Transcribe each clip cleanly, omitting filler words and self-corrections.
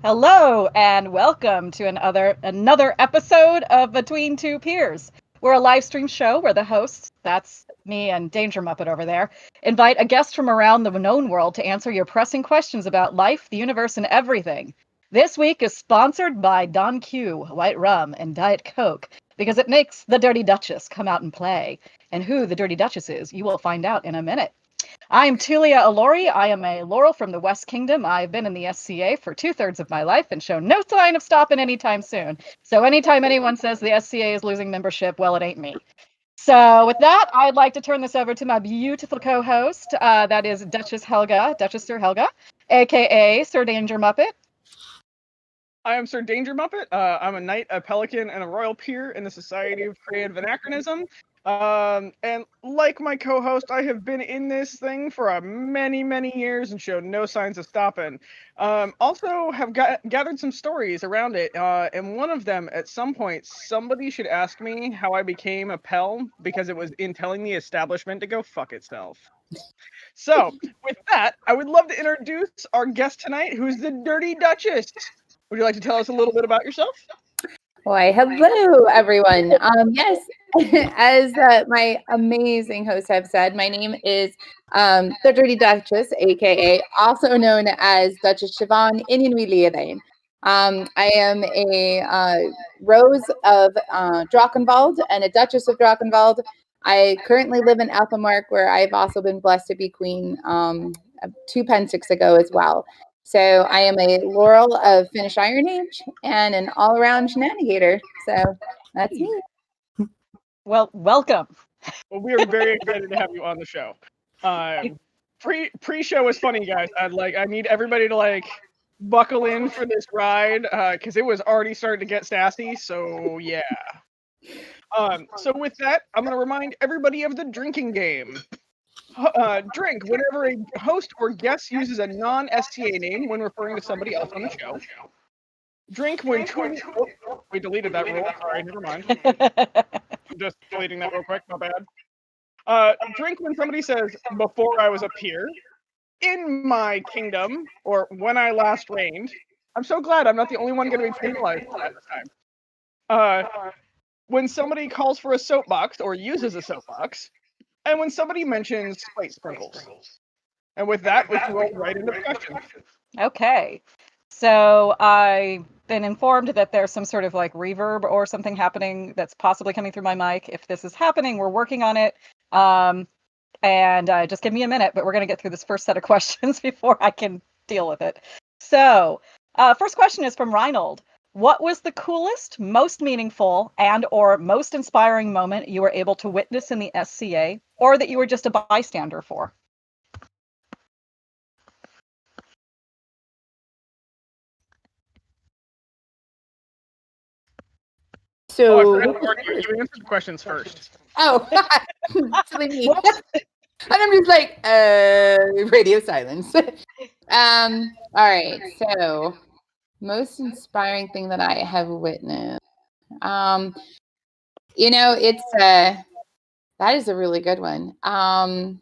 Hello and welcome to another episode of Between Two Peers. We're a live stream show where the hosts, that's me and Danger Muppet over there, invite a guest from around the known world to answer your pressing questions about life, the universe, and everything. This week is sponsored by Don Q, White Rum, and Diet Coke, because it makes the Dirty Duchess come out and play. And who the Dirty Duchess is, you will find out in a minute. I am Tulia Alori. I am a Laurel from the West Kingdom. I've been in the SCA for 2/3 of my life and show no sign of stopping anytime soon. So anytime anyone says the SCA is losing membership, well, it ain't me. So with that, I'd like to turn this over to my beautiful co-host. That is Duchess Sir Helga, aka Sir Danger Muppet. I am Sir Danger Muppet. I'm a knight, a pelican, and a royal peer in the Society of Creative Anachronism. And like my co-host, I have been in this thing for many years and showed no signs of stopping. Also have gathered some stories around it, and one of them, at some point, somebody should ask me how I became a Pell, because it was in telling the establishment to go fuck itself. So, with that, I would love to introduce our guest tonight, who's the Dirty Duchess. Would you like to tell us a little bit about yourself? Why, hello, everyone. Yes, as my amazing hosts have said, my name is the Dirty Duchess, aka also known as Duchess Siobhan Ininwi. I am a Rose of Drachenwald and a Duchess of Drachenwald. I currently live in Æthelmearc, where I've also been blessed to be queen 2 Pennsics ago as well. So I am a Laurel of Finnish Iron Age and an all-around Shenanigator. So that's me. Well, welcome. Well, we are very excited to have you on the show. Pre-show was funny, guys. I need everybody to buckle in for this ride, because it was already starting to get sassy. So yeah. So with that, I'm going to remind everybody of the drinking game. Drink whenever a host or guest uses a non-STA name when referring to somebody else on the show. Drink when we deleted that rule. Sorry, never mind. I'm just deleting that real quick. My bad. Drink when somebody says, "Before I was a peer," "In my kingdom," or "When I last reigned." I'm so glad I'm not the only one going to be penalized at this time. When somebody calls for a soapbox or uses a soapbox. And when somebody mentions spice sprinkles. And with that, we can roll right into the questions. Okay. So I've been informed that there's some sort of reverb or something happening that's possibly coming through my mic. If this is happening, we're working on it. And just give me a minute, but we're going to get through this first set of questions before I can deal with it. So first question is from Reinhold. What was the coolest, most meaningful, and or most inspiring moment you were able to witness in the SCA, or that you were just a bystander for? So you answered the questions first. Oh, silly me. And I'm just radio silence. All right, so most inspiring thing that I have witnessed. It's that is a really good one. Honestly,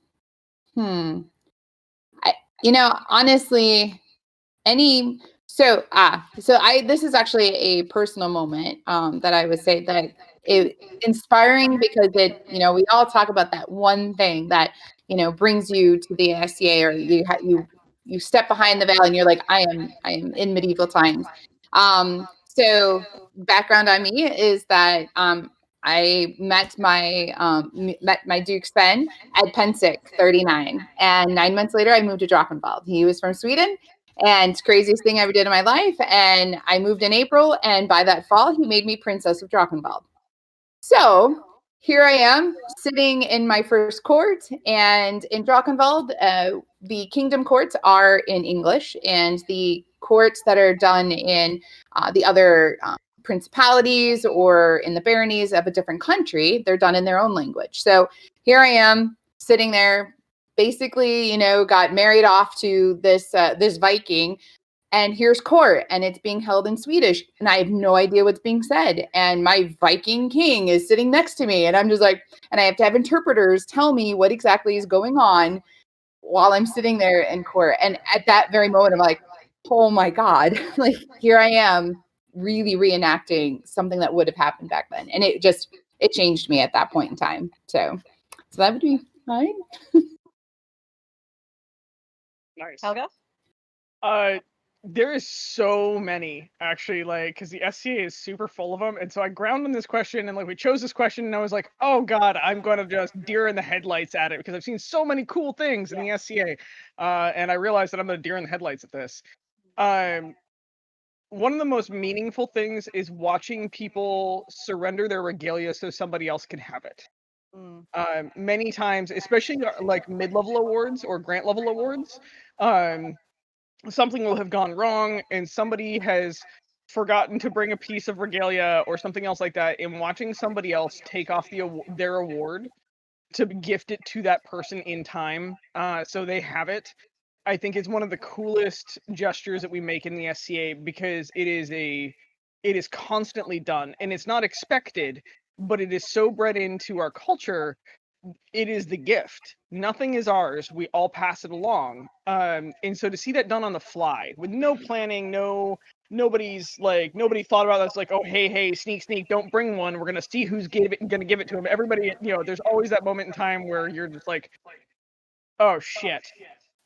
this is actually a personal moment that I would say that it inspiring, because it, we all talk about that one thing that, brings you to the SCA, or you step behind the veil and you're like, I am in medieval times. So background on me is that I met my Duke Sven at Pennsic 39, and 9 months later I moved to Drachenwald. He was from Sweden, and craziest thing I ever did in my life. And I moved in April, and by that fall he made me Princess of Drachenwald. So here I am sitting in my first court, and in Drachenwald, the kingdom courts are in English, and the courts that are done in the other principalities or in the baronies of a different country, they're done in their own language. So here I am sitting there, basically, got married off to this Viking, and here's court, and it's being held in Swedish, and I have no idea what's being said. And my Viking king is sitting next to me, and I'm just and I have to have interpreters tell me what exactly is going on while I'm sitting there in court. And at that very moment, I'm like, oh my God, like here I am really reenacting something that would have happened back then. And it changed me at that point in time. So that would be fine. Nice. Helga? There is so many actually, like, because the SCA is super full of them, and so I ground on this question, and like we chose this question, and I was like, oh god, I'm gonna just deer in the headlights at it because I've seen so many cool things in the SCA, and I realized that I'm gonna deer in the headlights at this. One of the most meaningful things is watching people surrender their regalia so somebody else can have it. Many times, especially like mid-level awards or grant level awards, something will have gone wrong and somebody has forgotten to bring a piece of regalia or something else like that, and watching somebody else take off their award to gift it to that person in time, so they have it, I think is one of the coolest gestures that we make in the SCA, because it is constantly done and it's not expected, but it is so bred into our culture. It is the gift. Nothing is ours. We all pass it along. And so to see that done on the fly with no planning, nobody thought about this, like, oh, hey, sneak, don't bring one. We're going to see who's going to give it to him. Everybody, there's always that moment in time where you're just like, oh shit.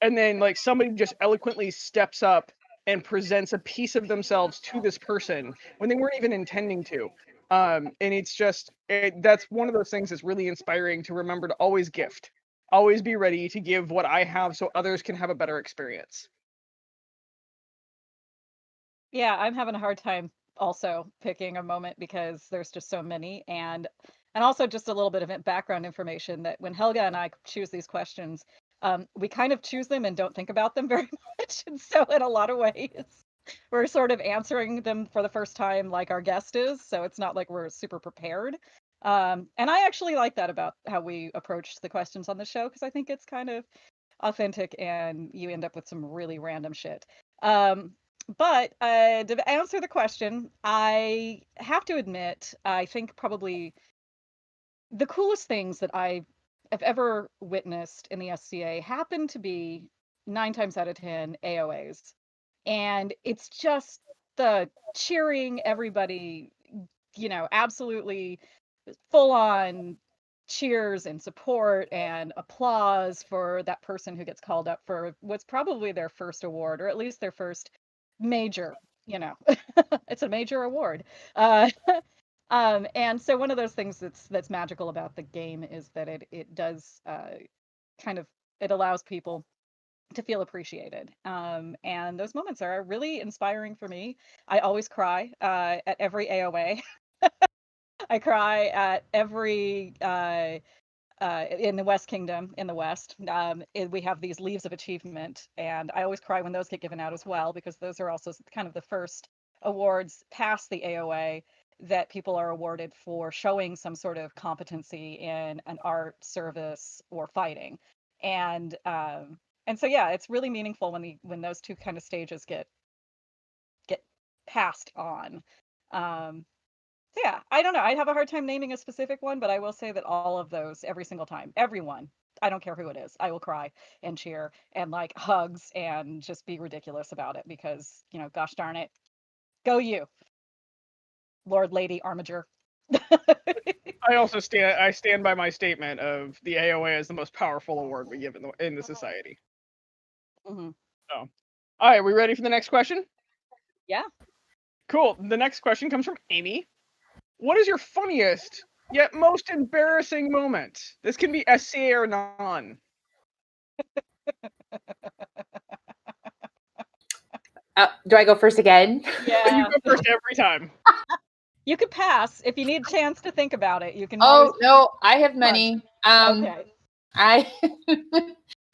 And then like somebody just eloquently steps up and presents a piece of themselves to this person when they weren't even intending to. And it's just, that's one of those things that's really inspiring to remember, to always gift, always be ready to give what I have so others can have a better experience. Yeah, I'm having a hard time also picking a moment because there's just so many, and also just a little bit of background information that when Helga and I choose these questions, we kind of choose them and don't think about them very much. And so in a lot of ways, we're sort of answering them for the first time like our guest is. So it's not like we're super prepared. And I actually like that about how we approach the questions on the show, because I think it's kind of authentic and you end up with some really random shit. But to answer the question, I have to admit, I think probably the coolest things that I have ever witnessed in the SCA happen to be 9 times out of 10 AOAs. And it's just the cheering everybody, absolutely full on cheers and support and applause for that person who gets called up for what's probably their first award, or at least their first major, it's a major award. Uh, and so one of those things that's magical about the game is that it does kind of, it allows people to feel appreciated. And those moments are really inspiring for me. I always cry at every AOA. I cry at every in the West Kingdom, in the West. We have these leaves of achievement, and I always cry when those get given out as well, because those are also kind of the first awards past the AOA that people are awarded for showing some sort of competency in an art, service, or fighting. And so yeah, it's really meaningful when those two kind of stages get passed on. Yeah, I don't know. I have a hard time naming a specific one, but I will say that all of those, every single time, everyone, I don't care who it is, I will cry and cheer and like hugs and just be ridiculous about it because, gosh darn it, go you, Lord Lady Armiger. I stand by my statement of the AOA is the most powerful award we give in the society. Mm-hmm. So, all right, we ready for the next question? Yeah. Cool. The next question comes from Amy. What is your funniest yet most embarrassing moment? This can be SCA or non. Do I go first again? Yeah. You go first every time. You could pass if you need a chance to think about it. You can. Oh no, I have many. Okay. I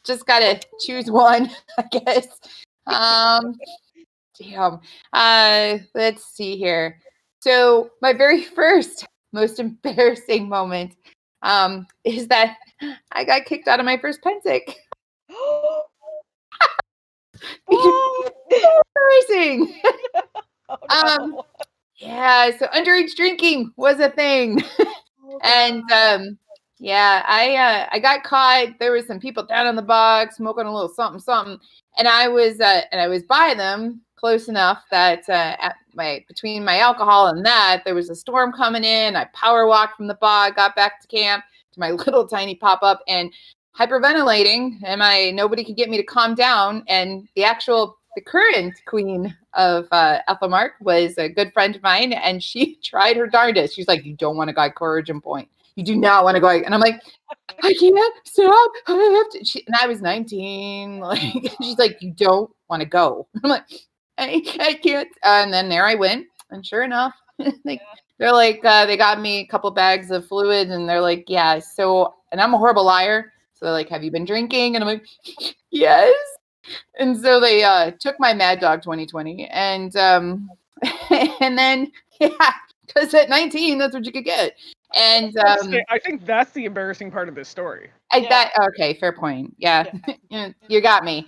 just gotta choose one, I guess. Damn. Let's see here. So my very first most embarrassing moment is that I got kicked out of my first Pennsic. Embarrassing. Oh, no. Yeah, so underage drinking was a thing. And Yeah, I got caught. There was some people down in the box smoking a little something, and I was by them close enough that between my alcohol and that there was a storm coming in. I power walked from the bog, got back to camp to my little tiny pop up, and hyperventilating, and nobody could get me to calm down. And the current Queen of Æthelmearc was a good friend of mine, and she tried her darndest. She's like, "You don't want to go courage and point. You do not want to go." And I'm like, "I can't stop. I have to." And I was 19. Like, she's like, "You don't want to go." I'm like, I can't. And then there I went. And sure enough, they're like, they got me a couple bags of fluid, and they're like, "Yeah, so," and I'm a horrible liar. So they're like, "Have you been drinking?" And I'm like, "Yes." And so they took my Mad Dog 2020. And and then, yeah, because at 19, that's what you could get. And I think that's the embarrassing part of this story. Okay, fair point. Yeah. You got me.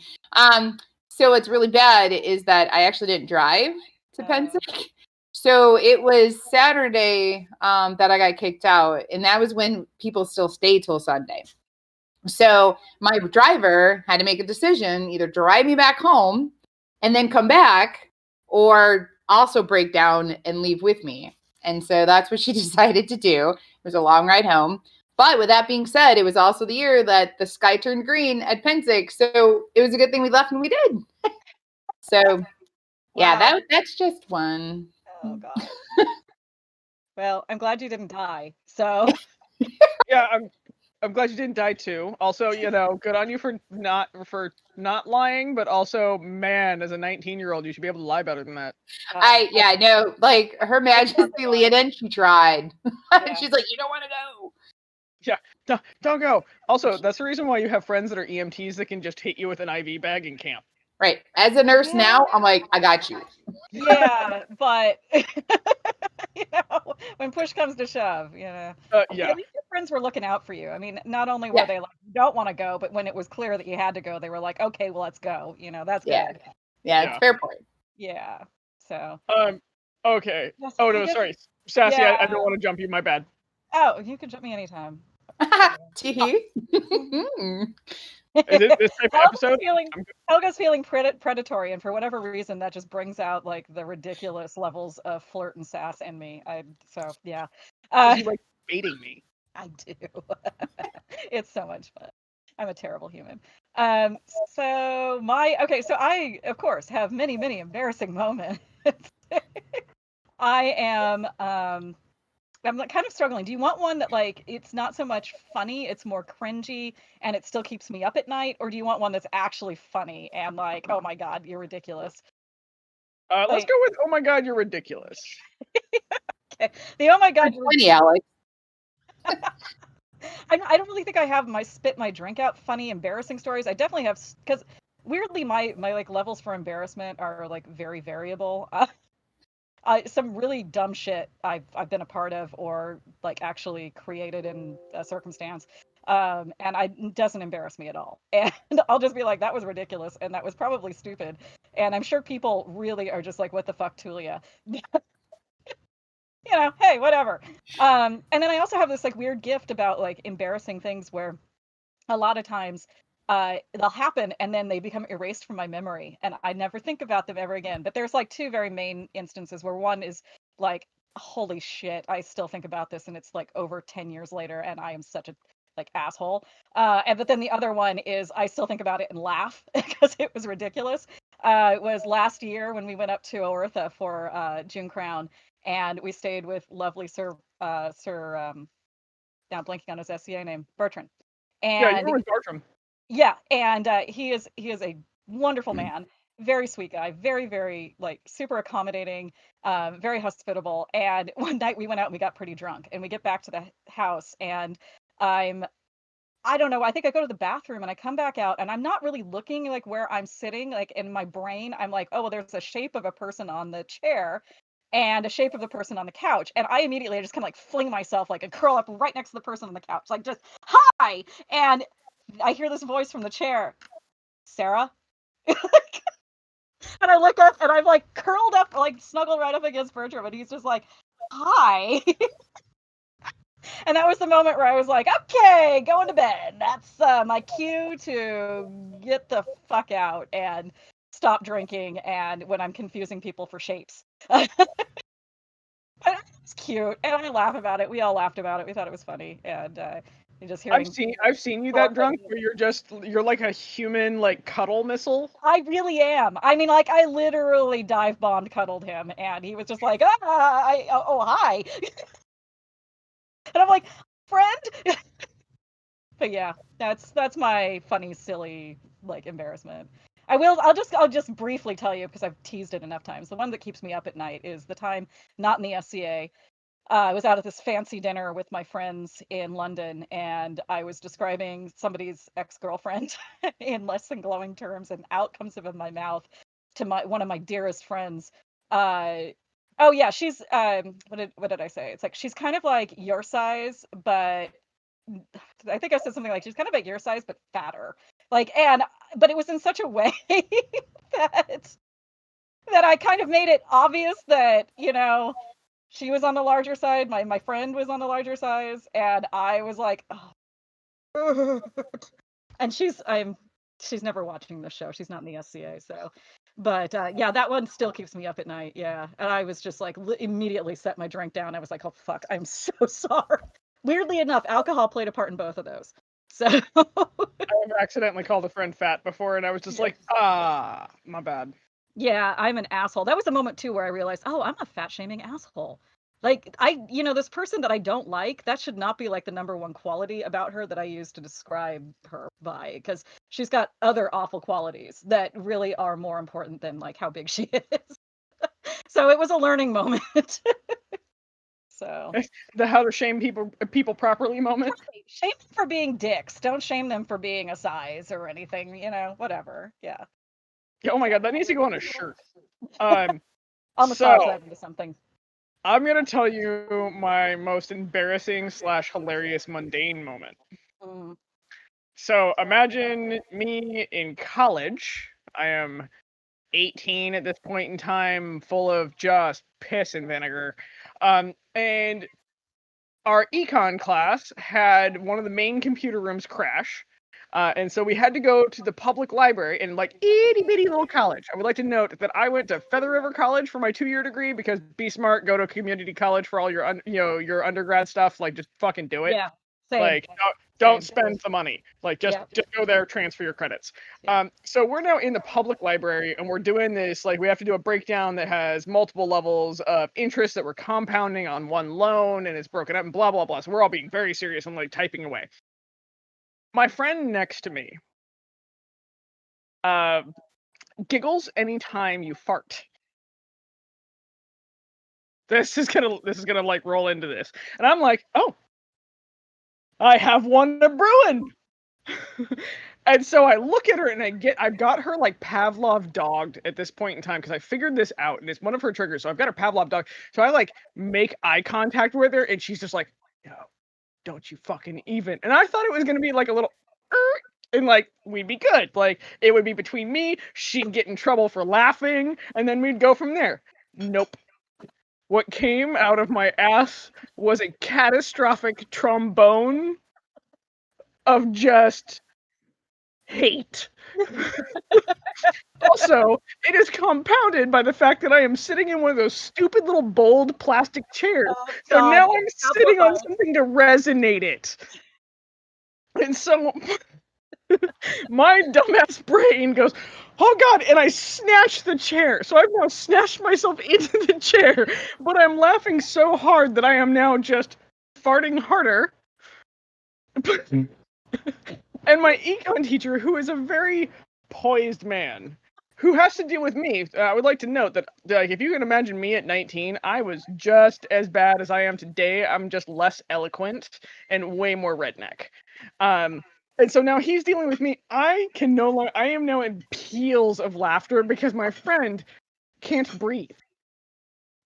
So what's really bad is that I actually didn't drive to Pennsic. So it was Saturday that I got kicked out, and that was when people still stayed till Sunday. So my driver had to make a decision, either drive me back home and then come back, or also break down and leave with me. And so that's what she decided to do. It was a long ride home. But with that being said, it was also the year that the sky turned green at Pennsic. So it was a good thing we left when we did. So yeah, Wow. that's just one. Oh God. Well, I'm glad you didn't die. So Yeah, I'm glad you didn't die too. Also, good on you for not lying, but also, man, as a 19-year-old, you should be able to lie better than that. I know, like Her Majesty Leonin, she tried. Yeah. She's like, "You don't want to go." Yeah, don't go. Also, that's the reason why you have friends that are EMTs that can just hit you with an IV bag in camp. Right. As a nurse now, I'm like, I got you. Yeah, but when push comes to shove, Yeah. At least your friends were looking out for you. I mean, not only were they like, "You don't want to go," but when it was clear that you had to go, they were like, "Okay, well, let's go." That's good. Yeah, it's fair point. Yeah. So. Okay. Yes, Oh no, sorry, Sassy. Yeah. I don't want to jump you. My bad. Oh, you can jump me anytime. Tee. Is it this type of episode? Helga's feeling predatory, and for whatever reason, that just brings out like the ridiculous levels of flirt and sass in me. Yeah. You like baiting me? I do. It's so much fun. I'm a terrible human. So I of course have many embarrassing moments. I am I'm like kind of struggling. Do you want one that like it's not so much funny, it's more cringy and it still keeps me up at night, or do you want one that's actually funny and like, "Oh my God, you're ridiculous"? Let's go with "Oh my God, you're ridiculous." Okay. The "Oh my God, you're funny, Alex. I don't really think I have my spit my drink out funny embarrassing stories. I definitely have, because weirdly my like levels for embarrassment are like very variable. Some really dumb shit I've been a part of or like actually created in a circumstance, and it doesn't embarrass me at all. And I'll just be like, "That was ridiculous, and that was probably stupid." And I'm sure people really are just like, "What the fuck, Tulia?" Hey, whatever. And then I also have this like weird gift about like embarrassing things where a lot of times they'll happen and then they become erased from my memory and I never think about them ever again. But there's like two very main instances where one is like, holy shit, I still think about this and it's like over 10 years later and I am such a like asshole. But then the other one is I still think about it and laugh because it was ridiculous. It was last year when we went up to Oertha for June Crown, and we stayed with lovely Sir now blanking on his SCA name, Bertrand. And yeah, you were with Bertram. Yeah, and he is a wonderful man, very sweet guy, very, very like super accommodating, very hospitable. And one night we went out and we got pretty drunk, and we get back to the house, and I don't know, I think I go to the bathroom and I come back out and I'm not really looking like where I'm sitting, like in my brain, I'm like, "Oh, well, there's a shape of a person on the chair and a shape of the person on the couch." And I immediately just kind of like fling myself like and curl up right next to the person on the couch, like just, "Hi!" And I hear this voice from the chair, "Sarah?" And I look up and I'm like curled up, like snuggled right up against Bertram, and he's just like, "Hi." And that was the moment where I was like, okay, going to bed. That's my cue to get the fuck out and stop drinking and when I'm confusing people for shapes. It's cute, and I laugh about it. We all laughed about it. We thought it was funny, and just hearing. I've seen you that drunk where you're like a human like cuddle missile. I really am. I mean, like I literally dive bombed cuddled him, and he was just like, oh hi, and I'm like, friend. But yeah, that's my funny, silly like embarrassment. I'll just briefly tell you because I've teased it enough times. The one that keeps me up at night is the time not in the SCA. I was out at this fancy dinner with my friends in London, and I was describing somebody's ex-girlfriend in less than glowing terms, and out comes it in my mouth to one of my dearest friends. Oh yeah, she's what did I say? It's like she's kind of like your size, but I think I said something like she's kind of like your size but fatter. Like but it was in such a way that I kind of made it obvious that, she was on the larger side, my friend was on the larger size, and I was like, oh. And she's never watching the show. She's not in the SCA, so. But yeah, that one still keeps me up at night. Yeah, and I was just like immediately set my drink down. I was like, oh fuck, I'm so sorry. Weirdly enough, alcohol played a part in both of those. So I've accidentally called a friend fat before, and I was just like, my bad. Yeah, I'm an asshole. That was a moment too where I realized, oh, I'm a fat shaming asshole. Like this person that I don't like, that should not be like the number one quality about her that I use to describe her by, because she's got other awful qualities that really are more important than like how big she is. So it was a learning moment. So the how to shame people properly moment. Right. Shame them for being dicks. Don't shame them for being a size or anything, whatever. Yeah. Oh my god, that needs to go on a shirt. I'll massage that into something. I'm gonna tell you my most embarrassing / hilarious mundane moment. Mm. So imagine me in college. I am 18 at this point in time, full of just piss and vinegar. And our econ class had one of the main computer rooms crash. And so we had to go to the public library in like itty bitty little college. I would like to note that I went to Feather River College for my 2-year degree because be smart, go to community college for all your your undergrad stuff. Like just fucking do it. Yeah. Same. Like don't spend the money. Like just go there, transfer your credits. Yeah. So we're now in the public library and we're doing this, like we have to do a breakdown that has multiple levels of interest that we're compounding on one loan and it's broken up and blah blah blah. So we're all being very serious and like typing away. My friend next to me giggles anytime you fart. This is gonna like roll into this. And I'm like, oh, I have one to brewing. And so I look at her and I've got her like Pavlov dogged at this point in time because I figured this out and it's one of her triggers. So I've got her Pavlov dog. So I like make eye contact with her and she's just like, no, don't you fucking even. And I thought it was gonna be like a little and like we'd be good. Like it would be between me, she'd get in trouble for laughing, and then we'd go from there. Nope. What came out of my ass was a catastrophic trombone of just hate. Also, it is compounded by the fact that I am sitting in one of those stupid little bold plastic chairs. Oh, so now I'm sitting on something to resonate it. And so my dumbass brain goes, oh god, and I snatch the chair. So I've now snatched myself into the chair, but I'm laughing so hard that I am now just farting harder. And my econ teacher, who is a very poised man, who has to deal with me, I would like to note that like, if you can imagine me at 19, I was just as bad as I am today. I'm just less eloquent and way more redneck. And so now he's dealing with me. I am now in peals of laughter because my friend can't breathe.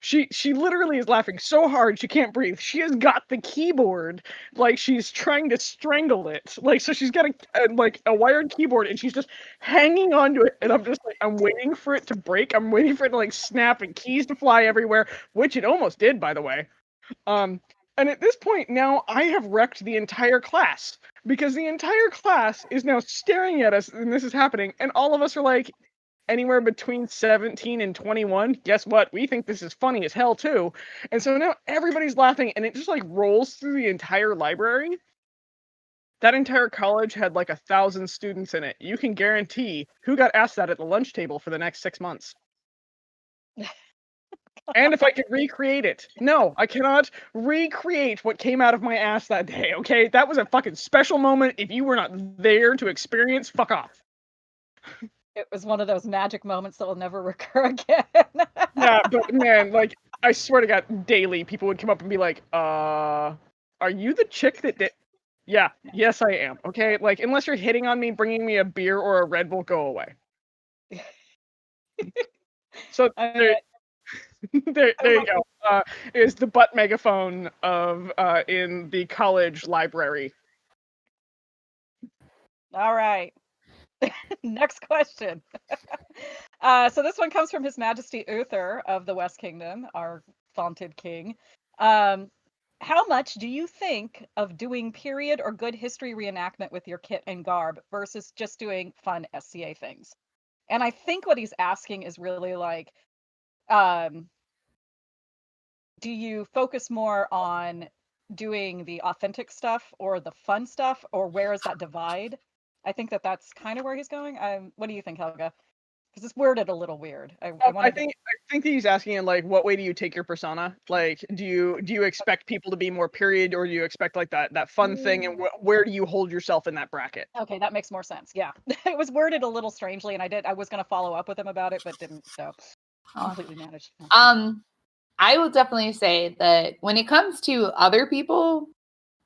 She literally is laughing so hard she can't breathe. She has got the keyboard like she's trying to strangle it. Like so she's got a wired keyboard and she's just hanging onto it. And I'm just like I'm waiting for it to break. I'm waiting for it to like snap and keys to fly everywhere, which it almost did, by the way. And at this point now, I have wrecked the entire class because the entire class is now staring at us, and this is happening, and all of us are like anywhere between 17 and 21. Guess what? We think this is funny as hell too. And so now everybody's laughing, and it just like rolls through the entire library. That entire college had like 1,000 students in it. You can guarantee who got asked that at the lunch table for the next 6 months. And if I could recreate it. No, I cannot recreate what came out of my ass that day, okay? That was a fucking special moment. If you were not there to experience, fuck off. It was one of those magic moments that will never recur again. Yeah, but man, like, I swear to God, daily people would come up and be like, are you the chick that did... Yeah, yes I am, okay? Like, unless you're hitting on me, bringing me a beer or a Red Bull, go away. So, there you go. Is the butt megaphone of in the college library. All right. Next question. So this one comes from His Majesty Uther of the West Kingdom, our vaunted king. How much do you think of doing period or good history reenactment with your kit and garb versus just doing fun SCA things? And I think what he's asking is really like, do you focus more on doing the authentic stuff or the fun stuff, or where is that divide? I think that's kind of where he's going. What do you think, Helga? Because it's worded a little weird. I think that he's asking in like, what way do you take your persona? Like, do you expect people to be more period, or do you expect like that fun thing, and where do you hold yourself in that bracket? Okay, that makes more sense. Yeah, it was worded a little strangely, and I was going to follow up with him about it, but didn't. So completely managed. I will definitely say that when it comes to other people,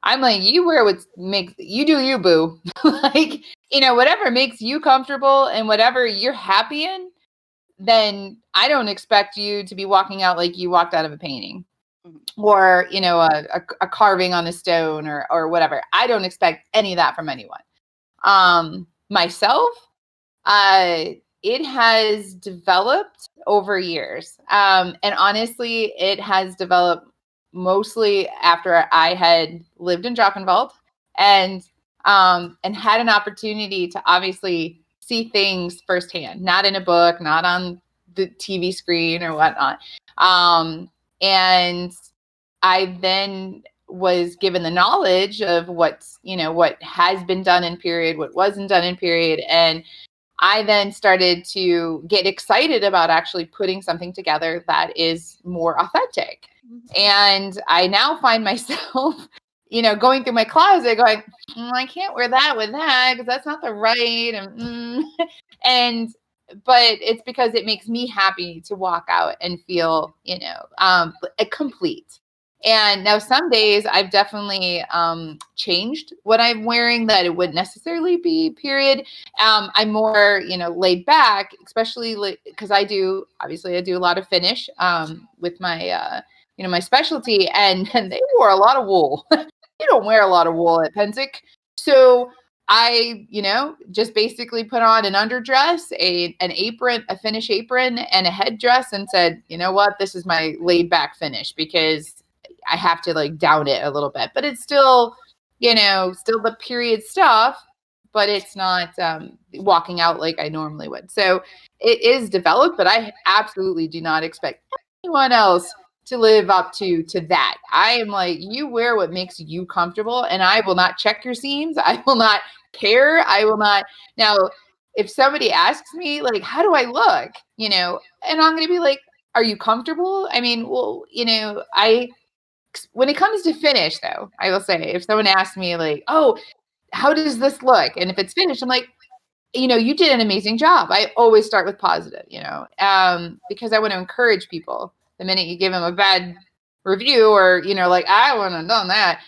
I'm like, you wear what makes you do you, boo. Like, whatever makes you comfortable and whatever you're happy in, then I don't expect you to be walking out like you walked out of a painting or, a carving on a stone or whatever. I don't expect any of that from anyone. Myself, it has developed over years. And honestly, it has developed mostly after I had lived in Drachenwald and had an opportunity to obviously see things firsthand, not in a book, not on the TV screen or whatnot. And I then was given the knowledge of what has been done in period, what wasn't done in period. And I then started to get excited about actually putting something together that is more authentic. And I now find myself, going through my closet going, I can't wear that with that because that's not the right. But it's because it makes me happy to walk out and feel, complete. And now some days I've definitely changed what I'm wearing, that it wouldn't necessarily be period. I'm more, laid back, especially because I do a lot of Finnish with my, my specialty, and they wore a lot of wool. You don't wear a lot of wool at Pennsic. So I, just basically put on an underdress, an apron, a Finnish apron, and a headdress, and said, you know what, this is my laid back Finnish, because I have to like down it a little bit, but it's still, still the period stuff, but it's not walking out like I normally would. So it is developed, but I absolutely do not expect anyone else to live up to that. I am like, you wear what makes you comfortable, and I will not check your seams. I will not care. I will not. Now, if somebody asks me like, how do I look, and I'm going to be like, are you comfortable? I mean, well, when it comes to Finnish, though, I will say, if someone asks me like, oh, how does this look? And if it's Finnish, I'm like, you did an amazing job. I always start with positive, because I want to encourage people. The minute you give them a bad review or, like, I wouldn't have done that,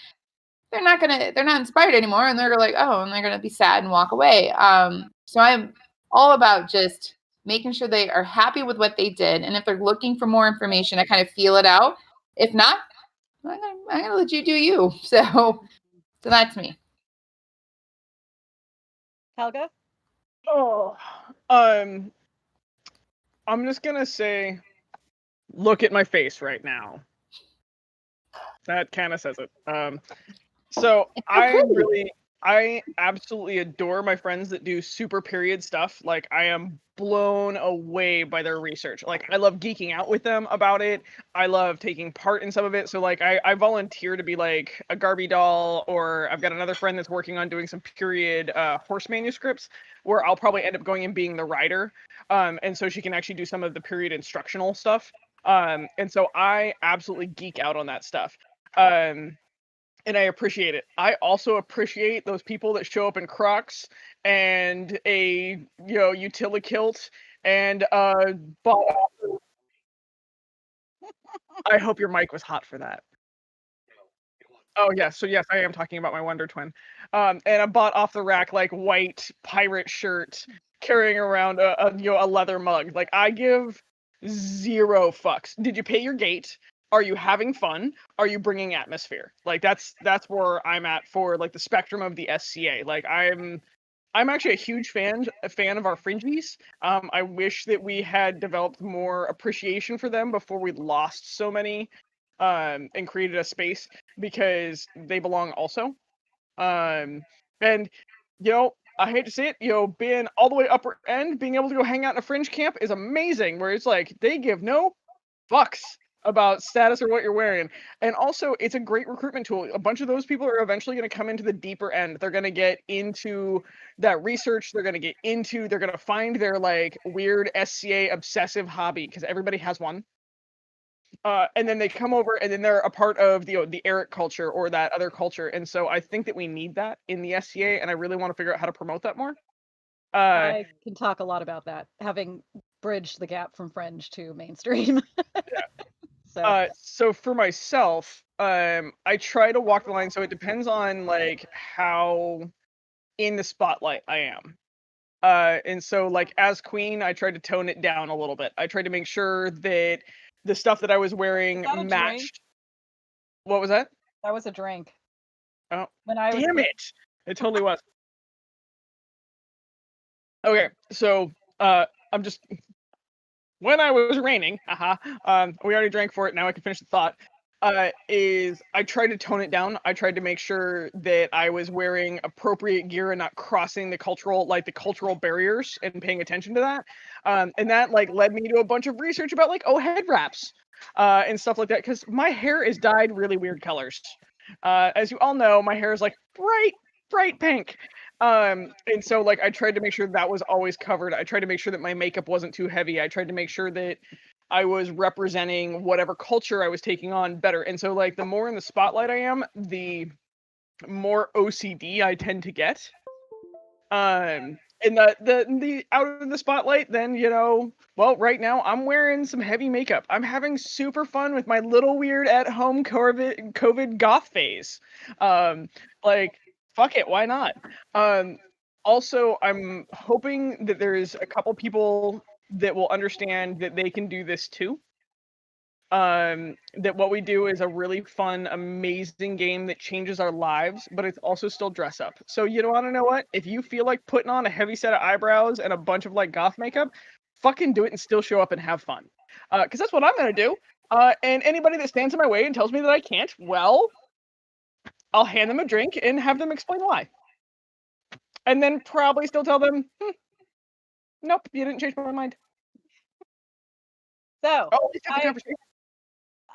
they're not inspired anymore. And they're like, oh, and they're going to be sad and walk away. So I'm all about just making sure they are happy with what they did. And if they're looking for more information, I kind of feel it out. If not, I'm gonna let you do you. So that's me. Helga? Oh, I'm just gonna say, look at my face right now. That kind of says it. So I absolutely adore my friends that do super period stuff. Like, I am blown away by their research. Like, I love geeking out with them about it. I love taking part in some of it. So like I volunteer to be like a Garby doll, or I've got another friend that's working on doing some period horse manuscripts where I'll probably end up going and being the writer. And so she can actually do some of the period instructional stuff. And so I absolutely geek out on that stuff. And I appreciate it. I also appreciate those people that show up in Crocs and a utility kilt and I hope your mic was hot for that. Oh yes, so yes, I am talking about my Wonder Twin. And I bought off the rack like white pirate shirt, carrying around a leather mug. Like, I give zero fucks. Did you pay your gate? Are you having fun? Are you bringing atmosphere? Like, that's where I'm at for like the spectrum of the SCA. Like, I'm actually a huge fan of our fringies. I wish that we had developed more appreciation for them before we lost so many, and created a space, because they belong also. And I hate to say it, being all the way upper end, being able to go hang out in a fringe camp is amazing. Where it's like they give no fucks about status or what you're wearing. And also, it's a great recruitment tool. A bunch of those people are eventually going to come into the deeper end. They're going to get into that research. They're going to find their like weird SCA obsessive hobby, because everybody has one. And then they come over, and then they're a part of the Eric culture or that other culture. And so I think that we need that in the SCA, and I really want to figure out how to promote that more. I can talk a lot about that, having bridged the gap from fringe to mainstream. Yeah. So for myself, I try to walk the line. So it depends on like how in the spotlight I am. And so like as queen, I tried to tone it down a little bit. I tried to make sure that the stuff that I was wearing matched. What was that? That was a drink. Oh, damn it! It totally was. Okay, so I'm just when I was reigning, we already drank for it. Now I can finish the thought. Is I tried to tone it down. I tried to make sure that I was wearing appropriate gear and not crossing the cultural barriers, and paying attention to that. And that like led me to a bunch of research about like head wraps, and stuff like that, because my hair is dyed really weird colors. As you all know, my hair is like bright pink. And so like I tried to make sure that was always covered. I tried to make sure that my makeup wasn't too heavy. I tried to make sure that I was representing whatever culture I was taking on better. And so like the more in the spotlight I am, the more OCD I tend to get. And the out of the spotlight, then right now I'm wearing some heavy makeup. I'm having super fun with my little weird at home COVID goth phase. Like, fuck it, why not? Also, I'm hoping that there's a couple people that will understand that they can do this too. That what we do is a really fun, amazing game that changes our lives, but it's also still dress up. So you want to know what? If you feel like putting on a heavy set of eyebrows and a bunch of like goth makeup, fucking do it and still show up and have fun. Because that's what I'm gonna do. And anybody that stands in my way and tells me that I can't, well, I'll hand them a drink and have them explain why. And then probably still tell them, nope, you didn't change my mind. So,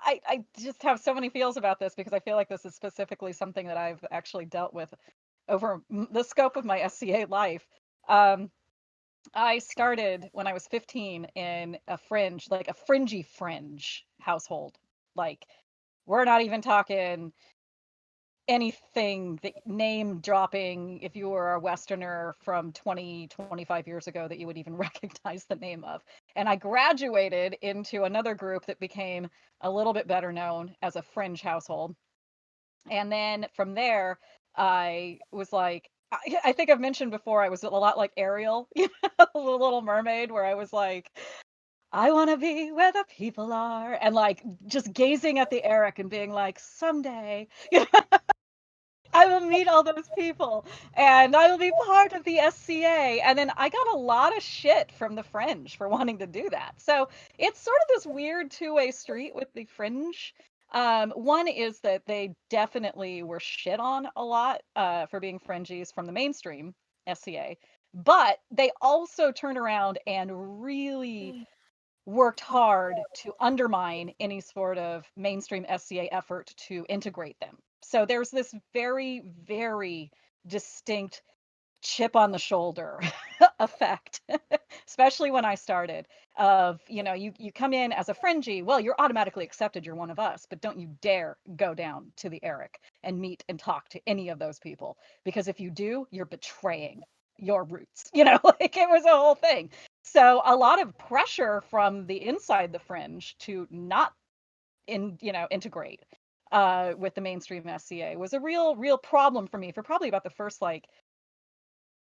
I just have so many feels about this, because I feel like this is specifically something that I've actually dealt with over the scope of my SCA life. I started when I was 15 in a fringe, like a fringy fringe household. Like, we're not even talking anything that name dropping, if you were a Westerner from 25 years ago, that you would even recognize the name of. And I graduated into another group that became a little bit better known as a fringe household. And then from there, I was like, I think I've mentioned before, I was a lot like Ariel, the Little Mermaid, where I was like, I want to be where the people are, and like just gazing at the Eric and being like, someday I will meet all those people and I will be part of the SCA. And then I got a lot of shit from the fringe for wanting to do that. So it's sort of this weird two-way street with the fringe. One is that they definitely were shit on a lot for being fringies from the mainstream SCA, but they also turned around and really worked hard to undermine any sort of mainstream SCA effort to integrate them. So there's this very, very distinct chip on the shoulder effect, especially when I started, of, you come in as a fringy, well, you're automatically accepted, you're one of us, but don't you dare go down to the Eric and meet and talk to any of those people, because if you do, you're betraying your roots. Like, it was a whole thing. So a lot of pressure from the inside the fringe to not integrate with the mainstream SCA was a real problem for me for probably about the first, like,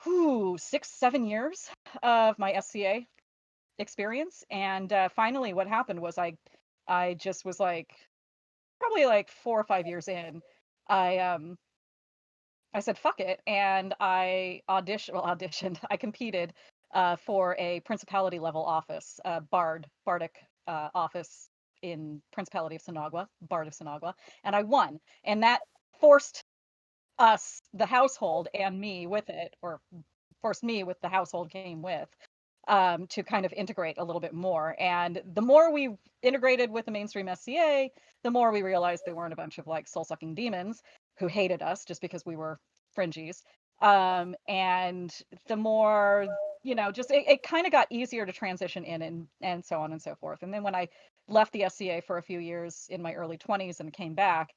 6, 7 years of my SCA experience. And finally, what happened was I just was like, probably like 4 or 5 years in, I said fuck it, and I auditioned. I competed for a principality level office, bardic office in Principality of Sinagua, Bard of Sinagua, and I won. And that forced us, the household, and me with it, or forced me with the household came with, to kind of integrate a little bit more. And the more we integrated with the mainstream SCA, the more we realized they weren't a bunch of like soul-sucking demons who hated us just because we were fringies. And the more, just it kind of got easier to transition in, and so on and so forth. And then when I left the SCA for a few years in my early 20s and came back,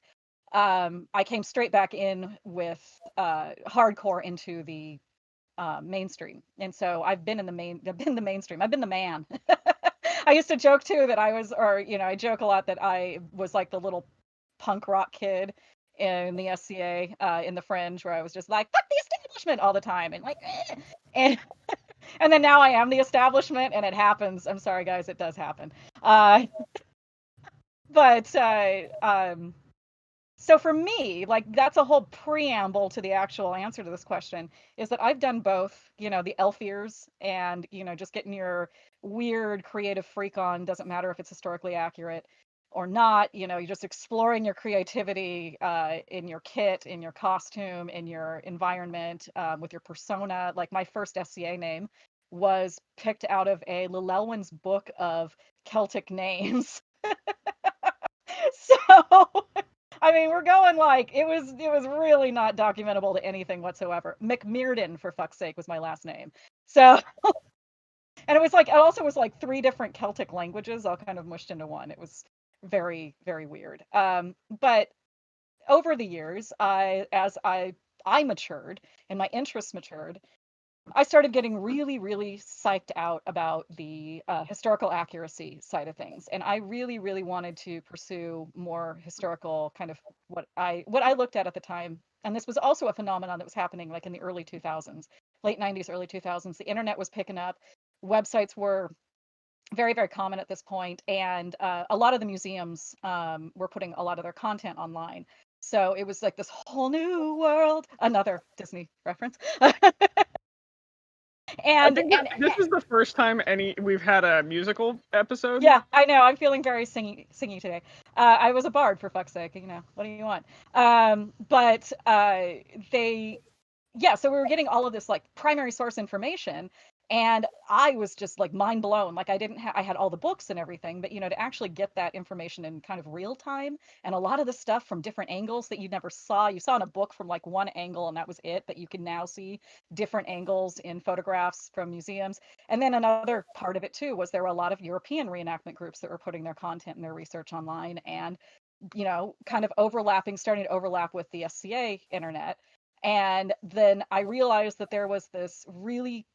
I came straight back in with hardcore into the mainstream. And so I've been the mainstream. I've been the man. I used to joke too that I joke a lot that I was like the little punk rock kid in the SCA, in the fringe, where I was just like, fuck the establishment all the time, and like, and and then now I am the establishment, and it happens. I'm sorry guys, it does happen. But so for me, like, that's a whole preamble to the actual answer to this question, is that I've done both, the elf ears and, just getting your weird creative freak on, doesn't matter if it's historically accurate or not, you're just exploring your creativity in your kit, in your costume, in your environment, with your persona. Like, my first SCA name was picked out of a Llewellyn's book of Celtic names. So I mean, we're going like, it was really not documentable to anything whatsoever. McMearden, for fuck's sake, was my last name. So, and it also was like 3 different Celtic languages all kind of mushed into one. It was very, very weird. But over the years, as I matured and my interests matured, I started getting really, really psyched out about the historical accuracy side of things, and I really, really wanted to pursue more historical kind of what I looked at the time. And this was also a phenomenon that was happening like in the early 2000s, late 90s, early 2000s. The internet was picking up, websites were very, very common at this point, and a lot of the museums were putting a lot of their content online. So it was like this whole new world, another Disney reference. I And think this is the first time we've had a musical episode. yeah, I know. I'm feeling very singy today. I was a bard, for fuck's sake. What do you want? But so we were getting all of this like primary source information, and I was just like mind blown. Like, I had all the books and everything, but to actually get that information in kind of real time, and a lot of the stuff from different angles that you never saw. You saw in a book from like one angle and that was it, but you can now see different angles in photographs from museums. And then another part of it too was there were a lot of European reenactment groups that were putting their content and their research online, and kind of starting to overlap with the SCA internet. And then I realized that there was this really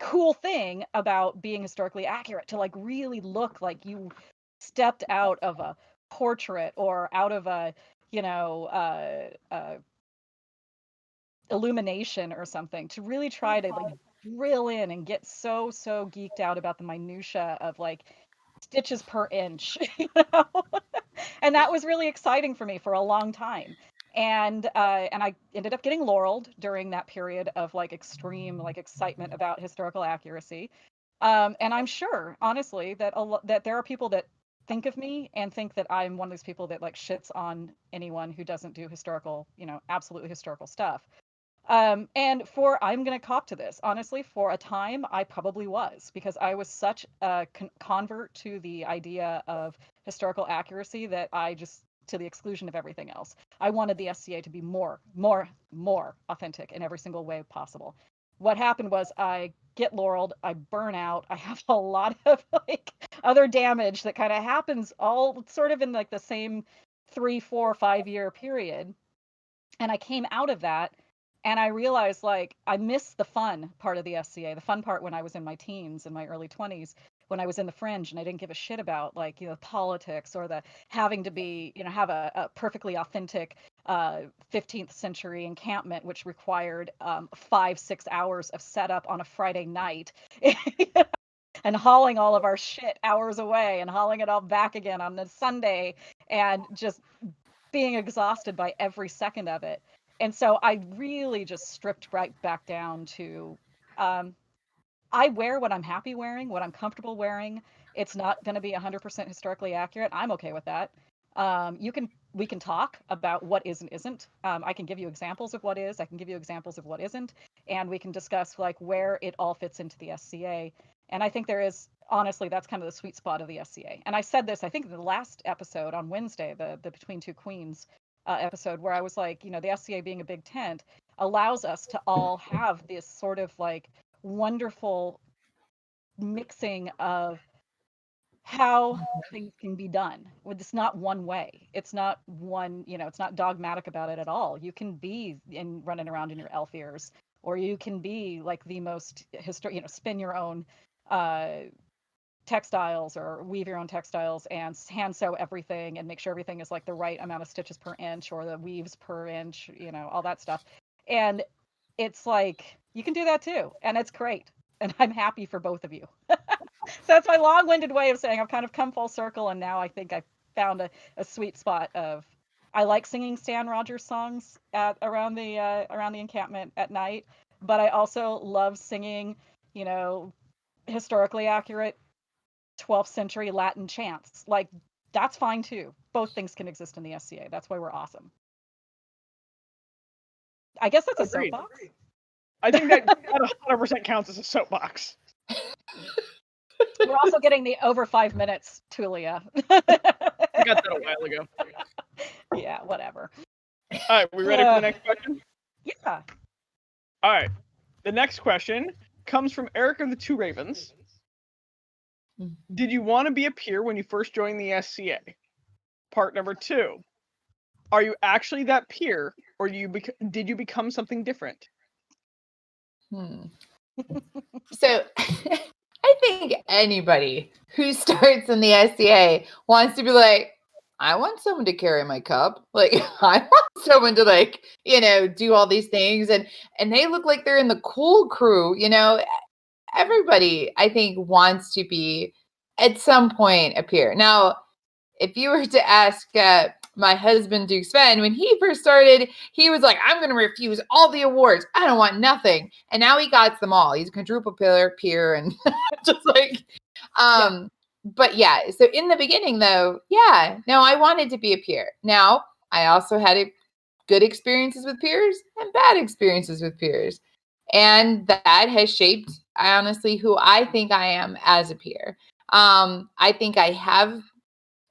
cool thing about being historically accurate, to like really look like you stepped out of a portrait or out of a illumination or something, to really try to like drill in and get so geeked out about the minutia of like stitches per inch. And that was really exciting for me for a long time. And I ended up getting laureled during that period of like extreme like excitement about historical accuracy. And I'm sure, honestly, that that there are people that think of me and think that I'm one of those people that like shits on anyone who doesn't do historical, absolutely historical stuff. And I'm going to cop to this. Honestly, for a time, I probably was, because I was such a convert to the idea of historical accuracy that I just, to the exclusion of everything else, I wanted the SCA to be more authentic in every single way possible. What happened was I get laureled, I burn out, I have a lot of like other damage that kind of happens all sort of in like the same 3, 4, 5 year period. And I came out of that and I realized like I missed the fun part of the SCA, the fun part when I was in my teens and my early 20s, when I was in the fringe and I didn't give a shit about like, politics or the having to be, have a perfectly authentic 15th century encampment, which required 5-6 hours of setup on a Friday night. And hauling all of our shit hours away and hauling it all back again on the Sunday and just being exhausted by every second of it. And so I really just stripped right back down to I wear what I'm happy wearing, what I'm comfortable wearing. It's not going to be 100% historically accurate. I'm okay with that. We can talk about what is and isn't. I can give you examples of what is. I can give you examples of what isn't, and we can discuss like where it all fits into the SCA. And I think there is, honestly, that's kind of the sweet spot of the SCA. And I said this, I think, in the last episode on Wednesday, the Between Two Queens episode, where I was like, the SCA being a big tent allows us to all have this sort of like wonderful mixing of how things can be done. It's not one way. It's not one, it's not dogmatic about it at all. You can be running around in your elf ears, or you can be like the most spin your own textiles or weave your own textiles and hand sew everything and make sure everything is like the right amount of stitches per inch or the weaves per inch, all that stuff. And it's like, you can do that too. And it's great. And I'm happy for both of you. So that's my long-winded way of saying I've kind of come full circle. And now I think I found a sweet spot of, I like singing Stan Rogers songs around the encampment at night, but I also love singing, historically accurate 12th century Latin chants. Like, that's fine too. Both things can exist in the SCA. That's why we're awesome. I guess that's a soapbox. I think that 100% counts as a soapbox. We're also getting the over 5 minutes, Tulia. I got that a while ago. Yeah, whatever. All right, we ready for the next question? Yeah. All right. The next question comes from Eric of the Two Ravens. Did you want to be a peer when you first joined the SCA? Part number 2. Are you actually that peer, or did you become something different? So I think anybody who starts in the SCA wants to be like, I want someone to carry my cup. Like, I want someone to like, do all these things. And they look like they're in the cool crew, Everybody, I think, wants to be at some point a peer. Now, if you were to ask my husband, Duke Sven, when he first started, he was like, I'm going to refuse all the awards. I don't want nothing. And now he got them all. He's a quadruple peer and just like, Yeah. But yeah. So in the beginning though, yeah, no, I wanted to be a peer. Now I also had good experiences with peers and bad experiences with peers. And that has shaped, honestly, who I think I am as a peer. I think I have,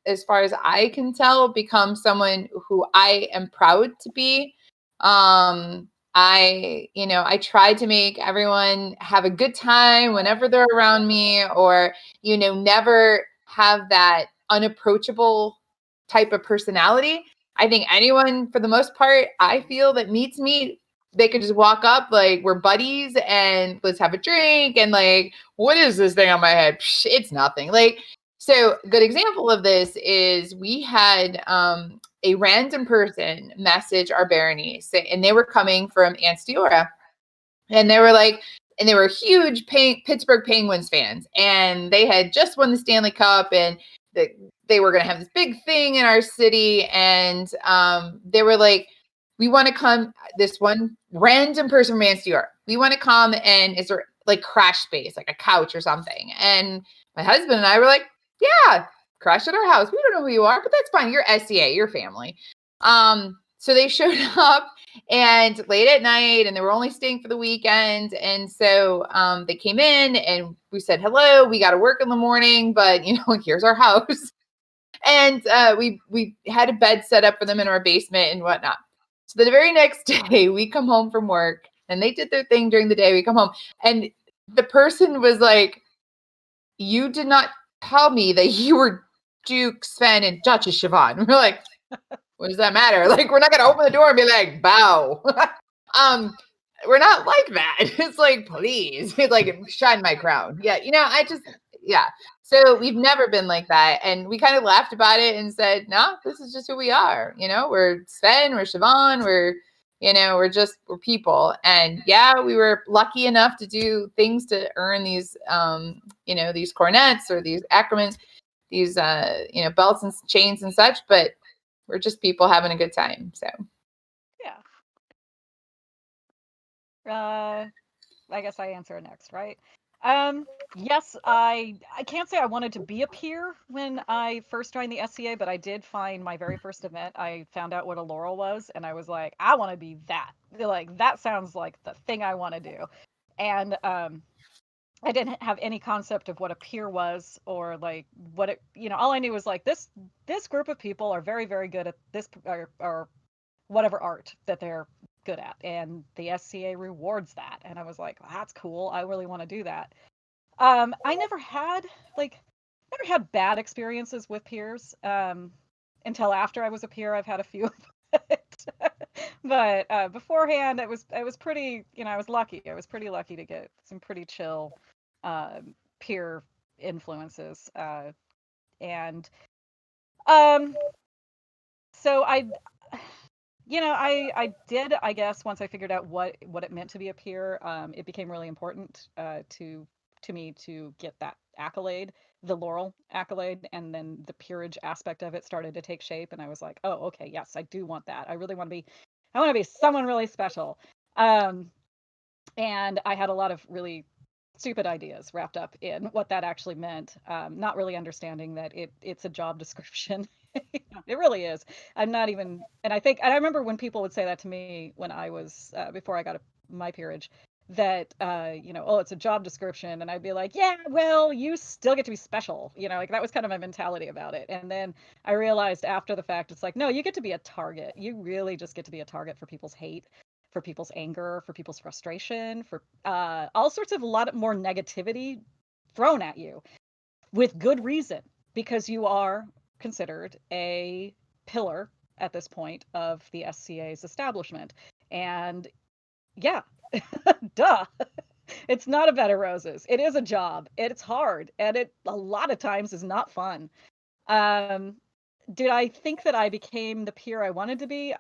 as far as I can tell, become someone who I am proud to be. I try to make everyone have a good time whenever they're around me, or, never have that unapproachable type of personality. I think anyone, for the most part, I feel that meets me, they could just walk up like we're buddies and let's have a drink. And like, what is this thing on my head? Psh, it's nothing. Like, so a good example of this is we had a random person message our barony, and they were coming from Anstiora, and they were huge Pittsburgh Penguins fans, and they had just won the Stanley Cup, and they were going to have this big thing in our city, and they were like, we want to come, this one random person from Anstiora, we want to come, and is there like crash space, like a couch or something? And my husband and I were like, yeah, crash at our house. We don't know who you are, but that's fine. You're SCA, you're family. So they showed up and late at night, and they were only staying for the weekend. And so they came in and we said, hello, we got to work in the morning, but here's our house. And we had a bed set up for them in our basement and whatnot. So the very next day we come home from work and they did their thing during the day. We come home and the person was like, you did not tell me that you were Duke, Sven, and Duchess Siobhan. We're like, what does that matter? Like, we're not going to open the door and be like, bow. We're not like that. It's like, please, it's like, shine my crown. Yeah. Yeah. So we've never been like that. And we kind of laughed about it and said, no, this is just who we are. We're Sven, we're Siobhan, we're people. And yeah, we were lucky enough to do things to earn these, these cornets or these accoutrements, these, belts and chains and such, but we're just people having a good time. So, yeah. I guess I answer next, right? Yes, I can't say I wanted to be a peer when I first joined the SCA, but I did find my very first event. I found out what a Laurel was, and I was like, I want to be that. Like, that sounds like the thing I want to do. And I didn't have any concept of what a peer was or like what it, all I knew was like this group of people are very, very good at this or whatever art that they're good at, and the SCA rewards that. And I was like, well, that's cool. I really want to do that. I never had bad experiences with peers until after I was a peer. I've had a few of it. But beforehand, it was pretty. I was lucky. I was pretty lucky to get some pretty chill peer influences, and so I did, I guess, once I figured out what it meant to be a peer, it became really important to me to get that accolade, the Laurel accolade, and then the peerage aspect of it started to take shape, and I was like, oh, okay, yes, I do want that. I want to be someone really special. And I had a lot of really stupid ideas wrapped up in what that actually meant, not really understanding that it's a job description. It really is. I'm not even, and I remember when people would say that to me when I was, before I got my peerage, that, oh, it's a job description. And I'd be like, yeah, well, you still get to be special. Like that was kind of my mentality about it. And then I realized after the fact, it's like, no, you get to be a target. You really just get to be a target for people's hate, for people's anger, for people's frustration, for all sorts of a lot more negativity thrown at you with good reason, because you are considered a pillar at this point of the SCA's establishment. And yeah, duh. It's not a bed of roses. It is a job. It's hard. And it a lot of times is not fun. Did I think that I became the peer I wanted to be?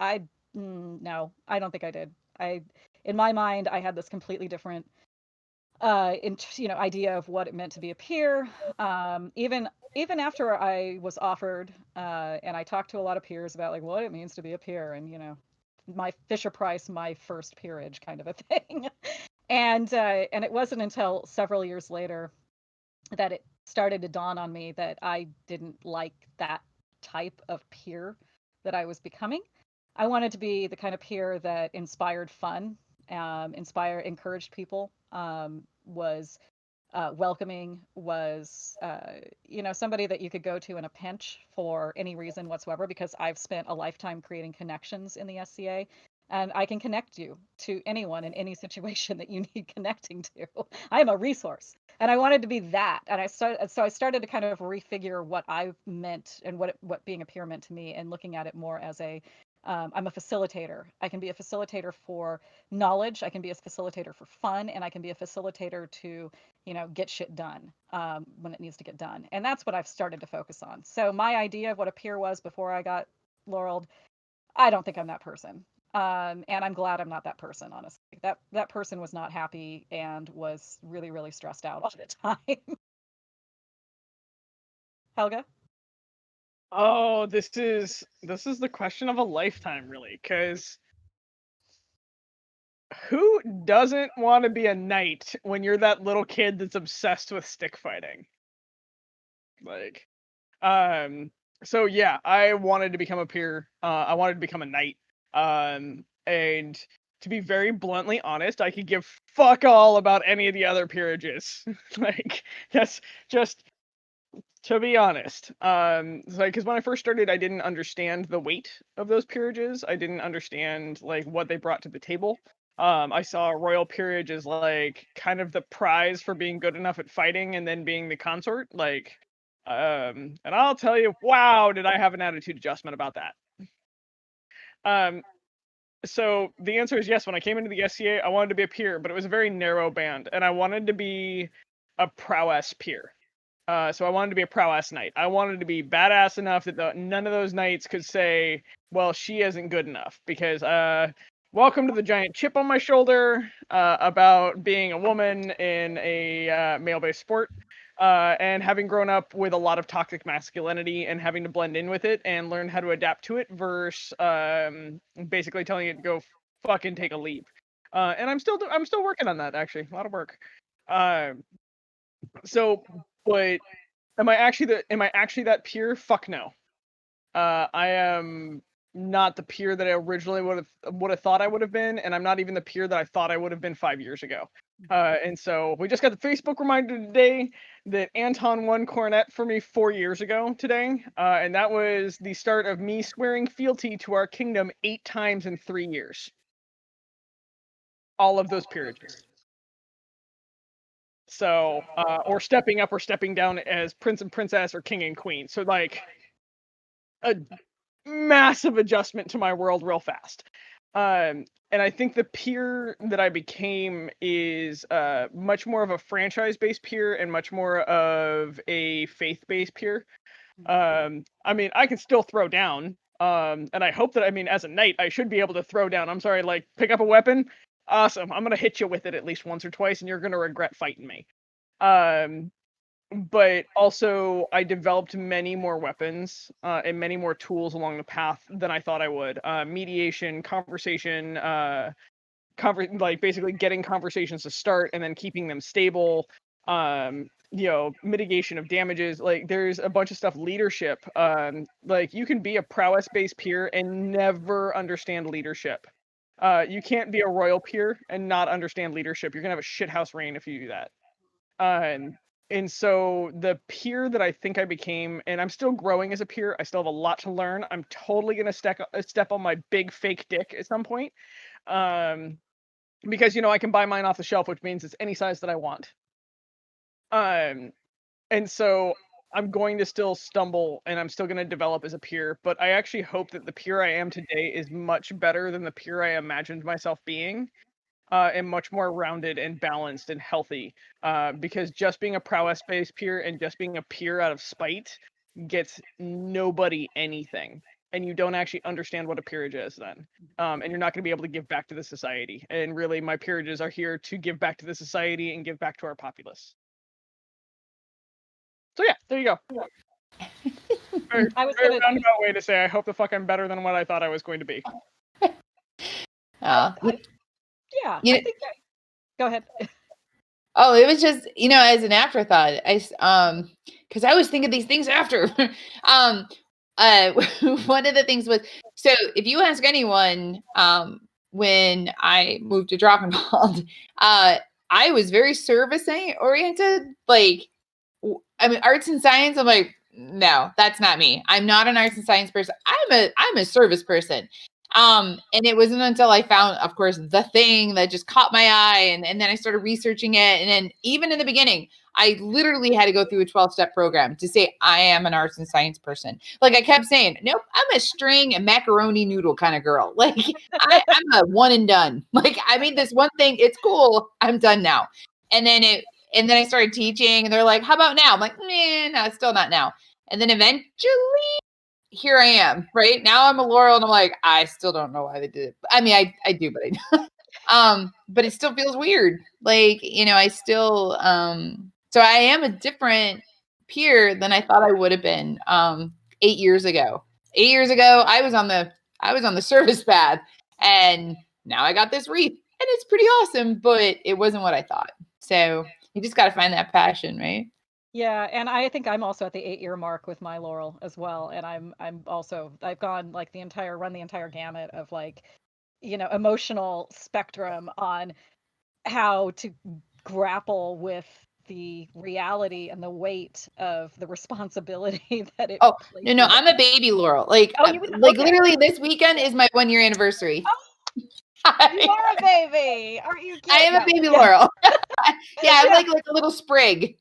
No, I don't think I did. In my mind, I had this completely different idea of what it meant to be a peer. Even after I was offered, and I talked to a lot of peers about like what it means to be a peer, and my Fisher Price, my first peerage kind of a thing. And it wasn't until several years later that it started to dawn on me that I didn't like that type of peer that I was becoming. I wanted to be the kind of peer that inspired fun, encouraged people, was welcoming, was somebody that you could go to in a pinch for any reason whatsoever, because I've spent a lifetime creating connections in the SCA, and I can connect you to anyone in any situation that you need connecting to. I am a resource, and I wanted to be that. And I started to kind of refigure what I meant and what being a peer meant to me, and looking at it more as I'm a facilitator. I can be a facilitator for knowledge. I can be a facilitator for fun, and I can be a facilitator to, get shit done when it needs to get done. And that's what I've started to focus on. So my idea of what a peer was before I got Laureled, I don't think I'm that person. And I'm glad I'm not that person, honestly. That person was not happy and was really, really stressed out all the time. Helga? Oh, this is the question of a lifetime, really, because who doesn't want to be a knight when you're that little kid that's obsessed with stick fighting? Like, So yeah, I wanted to become a peer. I wanted to become a knight. And to be very bluntly honest, I could give fuck all about any of the other peerages. Like, that's just to be honest. Because when I first started, I didn't understand the weight of those peerages. I didn't understand like what they brought to the table. I saw royal peerage as like kind of the prize for being good enough at fighting and then being the consort. Like, and I'll tell you, wow, did I have an attitude adjustment about that. So the answer is yes. When I came into the SCA, I wanted to be a peer, but it was a very narrow band, and I wanted to be a prowess peer. So I wanted to be a prowess knight. I wanted to be badass enough that none of those knights could say, well, she isn't good enough, because welcome to the giant chip on my shoulder about being a woman in a male-based sport. And having grown up with a lot of toxic masculinity and having to blend in with it and learn how to adapt to it versus basically telling it to go fucking take a leap. And I'm still working on that, actually. A lot of work. But am I actually that peer? Fuck no. I am not the peer that I originally would have thought I would have been, and I'm not even the peer that I thought I would have been 5 years ago. And so we just got the Facebook reminder today that Anton won Coronet for me 4 years ago today, and that was the start of me swearing fealty to our kingdom 8 times in 3 years. All of those peerages. So, or stepping up or stepping down as prince and princess or king and queen. So like a massive adjustment to my world real fast. And I think the peer that I became is much more of a franchise-based peer and much more of a faith-based peer. I mean, I can still throw down, and I hope that, I mean, as a knight, I should be able to throw down. I'm sorry, like, pick up a weapon? Awesome, I'm gonna hit you with it at least once or twice, and you're gonna regret fighting me. But also, I developed many more weapons and many more tools along the path than I thought I would. Mediation, conversation, like basically getting conversations to start and then keeping them stable. Mitigation of damages. Like there's a bunch of stuff. Leadership. Like you can be a prowess-based peer and never understand leadership. You can't be a royal peer and not understand leadership. You're gonna have a shithouse reign if you do that. And so the peer that I think I became, and I'm still growing as a peer, I still have a lot to learn. I'm totally going to step on my big fake dick at some point. Because, I can buy mine off the shelf, which means it's any size that I want. And so I'm going to still stumble and I'm still going to develop as a peer, but I actually hope that the peer I am today is much better than the peer I imagined myself being. And much more rounded and balanced and healthy. Because just being a prowess-based peer and just being a peer out of spite gets nobody anything. And you don't actually understand what a peerage is then. And you're not going to be able to give back to the society. And really, my peerages are here to give back to the society and give back to our populace. So yeah, there you go. Very roundabout way to say I hope the fuck I'm better than what I thought I was going to be. Yeah, I think go ahead. Oh, it was just, as an afterthought. Because I always think of these things after. One of the things was, so if you ask anyone, when I moved to Drachenwald, I was very service oriented. Like, I mean, arts and science. I'm like, no, that's not me. I'm not an arts and science person. I'm a service person. And it wasn't until I found, of course, the thing that just caught my eye. And then I started researching it. And then even in the beginning, I literally had to go through a 12-step program to say I am an arts and science person. Like I kept saying, nope, I'm a string and macaroni noodle kind of girl. Like I'm a one and done. Like I made this one thing. It's cool. I'm done now. And then I started teaching and they're like, how about now? I'm like, no, it's still not now. And then eventually, here I am, right? Now I'm a Laurel and I'm like, I still don't know why they did it. I mean, I do, but I don't. But it still feels weird. Like, I still, so I am a different peer than I thought I would have been 8 years ago. 8 years ago, I was on the service path and now I got this wreath and it's pretty awesome, but it wasn't what I thought. So you just got to find that passion, right? Yeah, and I think I'm also at the 8-year mark with my Laurel as well. And I've gone like the entire gamut of like, emotional spectrum on how to grapple with the reality and the weight of the responsibility that it Oh, no, places. I'm a baby Laurel. Like, Oh, you would like okay. literally this weekend is my 1-year anniversary. Oh, you are a baby. Aren't you cute? I am a No, baby yeah. Laurel. Yeah, I'm like a little sprig.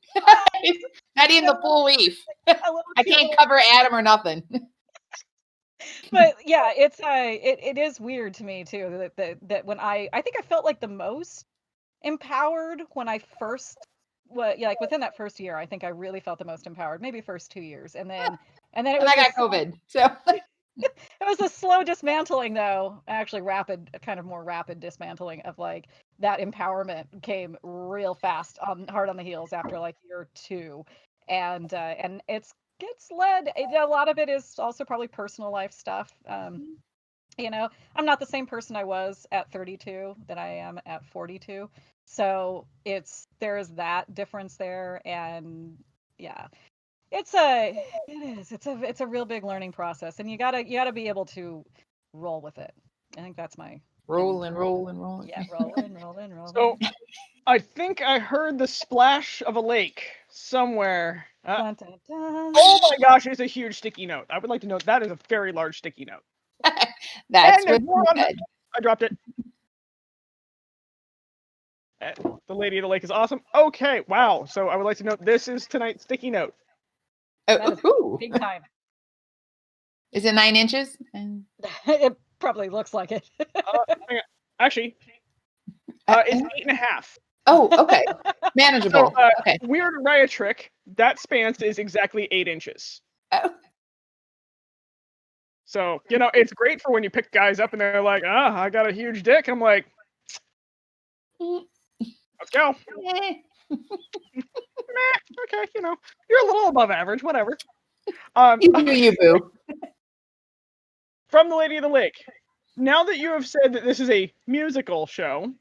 Not even the full leaf. A little I cute can't little- cover Adam or nothing. But yeah, it is weird to me too that when I think I felt like the most empowered when I first like within that first year, I think I really felt the most empowered, maybe first 2 years. And then it And was I got COVID. So it was a slow dismantling though, actually kind of more rapid dismantling of like that empowerment came real fast hard on the heels after like year 2. And gets led, a lot of it is also probably personal life stuff. I'm not the same person I was at 32 that I am at 42. So there's that difference there. And yeah, it's a real big learning process, and you gotta be able to roll with it. I think that's my roll. Yeah, rolling. So I think I heard the splash of a lake somewhere. Dun, dun, dun. Oh my gosh, it's a huge sticky note. I would like to note that is a very large sticky note. That's And there's what more you on said. I dropped it. The Lady of the Lake is awesome. Okay, wow. So I would like to note this is tonight's sticky note. That Oh, is ooh. big time. Is it 9 inches? It probably looks like it. Hang on. Actually, it's 8.5. Oh, okay. Manageable. So, Okay. weird Raya trick. That span is exactly 8 inches. Oh. So, it's great for when you pick guys up and they're like, I got a huge dick. And I'm like, let's go. Eh. Meh, okay, you're a little above average, whatever. You do you, boo. From the Lady of the Lake. Now that you have said that this is a musical show,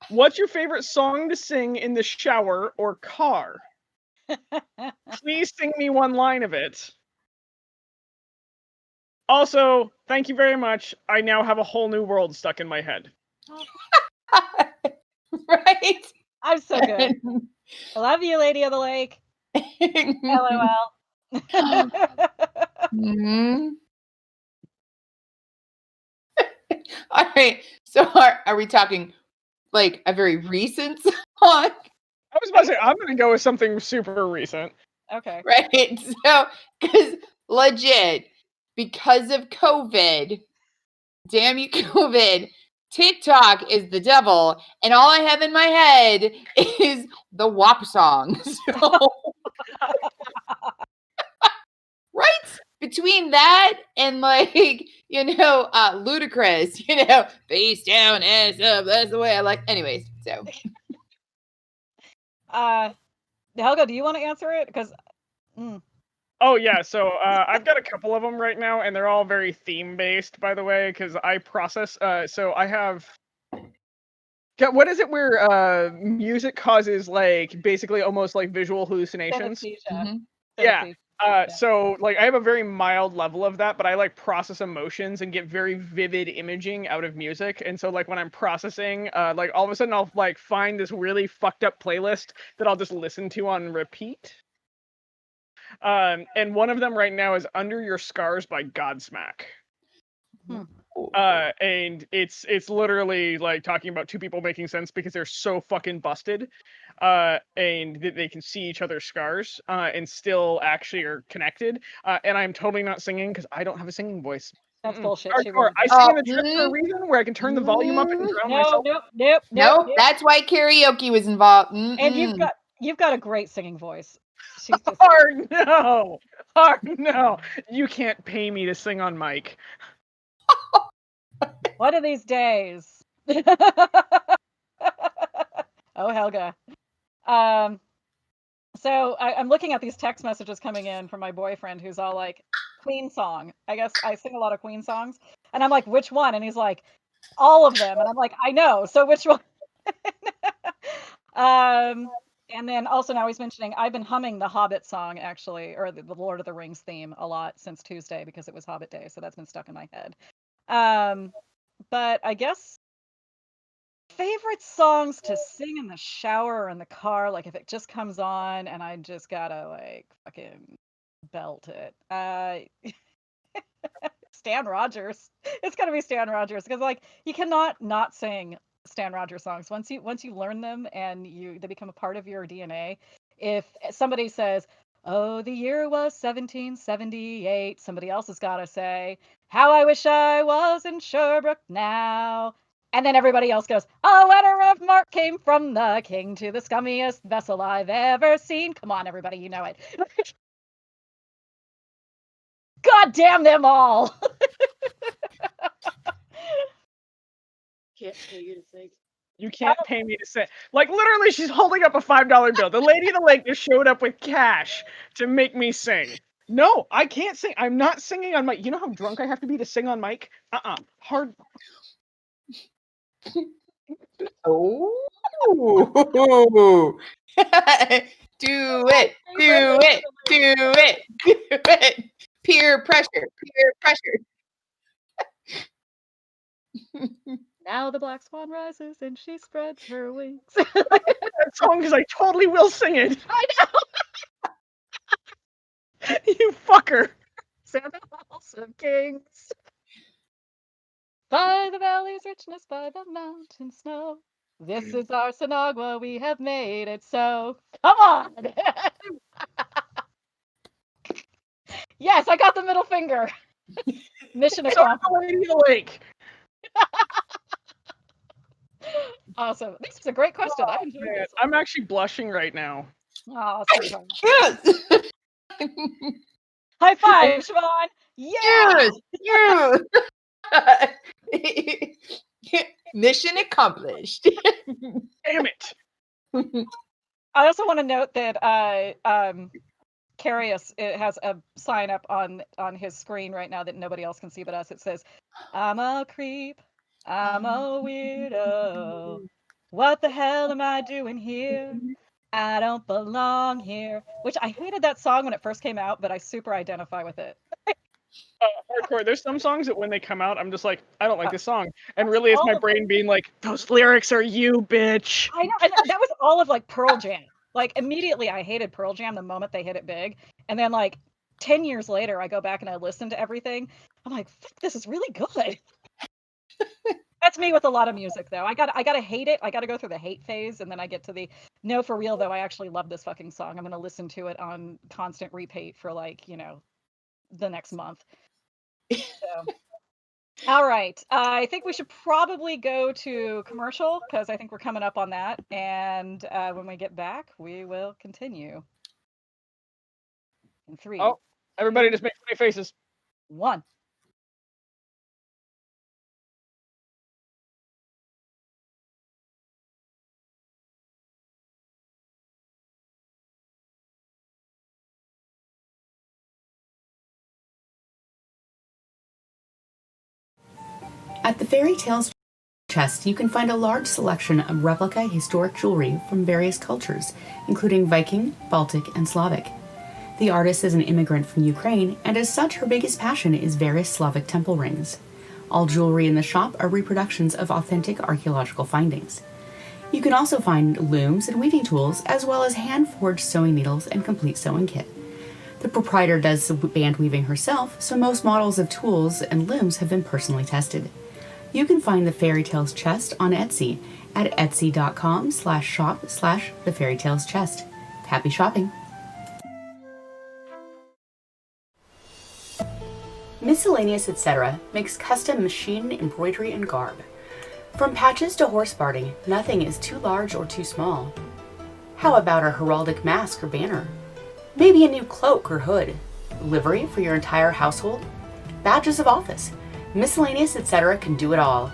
what's your favorite song to sing in the shower or car? Please sing me one line of it. Also, thank you very much. I now have a whole new world stuck in my head. Right? I'm so good. I love you, Lady of the Lake. LOL. Mhm. All right. So are we talking like a very recent song? I was about to say, I'm going to go with something super recent. Okay. Right. So, because legit, because of COVID, damn you, COVID, TikTok is the devil. And all I have in my head is the WAP song. So, right? Between that and like, Ludicrous, face down, ass up. That's the way I like. Anyways, so. Helga, do you want to answer it? Because. Oh, yeah. So I've got a couple of them right now, and they're all very theme-based, by the way, because I process. So I have. What is it where music causes, like, basically almost like visual hallucinations? Synesthesia. Yeah. So, like, I have a very mild level of that, but I, like, process emotions and get very vivid imaging out of music. And so, like, when I'm processing, like, all of a sudden I'll, like, find this really fucked up playlist that I'll just listen to on repeat. And one of them right now is Under Your Scars by Godsmack. And it's literally like talking about two people making sense because they're so fucking busted, and they can see each other's scars, and still actually are connected. And I'm totally not singing because I don't have a singing voice. That's bullshit. Hardcore. I sing in the trip for a reason where I can turn the volume up and drown myself. Nope. That's why karaoke was involved. And you've got a great singing voice. She's just no. You can't pay me to sing on mic. One of these days. Oh, Helga. So I'm looking at these text messages coming in from my boyfriend who's all like, Queen song. I guess I sing a lot of Queen songs. And I'm like, which one? And he's like, all of them. And I'm like, I know. So which one? And then also now he's mentioning I've been humming the Hobbit song actually, or the Lord of the Rings theme a lot since Tuesday because it was Hobbit Day, so that's been stuck in my head. But I guess favorite songs to sing in the shower or in the car, like if it just comes on and I just gotta like fucking belt it. Stan Rogers. It's gonna be Stan Rogers because like you cannot not sing Stan Rogers songs once you learn them and they become a part of your DNA. If somebody says, "Oh, the year was 1778," somebody else has got to say, "How I wish I was in Sherbrooke now." And then everybody else goes, "A letter of marque came from the king to the scummiest vessel I've ever seen." Come on, everybody, you know it. God damn them all. Can't pay you to sing. You can't pay me to sing. Like literally, she's holding up a $5 bill. The lady in the lake just showed up with cash to make me sing. No, I can't sing. I'm not singing on mic. You know how drunk I have to be to sing on mic? Hard. Oh. Do it. Do it. Do it. Do it. Peer pressure. Peer pressure. Now the black swan rises and she spreads her wings. That song because I totally will sing it. I know. You fucker. Santa House of Kings. By the valley's richness, by the mountain snow. This is our Sinagua, we have made it so. Come on! Yes, I got the middle finger. Mission accomplished. The lady in the lake. Awesome. This is a great question. I enjoyed this. I'm actually blushing right now. Oh, high five, Siobhan! Yeah! Yes. Mission accomplished. Damn it. I also want to note that Carius has a sign up on his screen right now that nobody else can see but us. It says, "I'm a creep. I'm a weirdo. What the hell am I doing here? I don't belong here." Which I hated that song when it first came out, but I super identify with it. Hardcore. There's some songs that when they come out, I'm just like, I don't like this song. And really it's my brain being like, those lyrics are you, bitch. I know. And that was all of like Pearl Jam. Like immediately I hated Pearl Jam the moment they hit it big. And then like 10 years later, I go back and I listen to everything. I'm like, fuck, this is really good. That's me with a lot of music though. I gotta hate it. I gotta go through the hate phase and then I get to the no, for real though, I actually love this fucking song. I'm gonna listen to it on constant repeat for like, the next month. So all right. I think we should probably go to commercial because I think we're coming up on that. And when we get back, we will continue. In 3. Oh, everybody just make funny faces. 1. At the Fairy Tales Chest, you can find a large selection of replica historic jewelry from various cultures, including Viking, Baltic, and Slavic. The artist is an immigrant from Ukraine, and as such, her biggest passion is various Slavic temple rings. All jewelry in the shop are reproductions of authentic archaeological findings. You can also find looms and weaving tools, as well as hand-forged sewing needles and complete sewing kit. The proprietor does the band weaving herself, so most models of tools and looms have been personally tested. You can find the Fairy Tales Chest on Etsy at etsy.com/shop/thefairytaleschest. Happy shopping! Miscellaneous Etc. makes custom machine embroidery and garb. From patches to horse barding, nothing is too large or too small. How about a heraldic mask or banner? Maybe a new cloak or hood? Livery for your entire household? Badges of office? Miscellaneous Etc. can do it all.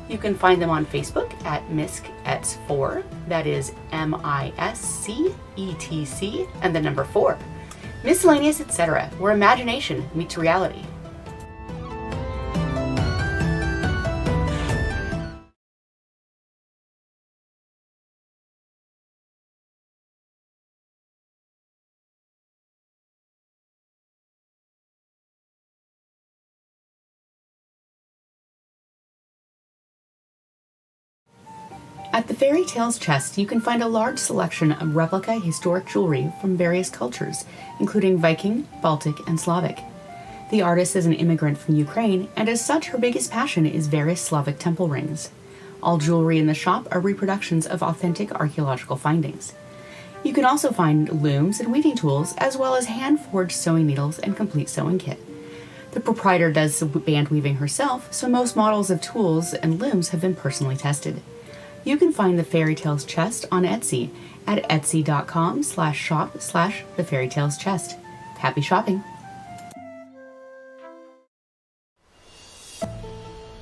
You can find them on Facebook at MISC-ETS4, that is MISCETC, and the number 4. Miscellaneous Etc., where imagination meets reality. At the Fairy Tales chest, you can find a large selection of replica historic jewelry from various cultures, including Viking, Baltic, and Slavic. The artist is an immigrant from Ukraine, and as such, her biggest passion is various Slavic temple rings. All jewelry in the shop are reproductions of authentic archaeological findings. You can also find looms and weaving tools, as well as hand-forged sewing needles and complete sewing kit. The proprietor does the band weaving herself, so most models of tools and looms have been personally tested. You can find the Fairy Tales chest on Etsy at etsy.com/shop/thefairytaleschest. Happy shopping!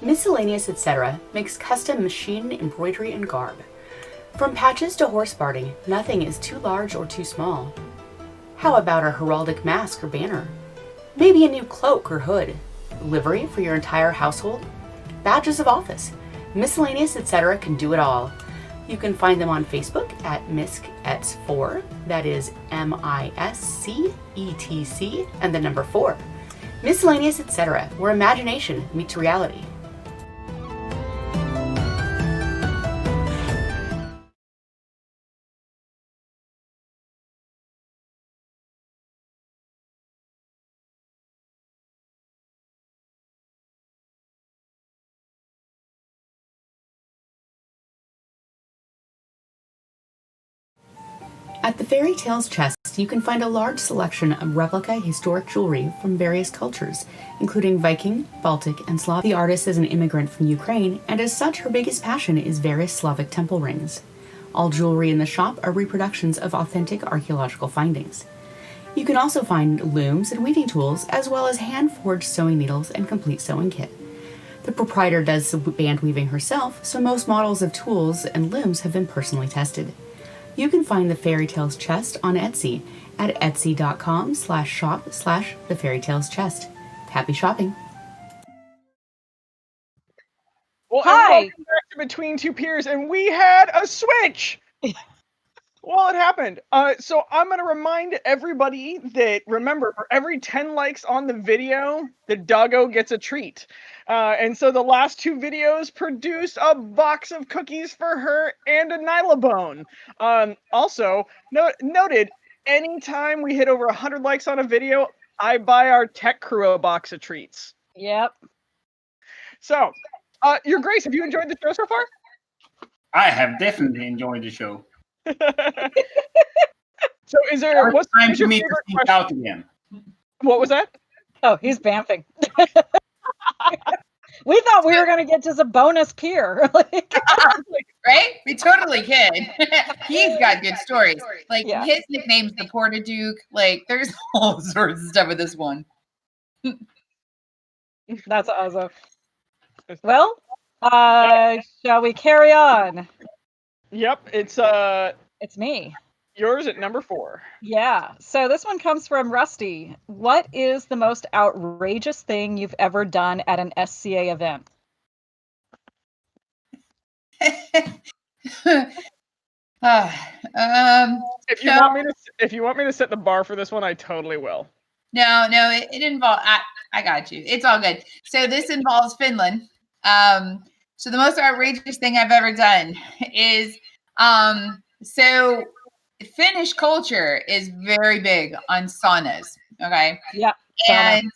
Miscellaneous Etc. makes custom machine embroidery and garb. From patches to horse barding, nothing is too large or too small. How about a heraldic mask or banner? Maybe a new cloak or hood? Livery for your entire household? Badges of office? Miscellaneous Etc. can do it all. You can find them on Facebook at MiscEts4, that is MISCETC, and the number 4. Miscellaneous Etc., where imagination meets reality. At the Fairy Tales chest, you can find a large selection of replica historic jewelry from various cultures, including Viking, Baltic, and Slavic. The artist is an immigrant from Ukraine, and as such, her biggest passion is various Slavic temple rings. All jewelry in the shop are reproductions of authentic archaeological findings. You can also find looms and weaving tools, as well as hand-forged sewing needles and complete sewing kit. The proprietor does the band weaving herself, so most models of tools and looms have been personally tested. You can find the Fairy Tales chest on Etsy at etsy.com/shop/thefairytaleschest. Happy shopping! Well, Hi. welcome back to Between Two Peers, and we had a switch. Well, it happened. So I'm going to remind everybody that, remember, for every 10 likes on the video, the doggo gets a treat. And so the last 2 videos produced a box of cookies for her and a Nylabone. Also, noted, anytime we hit over 100 likes on a video, I buy our tech crew a box of treats. Yep. So, Your Grace, have you enjoyed the show so far? I have definitely enjoyed the show. So is there what's time your for me to favorite speak question? out again? What was that? Oh, he's vamping. We thought we were going to get just a bonus peer. Right? We totally can. He's got good stories. Like Yeah. his nickname's the Porta Duke. Like there's all sorts of stuff with this one. That's awesome. Well, shall we carry on? Yep, it's It's me. yours at number 4. Yeah. So this one comes from Rusty. What is the most outrageous thing you've ever done at an SCA event? If you want me to set the bar for this one, I totally will. No, it involves. I got you. It's all good. So this involves Finland. So the most outrageous thing I've ever done is, so Finnish culture is very big on saunas. Okay. Yeah. And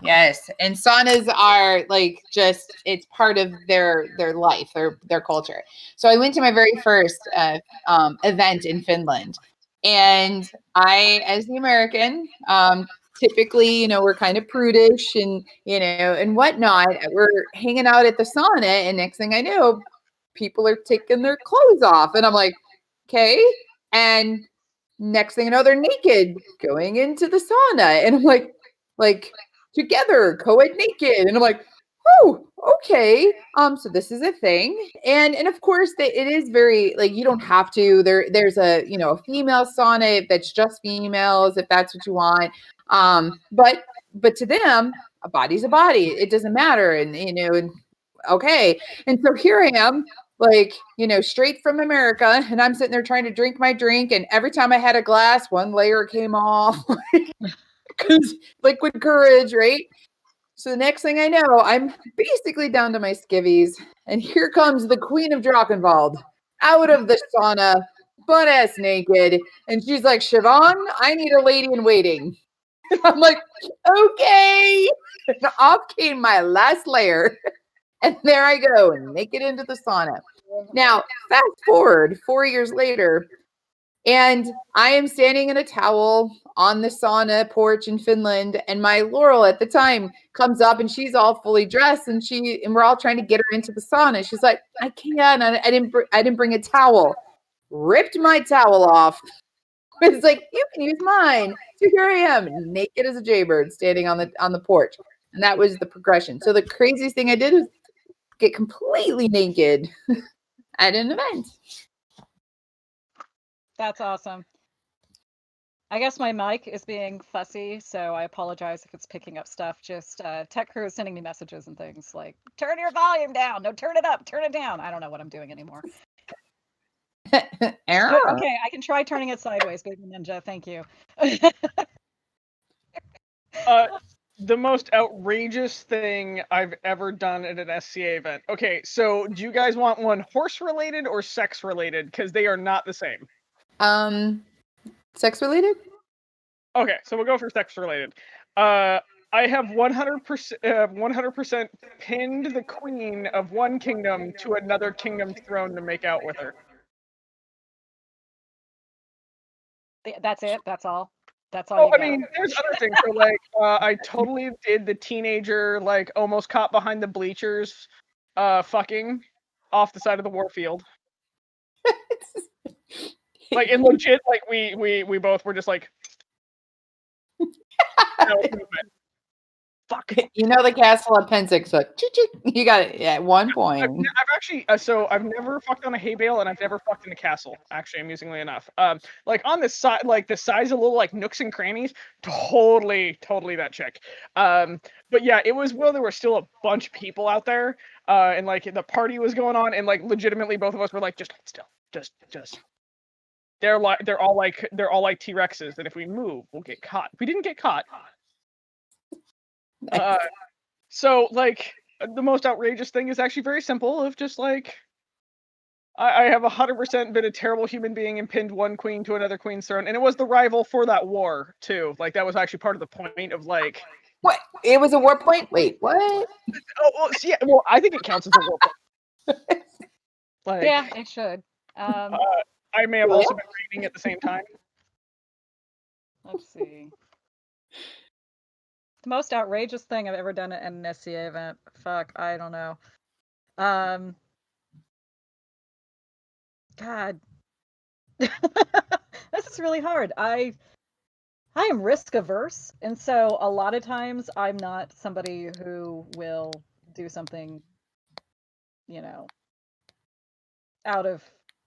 yes, and saunas are like just it's part of their life, their culture. So I went to my very first event in Finland, and I, as the American, typically, we're kind of prudish and and whatnot. We're hanging out at the sauna, and next thing I know, people are taking their clothes off, and I'm like, okay. And next thing I know, they're naked going into the sauna, and I'm like together, co-ed naked, and I'm like, oh, okay. So this is a thing, and of course, it is very like you don't have to. There's a a female sauna that's just females if that's what you want. But to them, a body's a body. It doesn't matter, and okay. And so here I am, like, straight from America, and I'm sitting there trying to drink my drink, and every time I had a glass, one layer came off, because liquid courage, right? So the next thing I know, I'm basically down to my skivvies, and here comes the Queen of Drachenwald out of the sauna, butt ass naked. And she's like, Siobhan, I need a lady in waiting. I'm like, okay. And off came my last layer. And there I go, naked into the sauna. Now, fast forward 4 years later, and I am standing in a towel on the sauna porch in Finland, and my Laurel at the time comes up, and she's all fully dressed, and we're all trying to get her into the sauna. She's like, I can't. I didn't bring a towel. Ripped my towel off. It's like, you can use mine. So here I am, naked as a jaybird, standing on the porch, and that was the progression. So the craziest thing I did was get completely naked at an event. That's awesome. I guess my mic is being fussy, so I apologize if it's picking up stuff. Just tech crew is sending me messages and things like, turn your volume down. No, turn it up, turn it down. I don't know what I'm doing anymore. Okay, I can try turning it sideways, Baby Ninja. Thank you. The most outrageous thing I've ever done at an SCA event. Okay, so do you guys want one horse related or sex related? Because they are not the same. Sex related? Okay, so we'll go for sex related. I have 100% pinned the queen of one kingdom to another kingdom's throne to make out with her. That's it. That's all. That's all. Oh, I mean, there's other things. So, like, I totally did the teenager, like, almost caught behind the bleachers, fucking off the side of the warfield. Like, in legit, like, we both were just like, no movement. Fuck. You know the castle of Pennsic, so you got it at one point. I've actually, so I've never fucked on a hay bale, and I've never fucked in a castle. Actually, amusingly enough, like on the side, like the size of little like nooks and crannies, totally that chick. But yeah, it was there were still a bunch of people out there, and like the party was going on, and like legitimately both of us were like, just hold still, just. They're all like T-Rexes, and if we move, we'll get caught. We didn't get caught. So like the most outrageous thing is actually very simple. Of just like I have 100% been a terrible human being and pinned one queen to another queen's throne, and it was the rival for that war too. Like that was actually part of the point of like. What? It was a war point? Wait, what? Oh, well, yeah. Well, I think it counts as a war point. Like, yeah, it should. I may have also been reading at the same time. Let's see. The most outrageous thing I've ever done at an SCA event. Fuck, I don't know. God. This is really hard. I am risk averse, and so a lot of times I'm not somebody who will do something, you know, out of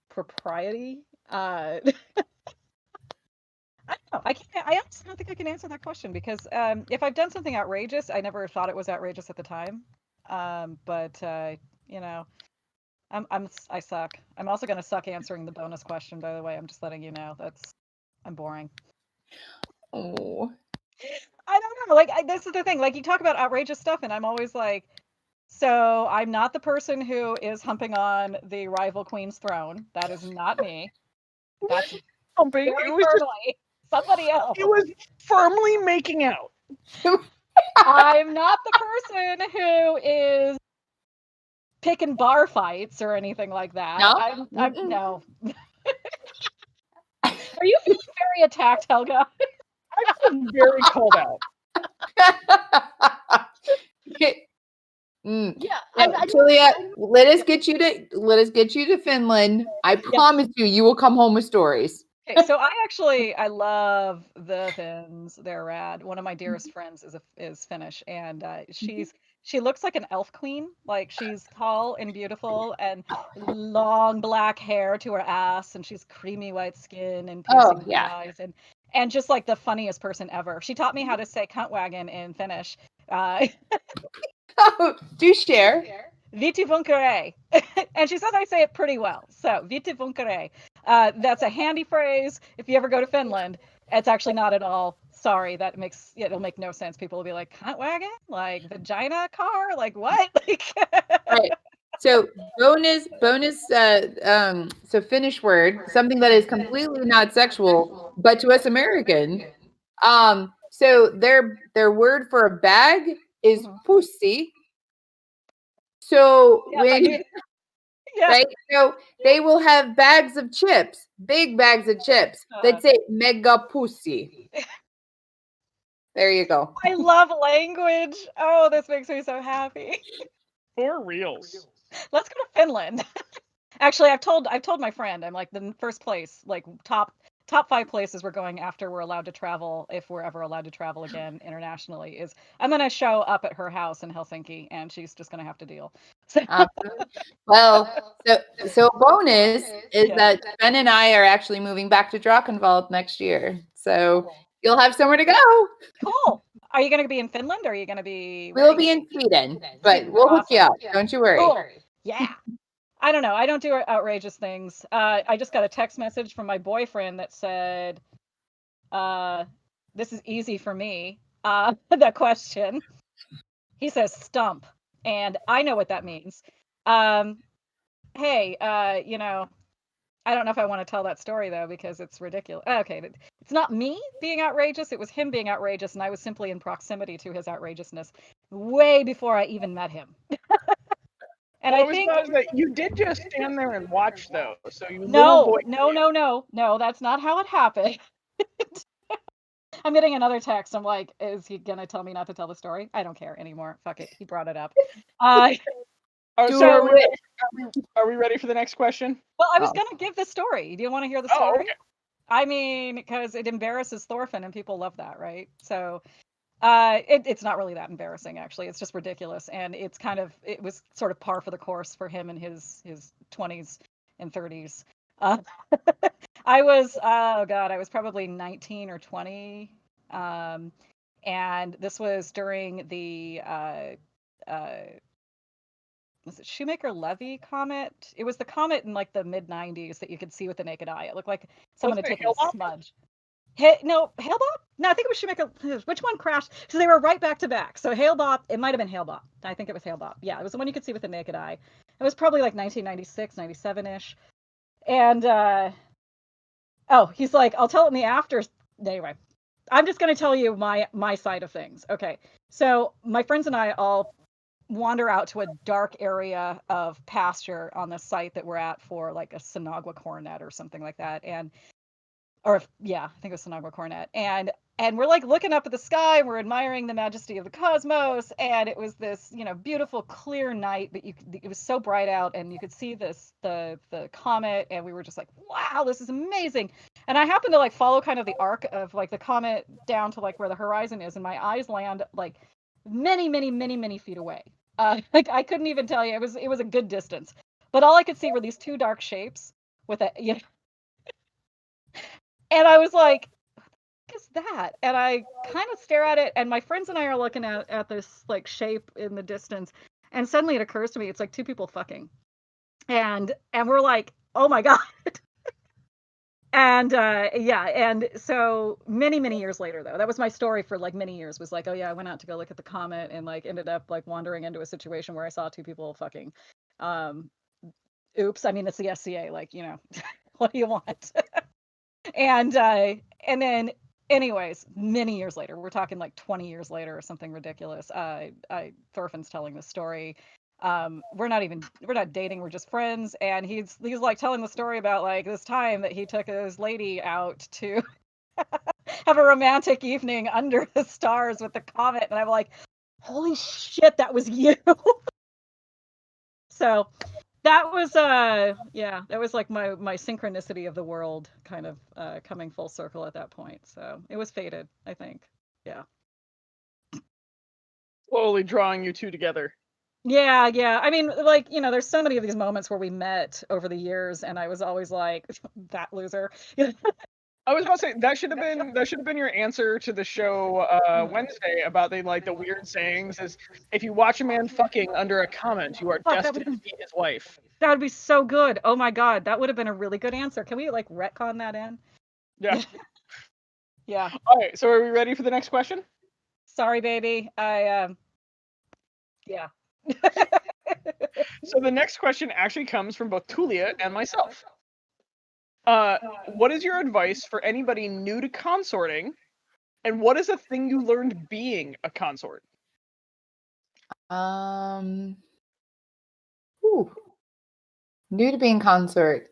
propriety. I don't know. I honestly don't think I can answer that question because if I've done something outrageous, I never thought it was outrageous at the time. But you know, I suck. I'm also gonna suck answering the bonus question. By the way, I'm just letting you know. I'm boring. Oh. I don't know. Like this is the thing. Like you talk about outrageous stuff, and I'm always like, so I'm not the person who is humping on the rival queen's throne. That is not me. That's humping. It was firmly somebody else. It was firmly making out. I'm not the person who is picking bar fights or anything like that. No? I'm no. Are you feeling very attacked, Helga? I feel very called out. Yeah, Julia, let us get you to Finland. I promise you will come home with stories. Okay, so I love the Finns. They're rad. One of my dearest friends is Finnish, and she looks like an elf queen. Like she's tall and beautiful, and long black hair to her ass, and she's creamy white skin and piercing eyes, and just like the funniest person ever. She taught me how to say cuntwagon in Finnish. Oh, do share. Viti vunkere. And she says I say it pretty well. So, viti vunkere. That's a handy phrase if you ever go to Finland. It's actually not at all. Sorry, it'll make no sense. People will be like, cunt wagon? Like vagina car? Like what? Like Right. So bonus. So Finnish word, something that is completely not sexual, but to us Americans. So their word for a bag is pussy. So Yeah. right, so they will have bags of chips, big bags of chips. They'd say mega pussy. There you go. I love language. Oh, this makes me so happy. For reals. Let's go to Finland. Actually, I've told my friend, I'm like the first place, like top 5 places we're going after we're allowed to travel, if we're ever allowed to travel again internationally, is I'm gonna show up at her house in Helsinki, and she's just gonna have to deal. So, Well, so a bonus is Yeah. that Ben and I are actually moving back to Drachenwald next year. So you'll have somewhere to go. cool. Are you gonna be in Finland, or are you gonna be? We'll be in Sweden, but we'll hook you up. Don't you worry. Cool. Yeah. I don't know. I don't do outrageous things. I just got a text message from my boyfriend that said, "This is easy for me." That question. He says stump, and I know what that means. Hey, I don't know if I want to tell that story though, because it's ridiculous. Okay, it's not me being outrageous. It was him being outrageous, and I was simply in proximity to his outrageousness way before I even met him. And I think that you did just stand there and watch, though. So you no, little boy. no, that's not how it happened. I'm getting another text. I'm like, is he gonna tell me not to tell the story? I don't care anymore. Fuck it. He brought it up. Oh, Do so it. are we ready for the next question? Well, I was gonna give the story. Do you want to hear the Oh, story? okay. I mean, because it embarrasses Thorfinn, and people love that, right? So, it's not really that embarrassing, actually. It's just ridiculous, and it was sort of par for the course for him in his 20s and 30s. Uh, I was probably 19 or 20, and this was during the was it Shoemaker-Levy comet? It was the comet in like the mid 90s that you could see with the naked eye. It looked like someone had Wasn't it taken a Hale-Bopp? smudge. No, Hale-Bopp? No, I think it was Shoemaker. Which one crashed? So they were right back to back. So Hale-Bopp, it might have been Hale-Bopp. I think it was Hale-Bopp. Yeah, it was the one you could see with the naked eye. It was probably like 1996, 97-ish. And he's like, I'll tell it in the after. Anyway, I'm just going to tell you my side of things. Okay. So my friends and I all wander out to a dark area of pasture on the site that we're at for like a Sinagua cornet or something like that. I think it was Sinagua cornet. And we're like looking up at the sky, and we're admiring the majesty of the cosmos, and it was this, beautiful clear night, but it was so bright out, and you could see the comet, and we were just like, wow, this is amazing. And I happened to like follow kind of the arc of like the comet down to like where the horizon is, and my eyes land like many, many, many, many feet away. Like I couldn't even tell you. It was a good distance, but all I could see were these two dark shapes with and I was like, what is that? And I kind of stare at it, and my friends and I are looking at this like shape in the distance, and suddenly it occurs to me it's like two people fucking, and we're like, oh my god. And and so many years later, though, that was my story for like many years, was like, oh yeah, I went out to go look at the comet, and like ended up like wandering into a situation where I saw two people fucking. Oops, I mean, it's the SCA, like, what do you want? And then anyways, many years later, we're talking like 20 years later or something ridiculous, Thorfinn's telling this story. We're not dating, we're just friends, and he's like telling the story about like this time that he took his lady out to have a romantic evening under the stars with the comet, and I'm like, holy shit, that was you. So that was that was like my synchronicity of the world kind of coming full circle at that point. So it was fated, I think. Yeah. Slowly drawing you two together. Yeah. I mean, like, there's so many of these moments where we met over the years, and I was always like, that loser. I was about to say that should have been your answer to the show Wednesday about the weird sayings. Is if you watch a man fucking under a comment, you are destined to be his wife. That would be so good. Oh my god, that would have been a really good answer. Can we like retcon that in? Yeah. Yeah. All right. So are we ready for the next question? Sorry, baby. Yeah. So the next question actually comes from both Tulia and myself. What is your advice for anybody new to consorting, and what is a thing you learned being a consort? New to being consort.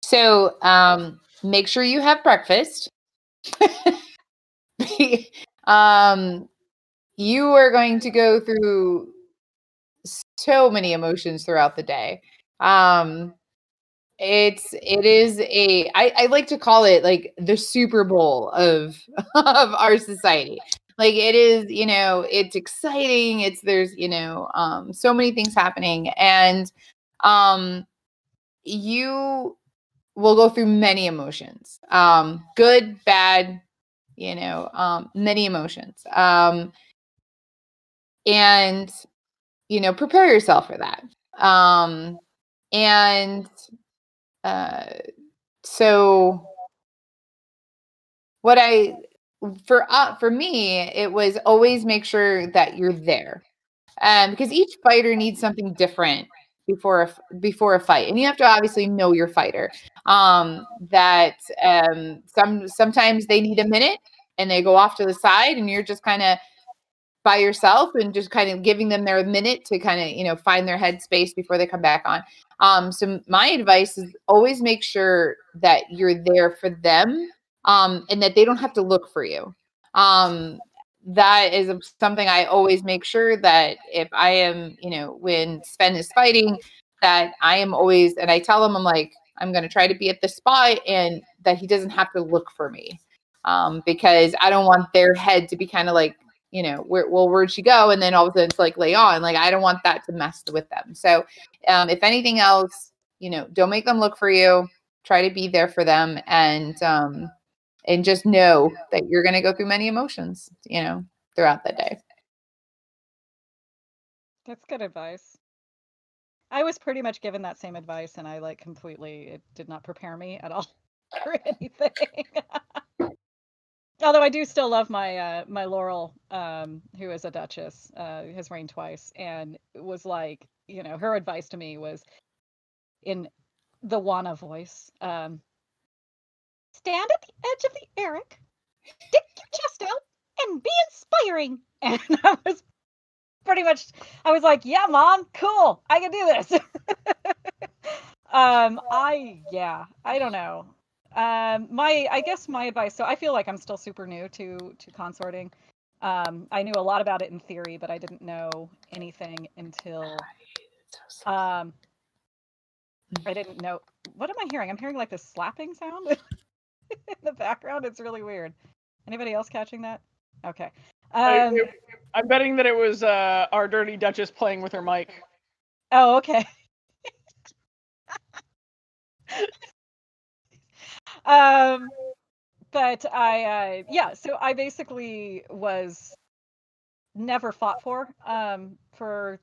So make sure you have breakfast. You are going to go through so many emotions throughout the day. I like to call it like the Super Bowl of of our society. Like it is, it's exciting. There's so many things happening, and you will go through many emotions, good, bad, many emotions, and prepare yourself for that. And so what for me, it was always make sure that you're there, because each fighter needs something different before a fight, and you have to obviously know your fighter. That sometimes they need a minute and they go off to the side, and you're just kind of by yourself and just kind of giving them their minute to kind of find their headspace before they come back on. So my advice is always make sure that you're there for them, and that they don't have to look for you. That is something I always make sure that if I am, when Sven is fighting, that I am always, and I tell him, I'm like, I'm going to try to be at the spot and that he doesn't have to look for me, because I don't want their head to be kind of like, where'd she go? And then all of a sudden it's like, lay on. Like, I don't want that to mess with them. So if anything else, don't make them look for you. Try to be there for them, and just know that you're going to go through many emotions, throughout the day. That's good advice. I was pretty much given that same advice, and I it did not prepare me at all for anything. Although I do still love my my Laurel, who is a Duchess, has reigned twice, and it was like, her advice to me was in the Wana voice. Stand at the edge of the Eric, stick your chest out, and be inspiring. And I was like, yeah, Mom, cool, I can do this. I don't know. I guess my advice. So I feel like I'm still super new to consorting. I knew a lot about it in theory, but I didn't know anything until I didn't know. What am I hearing? I'm hearing like this slapping sound in the background. It's really weird. Anybody else catching that? Okay. I'm betting that it was our Dirty Duchess playing with her mic. Oh, okay. But so I basically was never fought for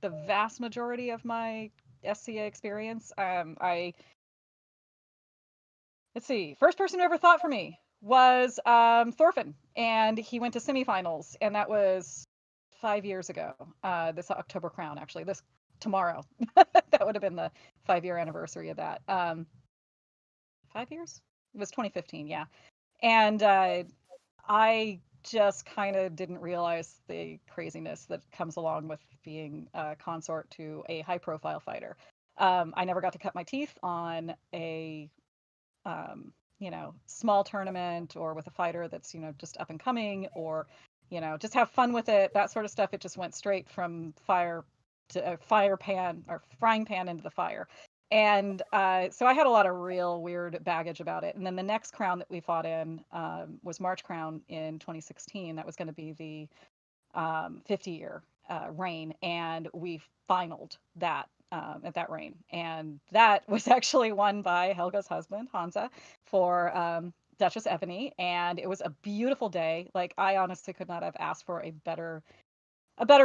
the vast majority of my SCA experience. Let's see, first person who ever fought for me was Thorfinn, and he went to semifinals, and that was 5 years ago. This October Crown, actually, this tomorrow. That would have been the 5-year anniversary of that. 5 years? It was 2015, yeah. And I just kind of didn't realize the craziness that comes along with being a consort to a high-profile fighter. I never got to cut my teeth on a small tournament or with a fighter that's just up and coming, or just have fun with it, that sort of stuff. It just went straight from fire to a fire pan or frying pan into the fire. And so I had a lot of real weird baggage about it. And then the next crown that we fought in was March Crown in 2016. That was going to be the 50-year reign, and we finaled that at that reign. And that was actually won by Helga's husband, Hansa, for Duchess Ebony. And it was a beautiful day. Like, I honestly could not have asked for a better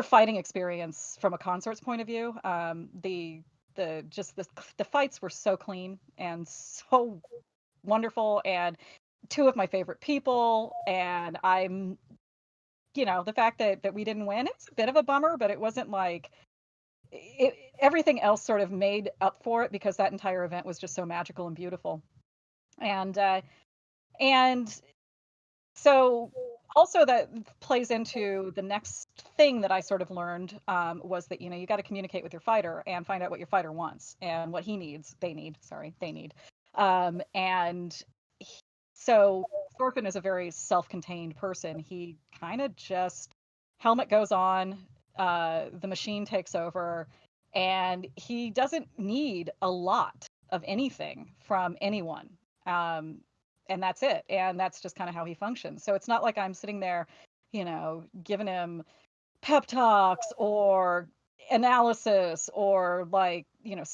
fighting experience from a consort's point of view. The fights were so clean and so wonderful, and two of my favorite people, and I'm the fact that we didn't win, it's a bit of a bummer, but it wasn't like everything else sort of made up for it because that entire event was just so magical and beautiful. And so also that plays into the next thing that I sort of learned, was that you got to communicate with your fighter and find out what your fighter wants and what he needs. They need. And so Thorfinn is a very self-contained person. He kind of just helmet goes on, the machine takes over, and he doesn't need a lot of anything from anyone. And that's it. And that's just kind of how he functions. So it's not like I'm sitting there, giving him pep talks or analysis or like,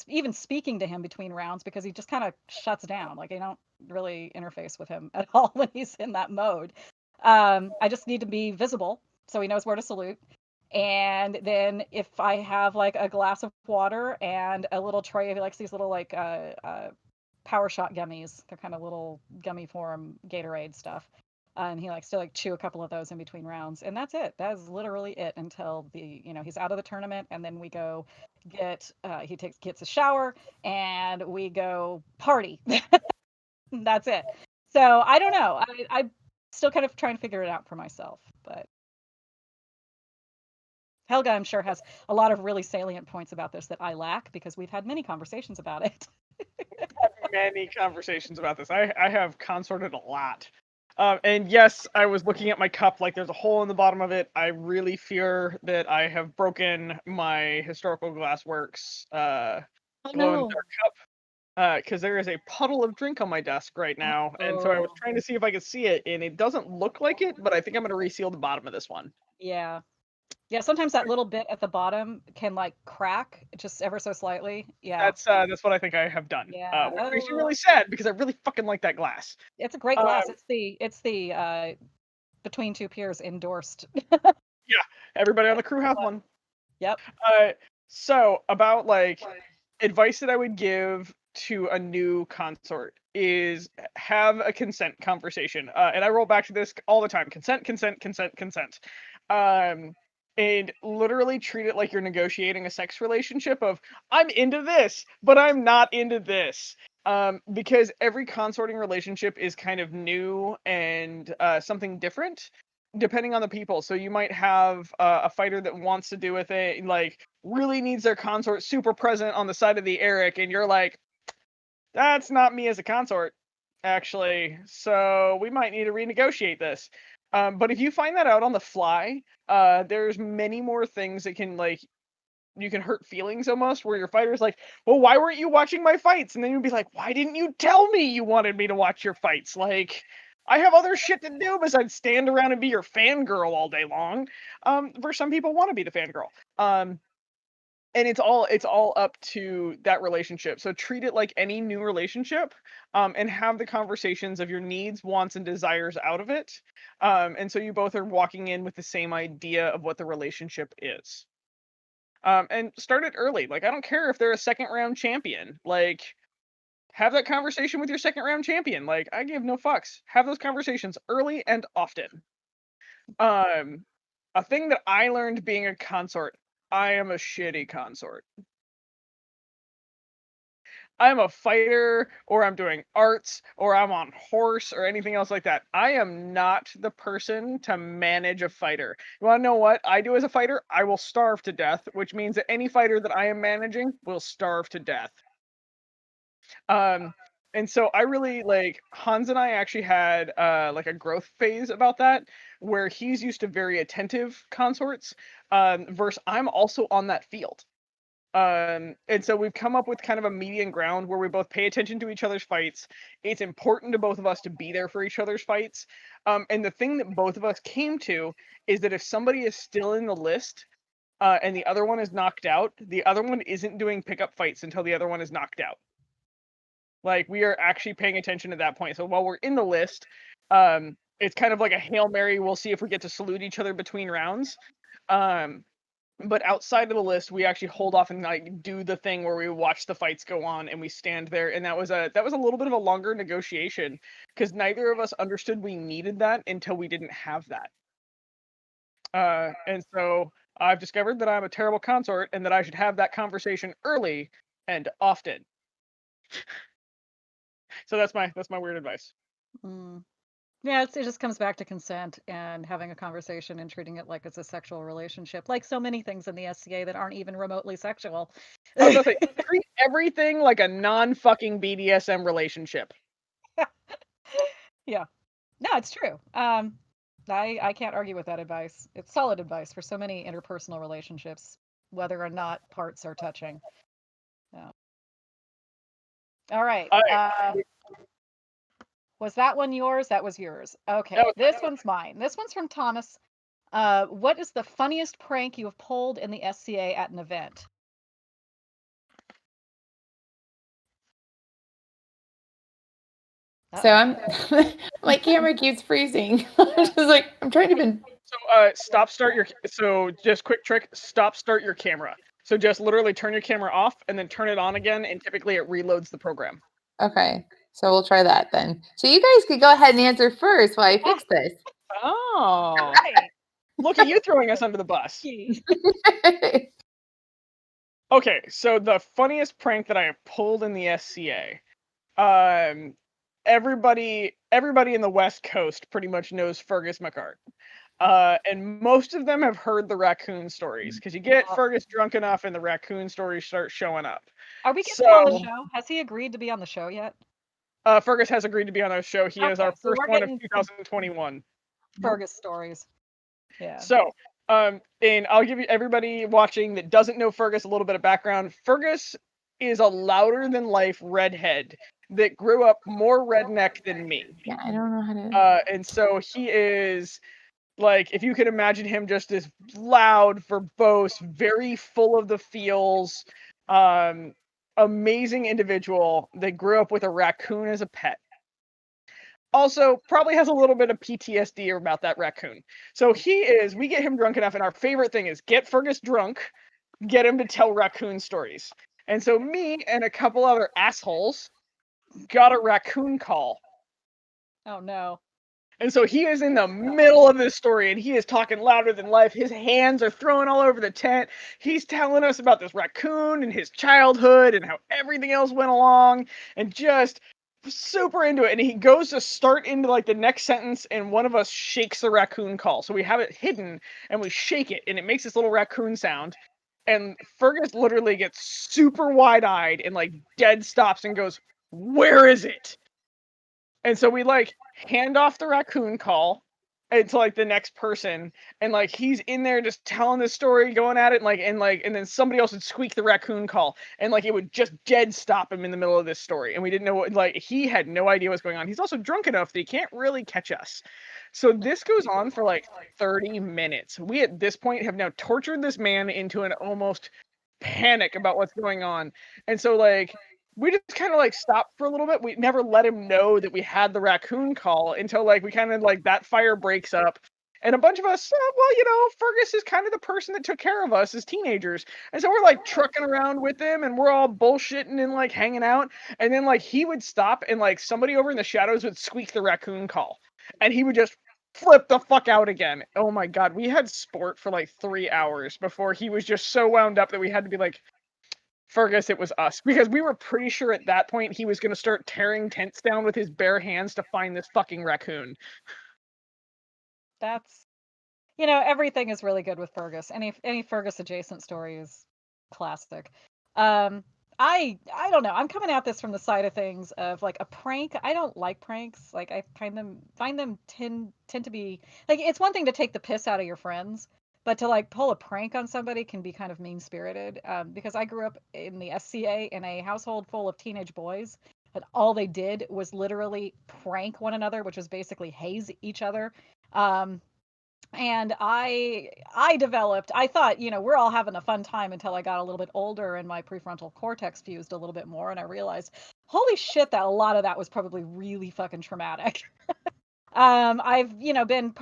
even speaking to him between rounds because he just kind of shuts down. Like I don't really interface with him at all when he's in that mode. I just need to be visible so he knows where to salute. And then if I have like a glass of water and a little tray, he likes these little like Power Shot gummies. They're kind of little gummy form Gatorade stuff. And he likes to like chew a couple of those in between rounds. And that's it. That's literally it until he's out of the tournament. And then we go gets a shower and we go party. That's it. So I don't know. I'm still kind of trying to figure it out for myself. But Helga, I'm sure, has a lot of really salient points about this that I lack because we've had many conversations about it. Many conversations about this. I have consorted a lot. And yes, I was looking at my cup like there's a hole in the bottom of it. I really fear that I have broken my Historical Glassworks glow-in-the-dark cup because there is a puddle of drink on my desk right now. And so I was trying to see if I could see it, and it doesn't look like it, but I think I'm going to reseal the bottom of this one. Yeah. Yeah, sometimes that little bit at the bottom can like crack just ever so slightly. Yeah. That's what I think I have done. Yeah. Which makes me really sad because I really fucking like that glass. It's a great glass. It's the Between Two Peers endorsed. Yeah, everybody on the crew has one. Yep. So about like advice that I would give to a new consort is have a consent conversation. And I roll back to this all the time. Consent. And literally treat it like you're negotiating a sex relationship of I'm into this, but I'm not into this. Because every consorting relationship is kind of new and something different depending on the people. So you might have a fighter that wants to do with it, like really needs their consort super present on the side of the Eric, and you're like, that's not me as a consort, actually. So we might need to renegotiate this. But if you find that out on the fly, there's many more things that can like you can hurt feelings almost where your fighter's like, well, why weren't you watching my fights? And then you'd be like, why didn't you tell me you wanted me to watch your fights? Like, I have other shit to do besides stand around and be your fangirl all day long. For some people want to be the fangirl. And it's all up to that relationship. So treat it like any new relationship, and have the conversations of your needs, wants, and desires out of it. And so you both are walking in with the same idea of what the relationship is. And start it early. Like, I don't care if they're a second round champion. Like, have that conversation with your second round champion. Like, I give no fucks. Have those conversations early and often. A thing that I learned being a consort, I am a shitty consort. I'm a fighter, or I'm doing arts, or I'm on horse, or anything else like that. I am not the person to manage a fighter. You want to know what I do as a fighter? I will starve to death, which means that any fighter that I am managing will starve to death. And so I really like Hans and I actually had like a growth phase about that, where he's used to very attentive consorts, versus I'm also on that field. And so we've come up with kind of a median ground where we both pay attention to each other's fights. It's important to both of us to be there for each other's fights. And the thing that both of us came to is that if somebody is still in the list, and the other one is knocked out, the other one isn't doing pickup fights until the other one is knocked out. Like, we are actually paying attention at that point. So while we're in the list, it's kind of like a Hail Mary. We'll see if we get to salute each other between rounds. But outside of the list, we actually hold off and like do the thing where we watch the fights go on and we stand there. And that was a little bit of a longer negotiation because neither of us understood we needed that until we didn't have that. And so I've discovered that I'm a terrible consort and that I should have that conversation early and often. So that's my weird advice. Mm. Yeah, it just comes back to consent and having a conversation and treating it like it's a sexual relationship, like so many things in the SCA that aren't even remotely sexual. I was gonna say, treat everything like a non-fucking BDSM relationship. Yeah. No, it's true. I can't argue with that advice. It's solid advice for so many interpersonal relationships, whether or not parts are touching. Yeah. All right. Was that one yours? That was yours. Okay. That was This one's mine. This one's from Thomas. What is the funniest prank you have pulled in the SCA at an event? So my camera keeps freezing. I'm just like, I'm trying to even. So just quick trick, start your camera. So just literally turn your camera off and then turn it on again, and typically it reloads the program. Okay, so we'll try that then. So you guys could go ahead and answer first while I fix this. Oh, Right. look at you throwing us under the bus. Okay, so the funniest prank that I have pulled in the SCA. Everybody in the West Coast pretty much knows Fergus McCart. And most of them have heard the raccoon stories, because you get Fergus drunk enough and the raccoon stories start showing up. Are we getting him on the show? Has he agreed to be on the show yet? Fergus has agreed to be on our show. He is our so first we're one of getting 2021. Fergus stories. Yeah. So, and I'll give you everybody watching that doesn't know Fergus a little bit of background. Fergus is a louder than life redhead that grew up more redneck than me. Yeah, I don't know how to. And so he is, like, if you could imagine him just this loud, verbose, very full of the feels, amazing individual that grew up with a raccoon as a pet. Also, probably has a little bit of PTSD about that raccoon. So we get him drunk enough, and our favorite thing is get Fergus drunk, get him to tell raccoon stories. And so me and a couple other assholes got a raccoon call. Oh no. And so he is in the middle of this story, and he is talking louder than life. His hands are throwing all over the tent. He's telling us about this raccoon and his childhood and how everything else went along, and just super into it. And he goes to start into like the next sentence, and one of us shakes the raccoon call. So we have it hidden, and we shake it, and it makes this little raccoon sound. And Fergus literally gets super wide-eyed and like dead stops and goes, "Where is it?" And so we like hand off the raccoon call to like the next person, and like he's in there just telling this story, going at it, and then somebody else would squeak the raccoon call, and like it would just dead stop him in the middle of this story, and we didn't know what, like, he had no idea what's going on. He's also drunk enough that he can't really catch us. So this goes on for like 30 minutes. We at this point have now tortured this man into an almost panic about what's going on. And so like we just kind of like stopped for a little bit. We never let him know that we had the raccoon call until like we kind of like that fire breaks up. And a bunch of us, well, Fergus is kind of the person that took care of us as teenagers. And so we're like trucking around with him, and we're all bullshitting and like hanging out. And then like he would stop, and like somebody over in the shadows would squeak the raccoon call. And he would just flip the fuck out again. Oh my God. We had sport for like 3 hours before he was just so wound up that we had to be like, Fergus, it was us. Because we were pretty sure at that point he was going to start tearing tents down with his bare hands to find this fucking raccoon. That's, everything is really good with Fergus. Any Fergus adjacent story is classic. I don't know. I'm coming at this from the side of things of like a prank. I don't like pranks. Like I find them tend to be like, it's one thing to take the piss out of your friends, but to like pull a prank on somebody can be kind of mean-spirited. Because I grew up in the SCA in a household full of teenage boys, and all they did was literally prank one another, which was basically haze each other. And I developed, I thought, we're all having a fun time until I got a little bit older and my prefrontal cortex fused a little bit more, and I realized, holy shit, that a lot of that was probably really fucking traumatic. I've, been not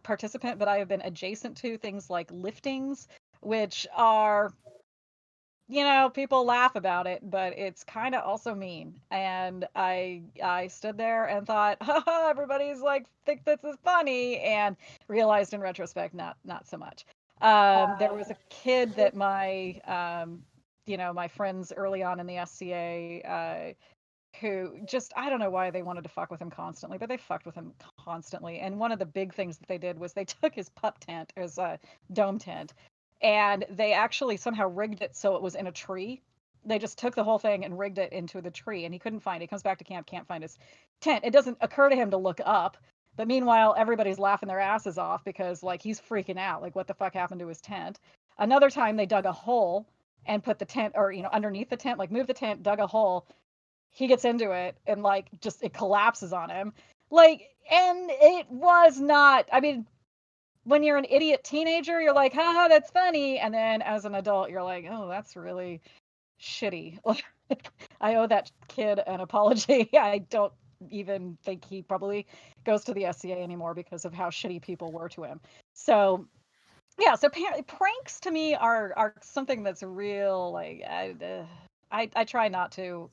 participant, but I have been adjacent to things like liftings, which are people laugh about it, but it's kind of also mean. And I stood there and thought, haha, everybody's like think this is funny, and realized in retrospect not so much. There was a kid that my friends early on in the SCA who just, I don't know why they wanted to fuck with him constantly, but they fucked with him constantly. And one of the big things that they did was they took his pup tent, his dome tent, and they actually somehow rigged it so it was in a tree. They just took the whole thing and rigged it into the tree, and he couldn't find it. He comes back to camp, can't find his tent. It doesn't occur to him to look up. But meanwhile, everybody's laughing their asses off because like he's freaking out. Like, what the fuck happened to his tent? Another time they dug a hole and put the tent, or underneath the tent, like moved the tent, dug a hole. He gets into it and like just it collapses on him. Like, and it was not, I mean, when you're an idiot teenager, you're like, haha, that's funny. And then as an adult, you're like, oh, that's really shitty. I owe that kid an apology. I don't even think he probably goes to the SCA anymore because of how shitty people were to him. So yeah, so pranks to me are something that's real. Like I try not to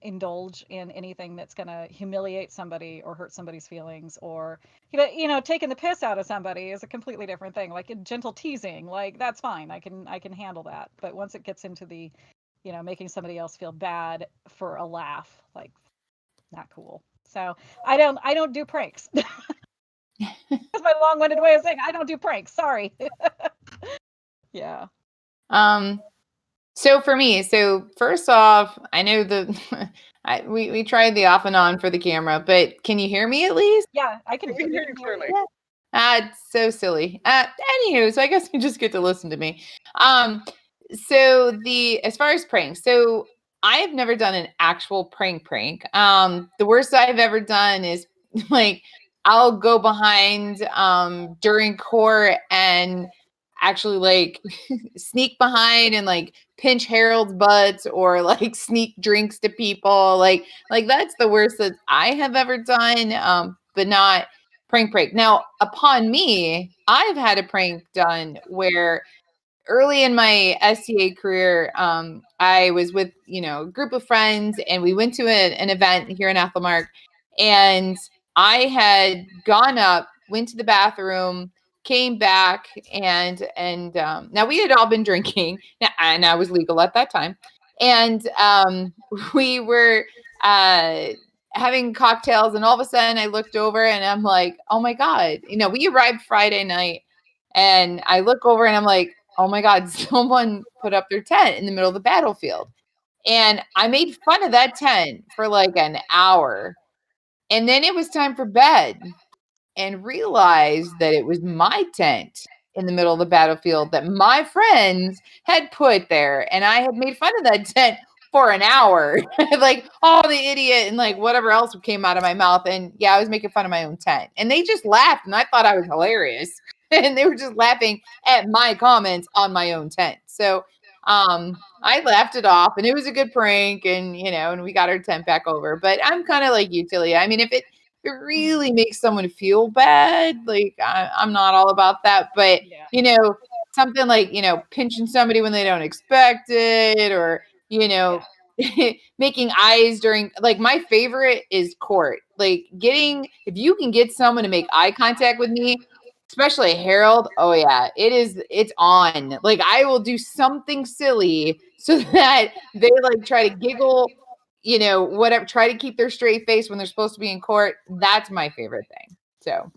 indulge in anything that's going to humiliate somebody or hurt somebody's feelings, or taking the piss out of somebody is a completely different thing. Like a gentle teasing, like that's fine. I can handle that. But once it gets into the making somebody else feel bad for a laugh, like not cool. So I don't do pranks. That's my long-winded way of saying I don't do pranks. Sorry. Yeah. So for me, first off, I know we tried the off and on for the camera, but can you hear me at least? Yeah, I can We can hear you clearly. It's so silly. Anywho, so I guess you just get to listen to me. So as far as pranks, so I have never done an actual prank. The worst I've ever done is like I'll go behind during court and actually like sneak behind and like pinch Harold's butts or like sneak drinks to people. Like that's the worst that I have ever done. But not prank. Now, upon me, I've had a prank done where early in my SCA career, I was with, a group of friends and we went to an event here in Æthelmearc, and I had gone up, went to the bathroom, came back, and now we had all been drinking, and I was legal at that time. And we were having cocktails, and all of a sudden I looked over and I'm like, oh my God, we arrived Friday night, and I look over and I'm like, oh my God, someone put up their tent in the middle of the battlefield. And I made fun of that tent for like an hour. And then it was time for bed, and realized that it was my tent in the middle of the battlefield that my friends had put there. And I had made fun of that tent for an hour, like, oh, the idiot, and like whatever else came out of my mouth. And yeah, I was making fun of my own tent. And they just laughed, and I thought I was hilarious. And they were just laughing at my comments on my own tent. So I laughed it off, and it was a good prank, and and we got our tent back over. But I'm kind of like you, Tilia. I mean, if it really makes someone feel bad, like I'm not all about that. But Yeah. Something like pinching somebody when they don't expect it, or making eyes during, like, my favorite is court. Like, if you can get someone to make eye contact with me, especially Harold, oh yeah, it's on. Like, I will do something silly so that they like try to giggle, whatever, try to keep their straight face when they're supposed to be in court. That's my favorite thing. So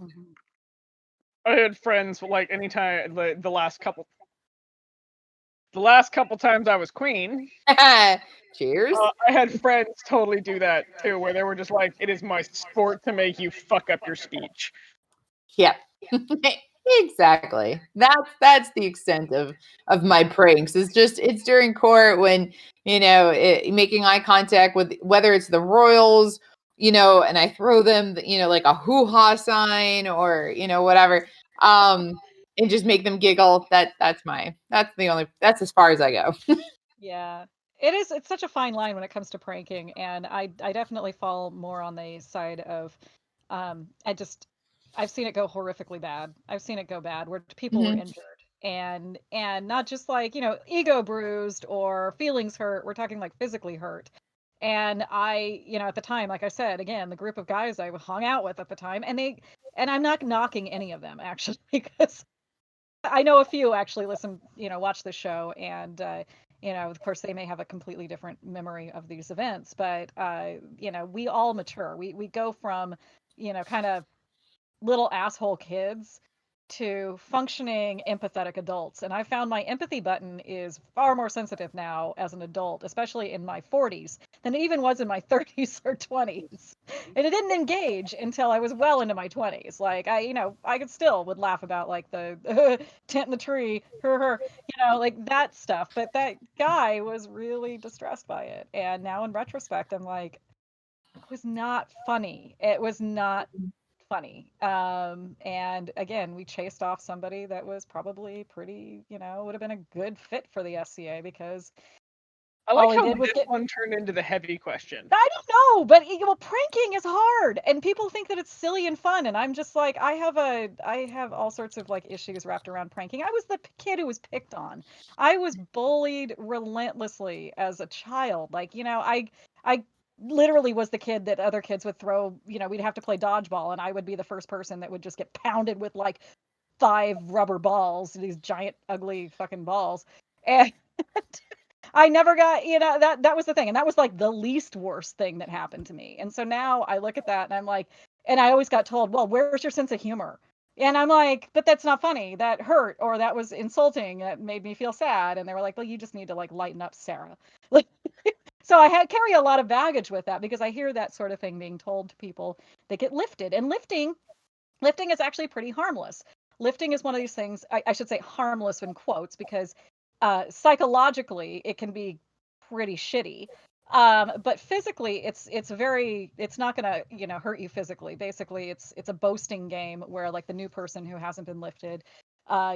I had friends like anytime the last couple times I was queen. Cheers. I had friends totally do that too, where they were just like, "It is my sport to make you fuck up your speech." Yeah. Exactly. That's the extent of my pranks. It's during court when making eye contact with, whether it's the royals, and I throw them like a hoo-ha sign, or whatever, and just make them giggle. That's as far as I go. Yeah. It's such a fine line when it comes to pranking, and I definitely fall more on the side of I've seen it go horrifically bad. I've seen it go bad where people were injured, and not just like, ego bruised or feelings hurt. We're talking like physically hurt. And I, at the time, like I said, again, the group of guys I hung out with at the time, and I'm not knocking any of them actually, because I know a few actually listen, watch the show, and of course they may have a completely different memory of these events, but we all mature. We go from, kind of little asshole kids to functioning empathetic adults. And I found my empathy button is far more sensitive now as an adult, especially in my 40s, than it even was in my 30s or 20s. And it didn't engage until I was well into my 20s. Like I could still would laugh about like the tent in the tree, like that stuff. But that guy was really distressed by it. And now in retrospect, I'm like, it was not funny. It was not funny. And again, we chased off somebody that was probably pretty, would have been a good fit for the SCA, because I like all he how did was this one turned into the heavy question. I don't know, but pranking is hard, and people think that it's silly and fun, and I'm just like, I have all sorts of like issues wrapped around pranking. I was the kid who was picked on. I was bullied relentlessly as a child. Like, I literally was the kid that other kids would throw, we'd have to play dodgeball, and I would be the first person that would just get pounded with like 5 rubber balls, these giant ugly fucking balls. And I never got, that was the thing. And that was like the least worst thing that happened to me. And so now I look at that and I'm like, and I always got told, well, where's your sense of humor? And I'm like, but that's not funny. That hurt, or that was insulting. That made me feel sad. And they were like, well, you just need to like lighten up, Sarah. Like, so I carry a lot of baggage with that, because I hear that sort of thing being told to people that get lifted. And lifting is actually pretty harmless. Lifting is one of these things, I should say harmless in quotes, because psychologically it can be pretty shitty. But physically it's not gonna, hurt you physically. Basically it's a boasting game where like the new person who hasn't been lifted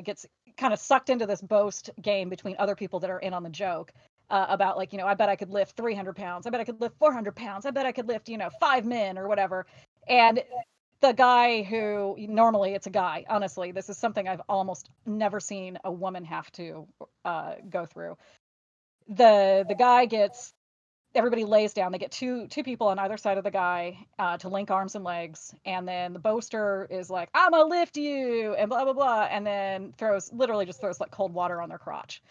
gets kind of sucked into this boast game between other people that are in on the joke. About like, I bet I could lift 300 pounds. I bet I could lift 400 pounds. I bet I could lift, 5 men or whatever. And the guy who, normally it's a guy, honestly, this is something I've almost never seen a woman have to go through. The guy gets, everybody lays down. They get two people on either side of the guy to link arms and legs. And then the boaster is like, I'm gonna lift you, and blah, blah, blah. And then literally just throws like cold water on their crotch.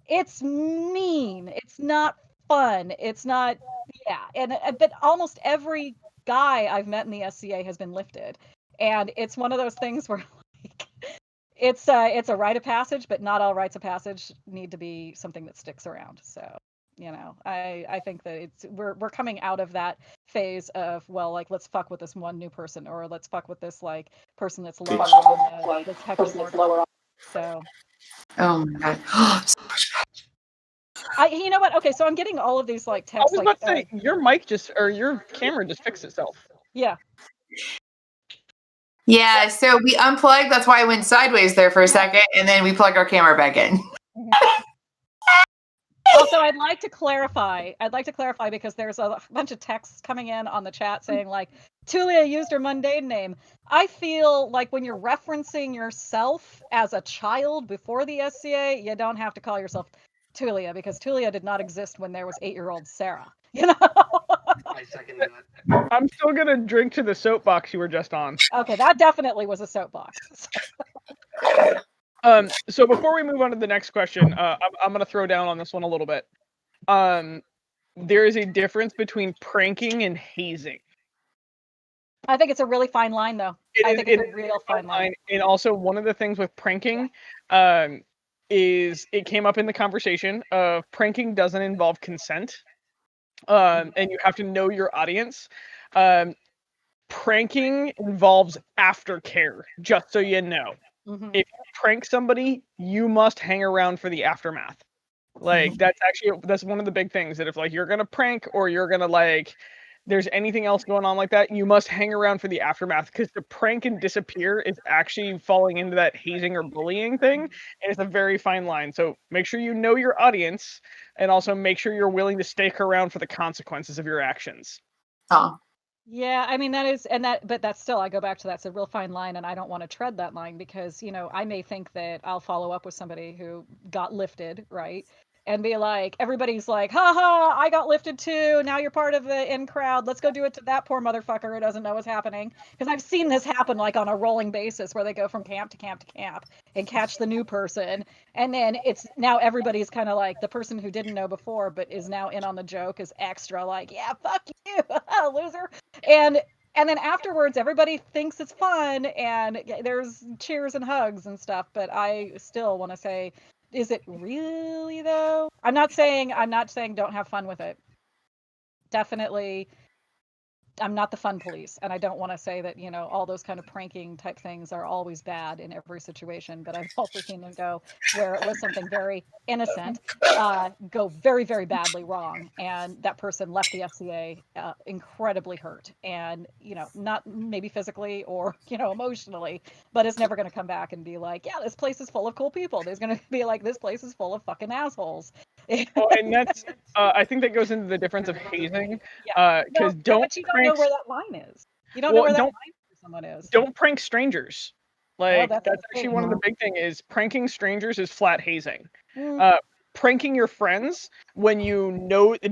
It's mean. It's not fun. It's not, yeah. And but almost every guy I've met in the SCA has been lifted, and it's one of those things where like it's a rite of passage, but not all rites of passage need to be something that sticks around. So I think that we're coming out of that phase of, well, like, let's fuck with this one new person, or let's fuck with this like person that's lower on this hexagon. So. Oh my god. You know what? Okay, so I'm getting all of these like texts. I was about to say, your mic your camera just fixed itself. Yeah. Yeah, so we unplugged. That's why I went sideways there for a second, and then we plugged our camera back in. Also, I'd like to clarify because there's a bunch of texts coming in on the chat saying like, Tulia used her mundane name. I feel like when you're referencing yourself as a child before the SCA, you don't have to call yourself Tulia, because Tulia did not exist when there was 8-year-old Sarah. I second that. I'm still gonna drink to the soapbox you were just on. Okay, that definitely was a soapbox. So before we move on to the next question, I'm gonna throw down on this one a little bit. There is a difference between pranking and hazing. I think it's a really fine line, though. I think it's a real fine line. And also, one of the things with pranking, is it came up in the conversation of pranking doesn't involve consent, and you have to know your audience. Pranking involves aftercare, just so you know. Mm-hmm. If you prank somebody, you must hang around for the aftermath. Like, that's one of the big things, that if like you're gonna prank, or you're gonna like, there's anything else going on like that, you must hang around for the aftermath, because to prank and disappear is actually falling into that hazing or bullying thing, and it's a very fine line. So make sure you know your audience, and also make sure you're willing to stick around for the consequences of your actions. Oh, Yeah, I mean but that's still I go back to that's a real fine line, and I don't want to tread that line because I may think that I'll follow up with somebody who got lifted, right? And be like, everybody's like, ha ha, I got lifted too. Now you're part of the in crowd. Let's go do it to that poor motherfucker who doesn't know what's happening. Because I've seen this happen like on a rolling basis where they go from camp to camp to camp and catch the new person. And then it's now everybody's kind of like the person who didn't know before but is now in on the joke is extra like, yeah, fuck you, loser. And then afterwards everybody thinks it's fun and there's cheers and hugs and stuff, but I still want to say, is it really though? I'm not saying don't have fun with it. Definitely, I'm not the fun police, and I don't want to say that all those kind of pranking type things are always bad in every situation. But I've also seen them go where it was something very innocent, go very very badly wrong, and that person left the FCA incredibly hurt, and not maybe physically or emotionally, but it's never going to come back and be like, yeah, this place is full of cool people. There's going to be like, this place is full of fucking assholes. Well, and that's I think that goes into the difference of hazing. Yeah. Because But you don't know where that line is. You don't know where that line for someone is. Don't prank strangers. Like that's actually one of the big thing is pranking strangers is flat hazing. Mm. Pranking your friends when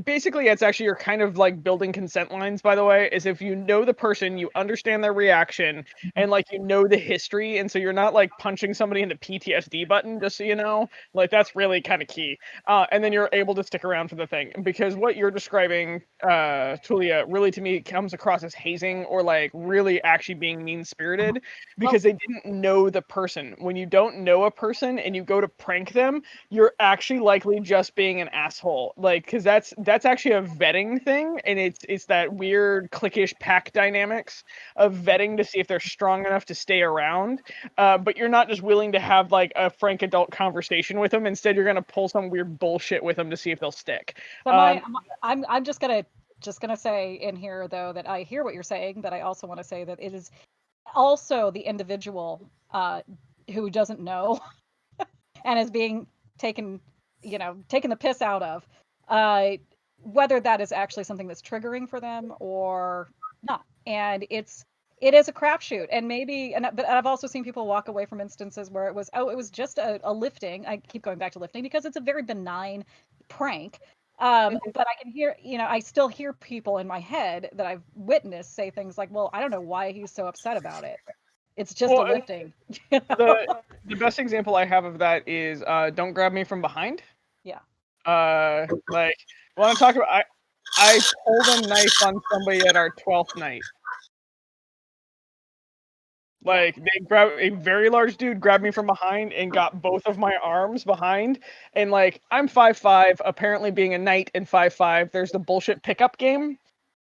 basically it's actually you're kind of like building consent lines, by the way, is if you know the person, you understand their reaction, and like the history, and so you're not like punching somebody in the PTSD button, just so you know. Like that's really kind of key. And then you're able to stick around for the thing. Because what you're describing, Tulia, really to me comes across as hazing or like really actually being mean-spirited because they didn't know the person. When you don't know a person and you go to prank them, you're actually likely just being an asshole, like, because that's actually a vetting thing, and it's that weird cliquish pack dynamics of vetting to see if they're strong enough to stay around, but you're not just willing to have like a frank adult conversation with them. Instead, you're gonna pull some weird bullshit with them to see if they'll stick. So I'm just gonna say in here though that I hear what you're saying, but I also want to say that it is also the individual who doesn't know and is being taken the piss out of, whether that is actually something that's triggering for them or not. And it is a crapshoot. And maybe, but I've also seen people walk away from instances where it was just a lifting. I keep going back to lifting because it's a very benign prank. But I can hear, I still hear people in my head that I've witnessed say things like, well, I don't know why he's so upset about it. It's just a lifting. The best example I have of that is Don't Grab Me From Behind. Yeah. Like, want to talk about, I pulled a knife on somebody at our 12th night. Like, a very large dude grabbed me from behind and got both of my arms behind. And like, I'm 5'5", apparently being a knight and 5'5", there's the bullshit pickup game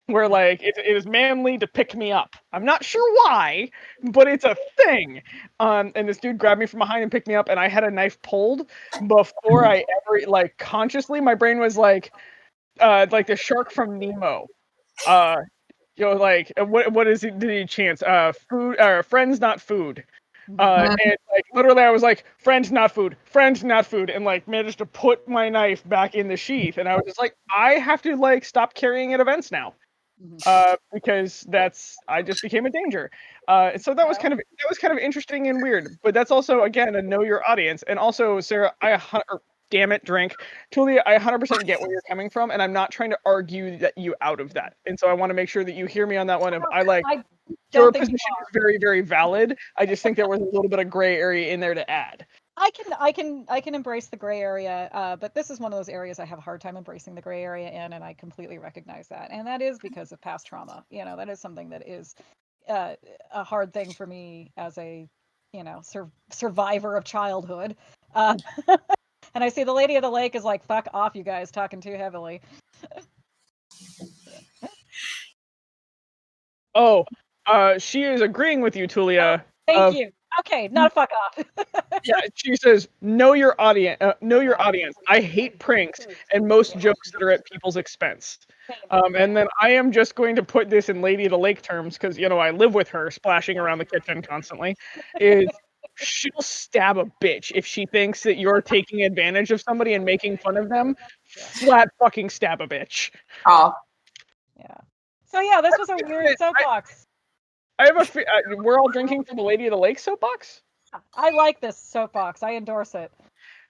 where like it is manly to pick me up. I'm not sure why, but it's a thing. And this dude grabbed me from behind and picked me up, and I had a knife pulled before I ever like consciously. My brain was like the shark from Nemo. Like what is it? Did he chance? Food or friends, not food. And like literally, I was like, "Friends, not food. Friends, not food," and like managed to put my knife back in the sheath. And I was just like, I have to like stop carrying at events now. Because I just became a danger. So that was kind of interesting and weird. But that's also again a know your audience. And also, Sarah, damn it, drink. Tulia, I 100% get where you're coming from, and I'm not trying to argue you out of that. And so I want to make sure that you hear me on that one. Your position is very, very valid. I just think there was a little bit of gray area in there to add. I can embrace the gray area, but this is one of those areas I have a hard time embracing the gray area in, and I completely recognize that. And that is because of past trauma. That is something that is a hard thing for me as a survivor of childhood. And I see the Lady of the Lake is like, fuck off, you guys, talking too heavily. She is agreeing with you, Tulia. Thank you. Okay, not a fuck off. Yeah, she says, know your audience. Know your audience. I hate pranks and most jokes that are at people's expense. And then I am just going to put this in Lady of the Lake terms because I live with her, splashing around the kitchen constantly. She'll stab a bitch if she thinks that you're taking advantage of somebody and making fun of them. Flat fucking stab a bitch. Oh. Yeah. So yeah, this was a weird soapbox. I have we're all drinking from the Lady of the Lake soapbox. I like this soapbox. I endorse it.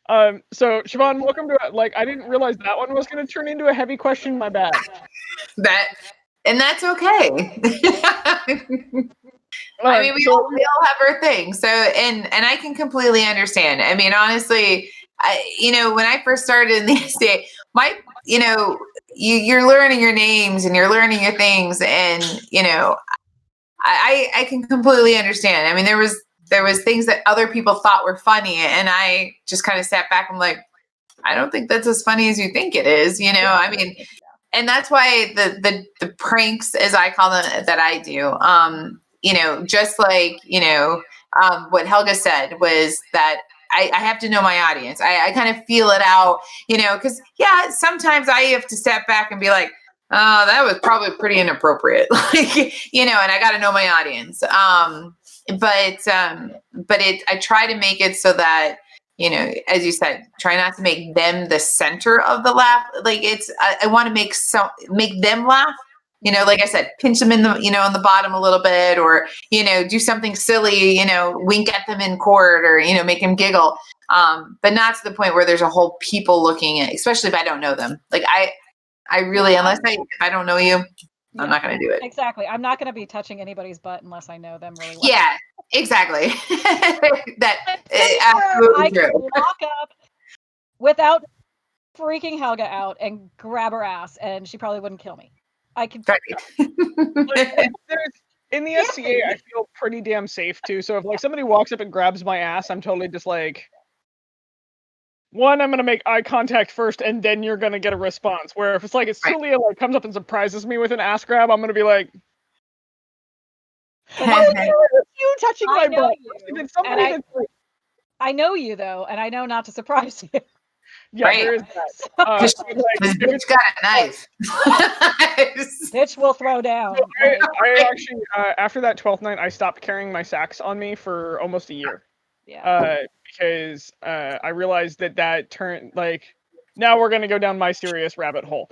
So Siobhan, welcome to I didn't realize that one was going to turn into a heavy question. My bad. And that's okay. I mean, we all have our thing. So, and I can completely understand. I mean, honestly, when I first started in the estate, you're learning your names and you're learning your things, and I can completely understand. I mean, there was things that other people thought were funny, and I just kind of sat back and like, I don't think that's as funny as you think it is. I mean, and that's why the pranks, as I call them, that I do, just like, what Helga said was that I have to know my audience. I kind of feel it out, because sometimes I have to step back and be like, oh, that was probably pretty inappropriate. And I got to know my audience. But I try to make it so that, as you said, try not to make them the center of the laugh. Like I want to make them laugh. Like I said, pinch them in the, on the bottom a little bit, or, do something silly, wink at them in court, or, make them giggle. But not to the point where there's a whole people looking at, especially if I don't know them. Like I really, if I don't know you, I'm not going to do it. Exactly. I'm not going to be touching anybody's butt unless I know them really well. Yeah, exactly. That absolutely I could walk up without freaking Helga out and grab her ass, and she probably wouldn't kill me. I can. In the SCA, I feel pretty damn safe too. So if somebody walks up and grabs my ass, I'm totally just like, one, I'm gonna make eye contact first, and then you're gonna get a response. Where if it's Celia comes up and surprises me with an ass grab, I'm gonna be like, you touching my butt? I know you though, and I know not to surprise you. Yeah, right. There is that. This bitch got a knife. Bitch will throw down. So I actually, after that 12th night, I stopped carrying my sacks on me for almost a year. Yeah. Because I realized that turned now we're going to go down my serious rabbit hole.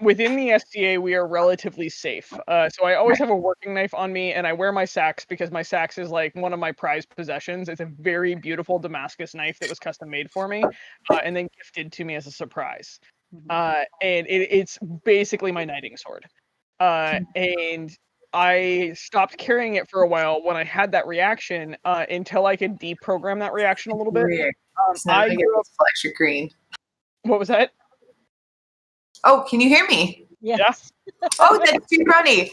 Within the SCA, we are relatively safe. So I always have a working knife on me, and I wear my sacks because my sacks is one of my prized possessions. It's a very beautiful Damascus knife that was custom made for me, and then gifted to me as a surprise. And it's basically my knighting sword. And I stopped carrying it for a while when I had that reaction, until I could deprogram that reaction a little bit. I grew up flash your green. What was that? Oh, can you hear me? Yes. Oh, that's too funny.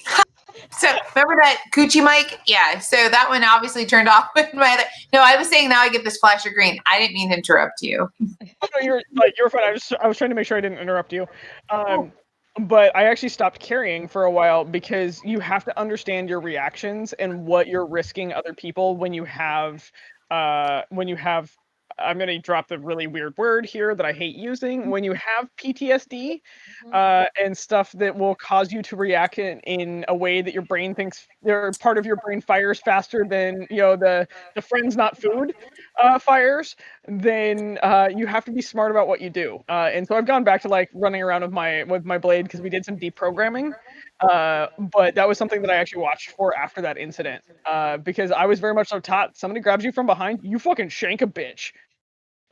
So remember that coochie mic? Yeah. So that one obviously turned off with my other. No, I was saying now I get this flash of green. I didn't mean to interrupt you. No, you're fine. I was trying to make sure I didn't interrupt you. But I actually stopped carrying for a while because you have to understand your reactions and what you're risking other people when you have I'm going to drop the really weird word here that I hate using. When you have PTSD and stuff that will cause you to react in a way that your brain thinks, or part of your brain fires faster than the friends not food fires, then you have to be smart about what you do. And so I've gone back to running around with my blade because we did some deprogramming. But that was something that I actually watched for after that incident, because I was very much so taught, somebody grabs you from behind, you fucking shank a bitch.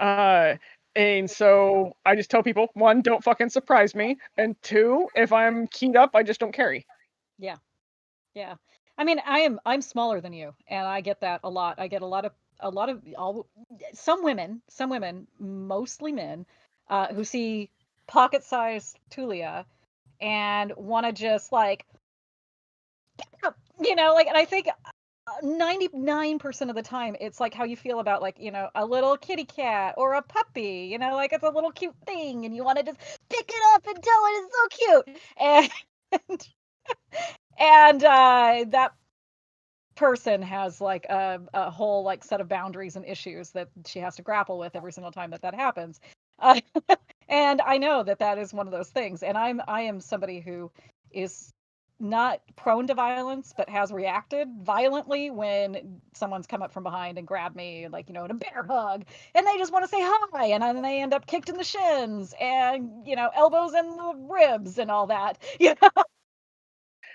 And so I just tell people, one, don't fucking surprise me, and two, if I'm keyed up, I just don't carry. Yeah. I mean, I'm smaller than you, and I get that a lot. I get a lot of some women, mostly men, who see pocket-sized Tulia and want to just and I think 99% of the time it's how you feel about a little kitty cat or a puppy, it's a little cute thing and you want to just pick it up and tell it it's so cute, and that person has a whole set of boundaries and issues that she has to grapple with every single time that happens. And I know that is one of those things, and I am somebody who is not prone to violence, but has reacted violently when someone's come up from behind and grabbed me, in a bear hug, and they just want to say hi, and then they end up kicked in the shins and elbows in the ribs and all that.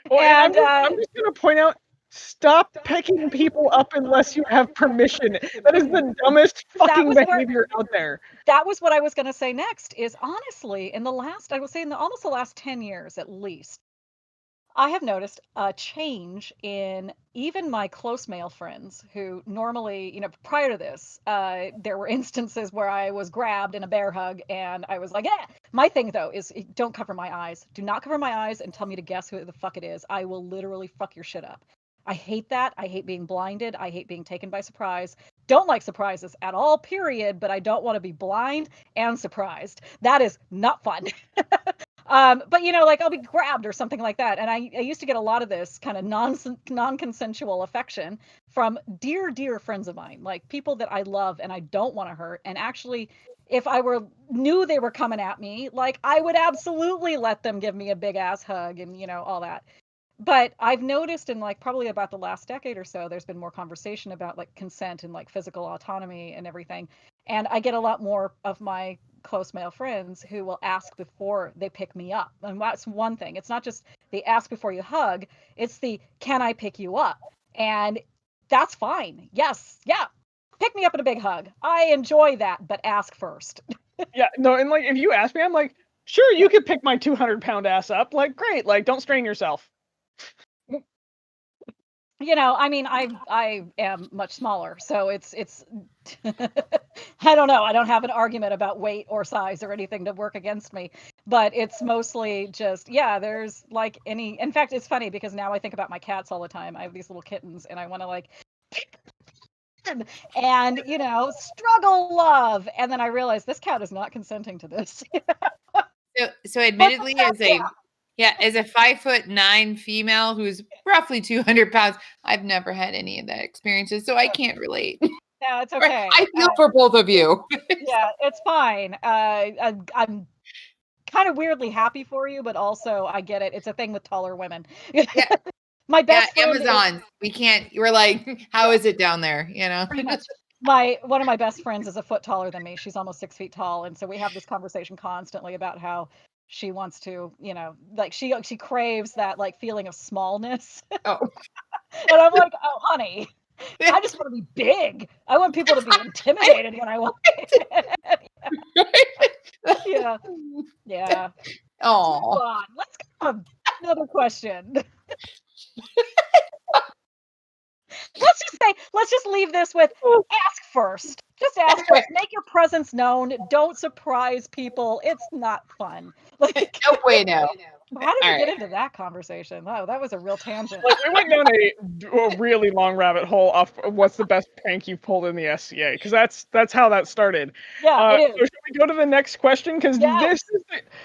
Well, and And I'm just going to point out, stop picking people up unless you have permission. That is the dumbest fucking was where- behavior out there. that was what I was going to say next. Is honestly, I would say in almost the last 10 years at least, I have noticed a change in even my close male friends who normally, prior to this, there were instances where I was grabbed in a bear hug and I was like, yeah. My thing though is don't cover my eyes. Do not cover my eyes and tell me to guess who the fuck it is. I will literally fuck your shit up. I hate that. I hate being blinded. I hate being taken by surprise. Don't like surprises at all, period, but I don't want to be blind and surprised. That is not fun. But like I'll be grabbed or something like that. And I used to get a lot of this kind of non-consensual affection from dear friends of mine, like people that I love and I don't want to hurt. And actually, if I knew they were coming at me, like I would absolutely let them give me a big ass hug and all that. But I've noticed in like probably about the last decade or so, there's been more conversation about like consent and like physical autonomy and everything. And I get a lot more of my close male friends who will ask before they pick me up. And that's one thing. It's not just the ask before you hug, it's the can I pick you up? And that's fine. Yes. Yeah. Pick me up in a big hug. I enjoy that, but ask first. Yeah, no, and like if you ask me, I'm like, sure, you could pick my 200-pound ass up. Like, great, like don't strain yourself. I mean, I am much smaller, so it's I don't know. I don't have an argument about weight or size or anything to work against me, but it's mostly just, there's like in fact, it's funny because now I think about my cats all the time. I have these little kittens and I want to like and struggle love, and then I realize this cat is not consenting to this. So admittedly, as a 5'9" female who's roughly 200 pounds, I've never had any of that experiences, so I can't relate. Yeah, it's okay. I feel for both of you. Yeah, it's fine. I'm kind of weirdly happy for you, but also I get it. It's a thing with taller women. Yeah. My best friend Amazon. We're like, how is it down there? Pretty much. One of my best friends is a foot taller than me. She's almost 6 feet tall, and so we have this conversation constantly about how she wants to, like she craves that like feeling of smallness. Oh. And I'm like, oh, honey, I just want to be big. I want people to be intimidated when I walk in. Yeah. Yeah. Oh. Let's go on another question. Let's just leave this with ask first. Just ask first. Make your presence known. Don't surprise people. It's not fun. Like, no bueno. How did we get into that conversation? Oh, that was a real tangent. Like, we went down a really long rabbit hole off of what's the best prank you've pulled in the SCA, because that's how that started. Yeah, it is. So should we go to the next question? Because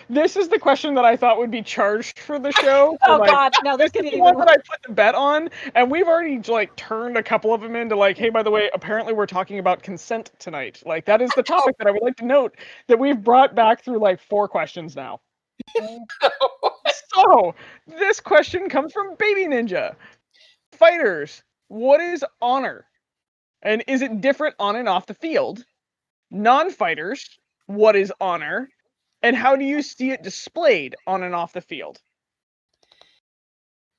this is the question that I thought would be charged for the show. Oh God, no, this is the one that I put the bet on, and we've already like turned a couple of them into like, hey, by the way, apparently we're talking about consent tonight. Like that is the topic that I would like to note that we've brought back through like 4 questions now. So, this question comes from Baby Ninja. Fighters, what is honor? And is it different on and off the field? Non-fighters, what is honor? And how do you see it displayed on and off the field?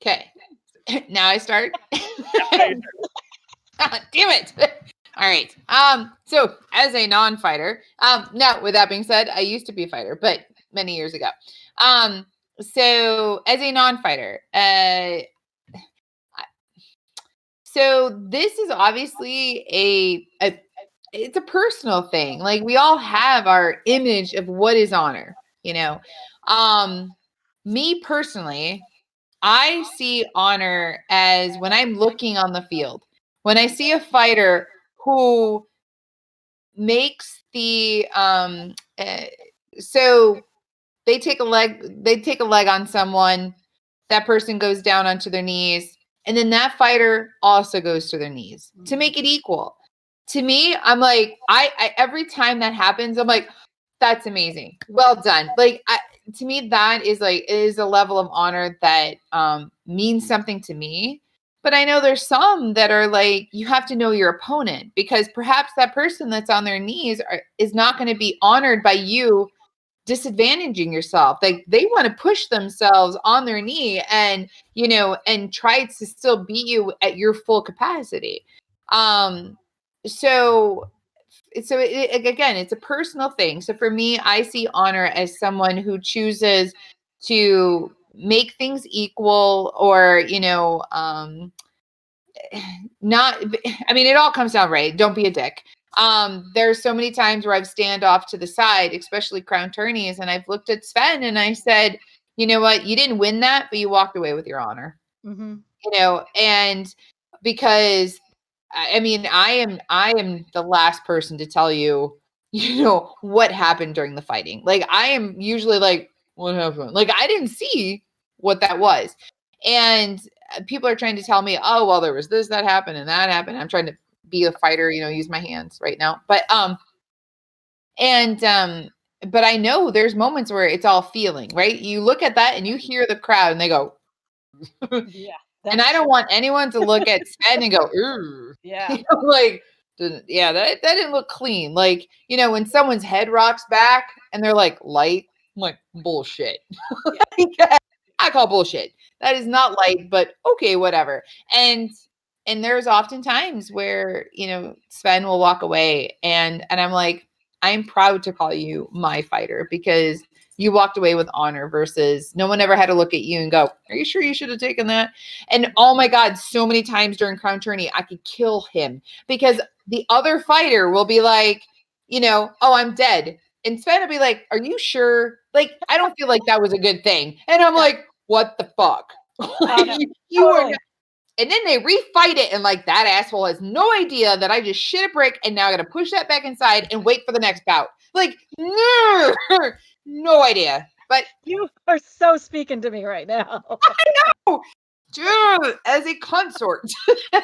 Okay. Now I start. Damn it. All right. So as a non-fighter, now with that being said, I used to be a fighter, but many years ago. So as a non-fighter, so this is obviously it's a personal thing. Like we all have our image of what is honor, me personally, I see honor as when I'm looking on the field, when I see a fighter who makes the, so they take a leg on someone, that person goes down onto their knees, and then that fighter also goes to their knees to make it equal. To me, I'm like, I every time that happens, I'm like, that's amazing. Well done. Like, to me, that is like, it is a level of honor that means something to me. But I know there's some that are like, you have to know your opponent, because perhaps that person that's on their knees is not going to be honored by you disadvantaging yourself. Like they want to push themselves on their knee and, and try to still beat you at your full capacity. So again, it's a personal thing. So for me, I see honor as someone who chooses to make things equal, or, not, I mean, it all comes down, right? Don't be a dick. There's so many times where I've stand off to the side, especially crown tourneys, and I've looked at Sven and I said, you know what, you didn't win that, but you walked away with your honor. Mm-hmm. And because I mean, I am the last person to tell you, what happened during the fighting. Like, I am usually like, what happened? Like, I didn't see what that was. And people are trying to tell me, oh, well, there was this, that happened, and that happened. I'm trying to be a fighter, use my hands right now. But, but I know there's moments where it's all feeling, right? You look at that and you hear the crowd and they go, yeah. And I don't want anyone to look at Sven and go, ooh. Yeah. Like, yeah, that didn't look clean. Like, when someone's head rocks back and they're like light, I'm like, bullshit. Yeah. I call bullshit. That is not light, but okay, whatever. And there's often times where, Sven will walk away and I'm like, I'm proud to call you my fighter because you walked away with honor versus no one ever had to look at you and go, are you sure you should have taken that? And oh my God, so many times during crown tourney, I could kill him because the other fighter will be like, oh, I'm dead. And Sven will be like, are you sure? Like, I don't feel like that was a good thing. And I'm like, what the fuck? You are not. And then they refight it. And like, that asshole has no idea that I just shit a brick. And now I got to push that back inside and wait for the next bout. Like, no idea. But you are so speaking to me right now. I know. Dude, as a consort. Yeah,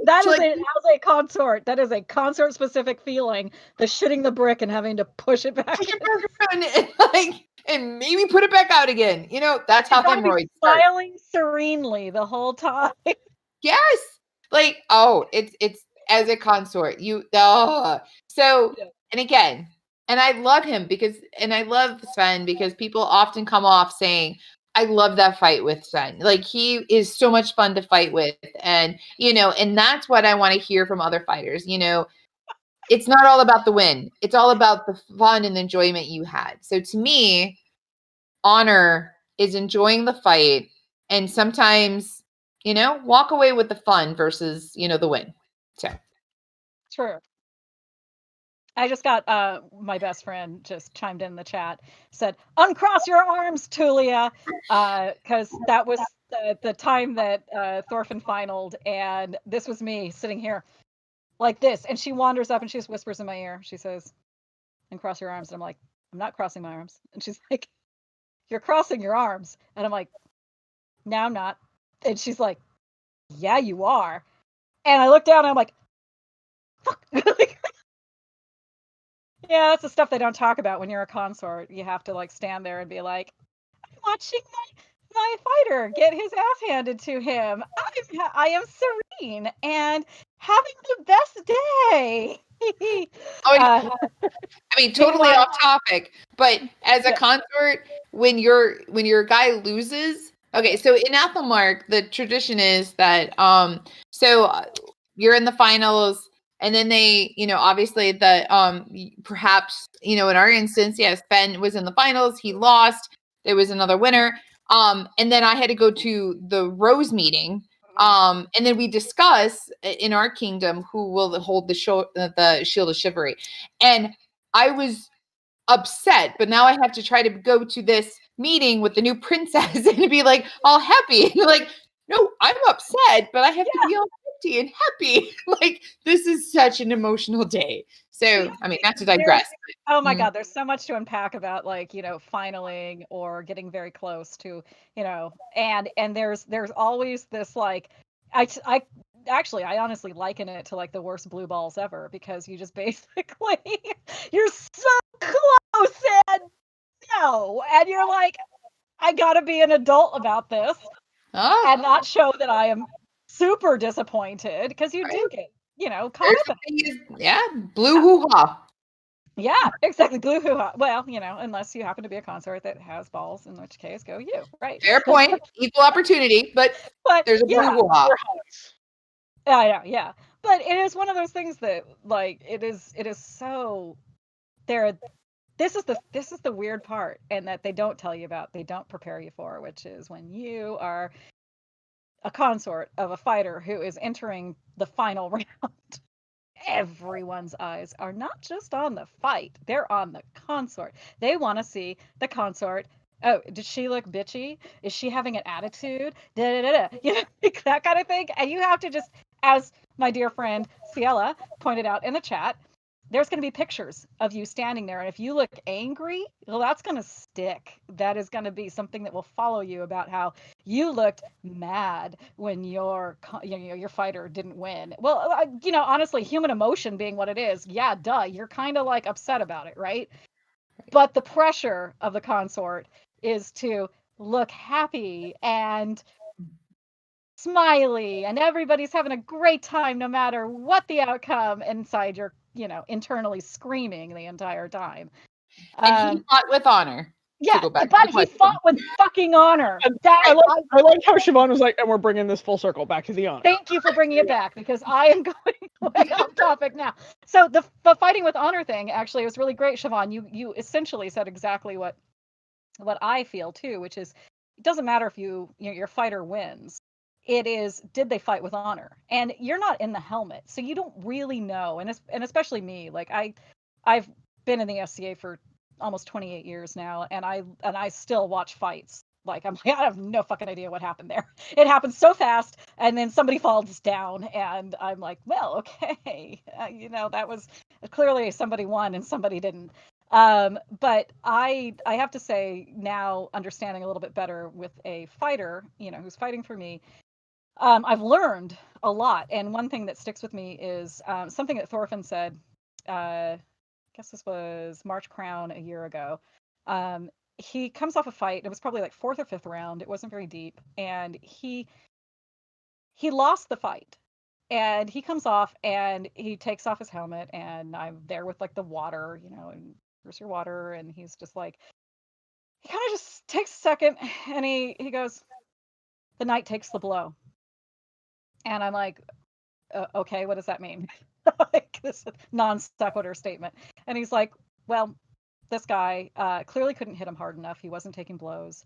that is as a consort. That is a consort specific feeling. The shitting the brick and having to push it back. And maybe put it back out again. That's how hemorrhoids start. Smiling serenely the whole time. Yes. Like, oh, it's as a consort. So, and again, and I love him and I love Sven because people often come off saying, I love that fight with Sven. Like, he is so much fun to fight with. And, and that's what I want to hear from other fighters. It's not all about the win. It's all about the fun and the enjoyment you had. So to me, honor is enjoying the fight and sometimes, walk away with the fun versus, the win. So. True. I just got my best friend just chimed in the chat, said, uncross your arms, Tulia, because that was the time that Thorfinn finaled, and this was me sitting here like this, and she wanders up and she just whispers in my ear. She says, uncross your arms. And I'm like, I'm not crossing my arms. And she's like, you're crossing your arms. And I'm like, no, I'm not. And she's like, yeah, you are. And I look down and I'm like, fuck. Yeah, that's the stuff they don't talk about when you're a consort. You have to like stand there and be like, I'm watching my fighter get his ass handed to him. I am serene and having the best day. I mean, totally off topic, but as a consort, when your guy loses, okay, so in Æthelmearc, the tradition is that you're in the finals. And then they, obviously perhaps, in our instance, yes, Sven was in the finals. He lost. There was another winner. And then I had to go to the Rose meeting. And then we discuss in our kingdom who will hold the Shield of Chivalry. And I was upset, but now I have to try to go to this meeting with the new princess and be like all happy. And like, no, I'm upset, but I have to be all and happy. Like, this is such an emotional day. So, I mean, not to digress. Oh my God, there's so much to unpack about like, finaling or getting very close to, and there's always this like, I honestly liken it to like the worst blue balls ever because you just basically, you're so close and and you're like, I gotta be an adult about this and not show that I am super disappointed because you do get, caught up in it. Yeah, blue hoo-ha. Yeah, exactly. Glue hoo ha. Well, unless you happen to be a consort that has balls, in which case, go you. Right. Fair point. Equal opportunity, but But there's a yeah, brouhaha. I know. Yeah, but it is one of those things that, like, it is so there. This is the weird part, and that they don't tell you about. They don't prepare you for, which is when you are a consort of a fighter who is entering the final round. Everyone's eyes are not just on the fight, they're on the consort. They want to see the consort. Oh, does she look bitchy? Is she having an attitude? Da, da, da, da. Like that kind of thing. And you have to just, as my dear friend Ciela pointed out in the chat, there's going to be pictures of you standing there. And if you look angry, well, that's going to stick. That is going to be something that will follow you about how you looked mad when your fighter didn't win. Well, honestly, human emotion being what it is, yeah, duh, you're kind of like upset about it, right? But the pressure of the consort is to look happy and smiley, and everybody's having a great time no matter what the outcome. Inside you're, internally screaming the entire time. And he fought with honor. Yeah, go back to but the he question. fought with fucking honor. I like how Siobhan was like, and we're bringing this full circle back to the honor. Thank you for bringing it back, because I am going way off topic now. So the fighting with honor thing actually was really great, Siobhan. You essentially said exactly what I feel too, which is it doesn't matter if your fighter wins. It is, did they fight with honor? And you're not in the helmet, so you don't really know. And especially me, like I've been in the SCA for almost 28 years now, and I still watch fights. Like I have no fucking idea what happened there. It happens so fast, and then somebody falls down, and I'm like, well, okay, that was clearly somebody won and somebody didn't. But I have to say now, understanding a little bit better with a fighter, who's fighting for me, I've learned a lot. And one thing that sticks with me is something that Thorfinn said. I guess this was March Crown a year ago. He comes off a fight. It was probably like 4th or 5th round. It wasn't very deep, and he lost the fight. And he comes off and he takes off his helmet, and I'm there with like the water, and here's your water, and he's just like, he kind of just takes a second, and he goes, the knight takes the blow. And I'm like, okay, what does that mean? Like this non sequitur statement. And he's like, well, this guy clearly couldn't hit him hard enough. He wasn't taking blows.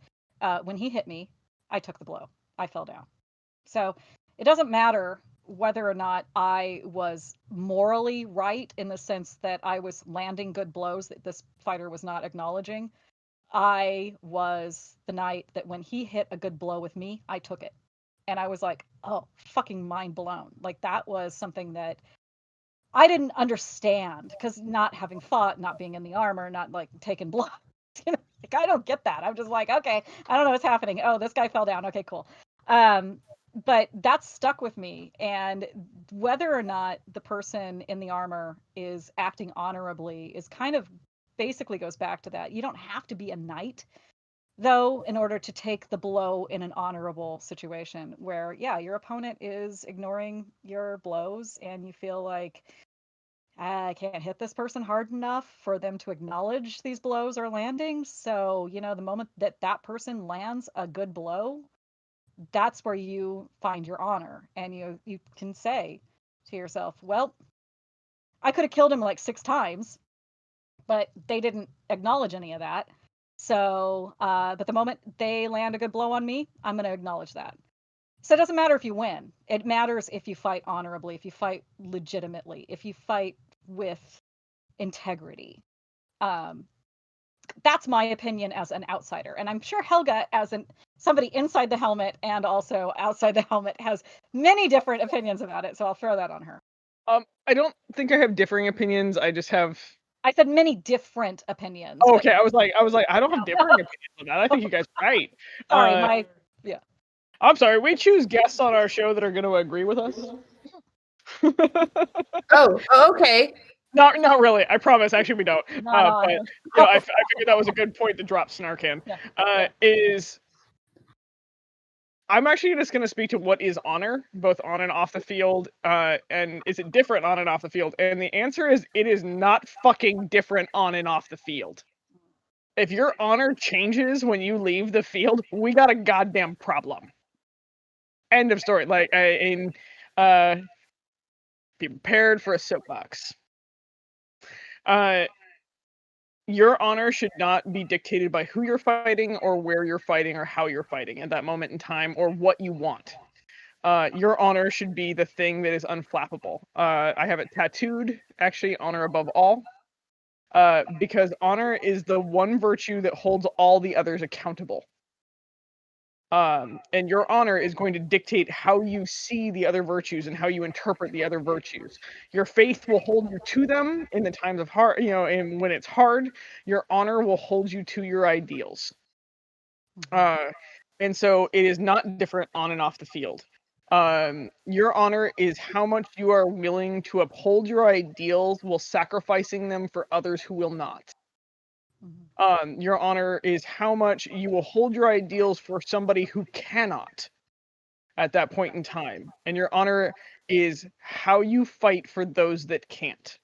When he hit me, I took the blow. I fell down. So it doesn't matter whether or not I was morally right, in the sense that I was landing good blows that this fighter was not acknowledging. I was the knight that when he hit a good blow with me, I took it. And I was like, oh, fucking mind blown. Like that was something that I didn't understand, because not having fought, not being in the armor, not like taking blows, like I don't get that. I'm just like, okay, I don't know what's happening. Oh, this guy fell down. Okay, cool. But that's stuck with me. And whether or not the person in the armor is acting honorably is kind of basically goes back to that. You don't have to be a knight, though, in order to take the blow in an honorable situation where, yeah, your opponent is ignoring your blows, and you feel like, I can't hit this person hard enough for them to acknowledge these blows are landing. So, the moment that person lands a good blow, that's where you find your honor, and you can say to yourself, well, I could have killed him like 6 times, but they didn't acknowledge any of that. So, but the moment they land a good blow on me, I'm going to acknowledge that. So it doesn't matter if you win. It matters if you fight honorably, if you fight legitimately, if you fight with integrity. That's my opinion as an outsider. And I'm sure Helga, as somebody inside the helmet and also outside the helmet, has many different opinions about it. So I'll throw that on her. I don't think I have differing opinions. I just have. I said many different opinions. Oh, okay, I was like, I don't have differing opinions on that. I think you guys are right. Sorry, I'm sorry. We choose guests on our show that are going to agree with us. Oh, okay. Not really. I promise. Actually, we don't. But I figured that was a good point to drop Snark in. Yeah. Is I'm actually just going to speak to what is honor, both on and off the field, and is it different on and off the field? And the answer is it is not fucking different on and off the field. If your honor changes when you leave the field, we got a goddamn problem. End of story. Like, be prepared for a soapbox. Your honor should not be dictated by who you're fighting or where you're fighting or how you're fighting at that moment in time or what you want. Your honor should be the thing that is unflappable. I have it tattooed, actually, honor above all, because honor is the one virtue that holds all the others accountable. And your honor is going to dictate how you see the other virtues and how you interpret the other virtues. Your faith will hold you to them in the times of hard, and when it's hard, your honor will hold you to your ideals. And so it is not different on and off the field. Your honor is how much you are willing to uphold your ideals while sacrificing them for others who will not. Your honor is how much you will hold your ideals for somebody who cannot at that point in time. And your honor is how you fight for those that can't.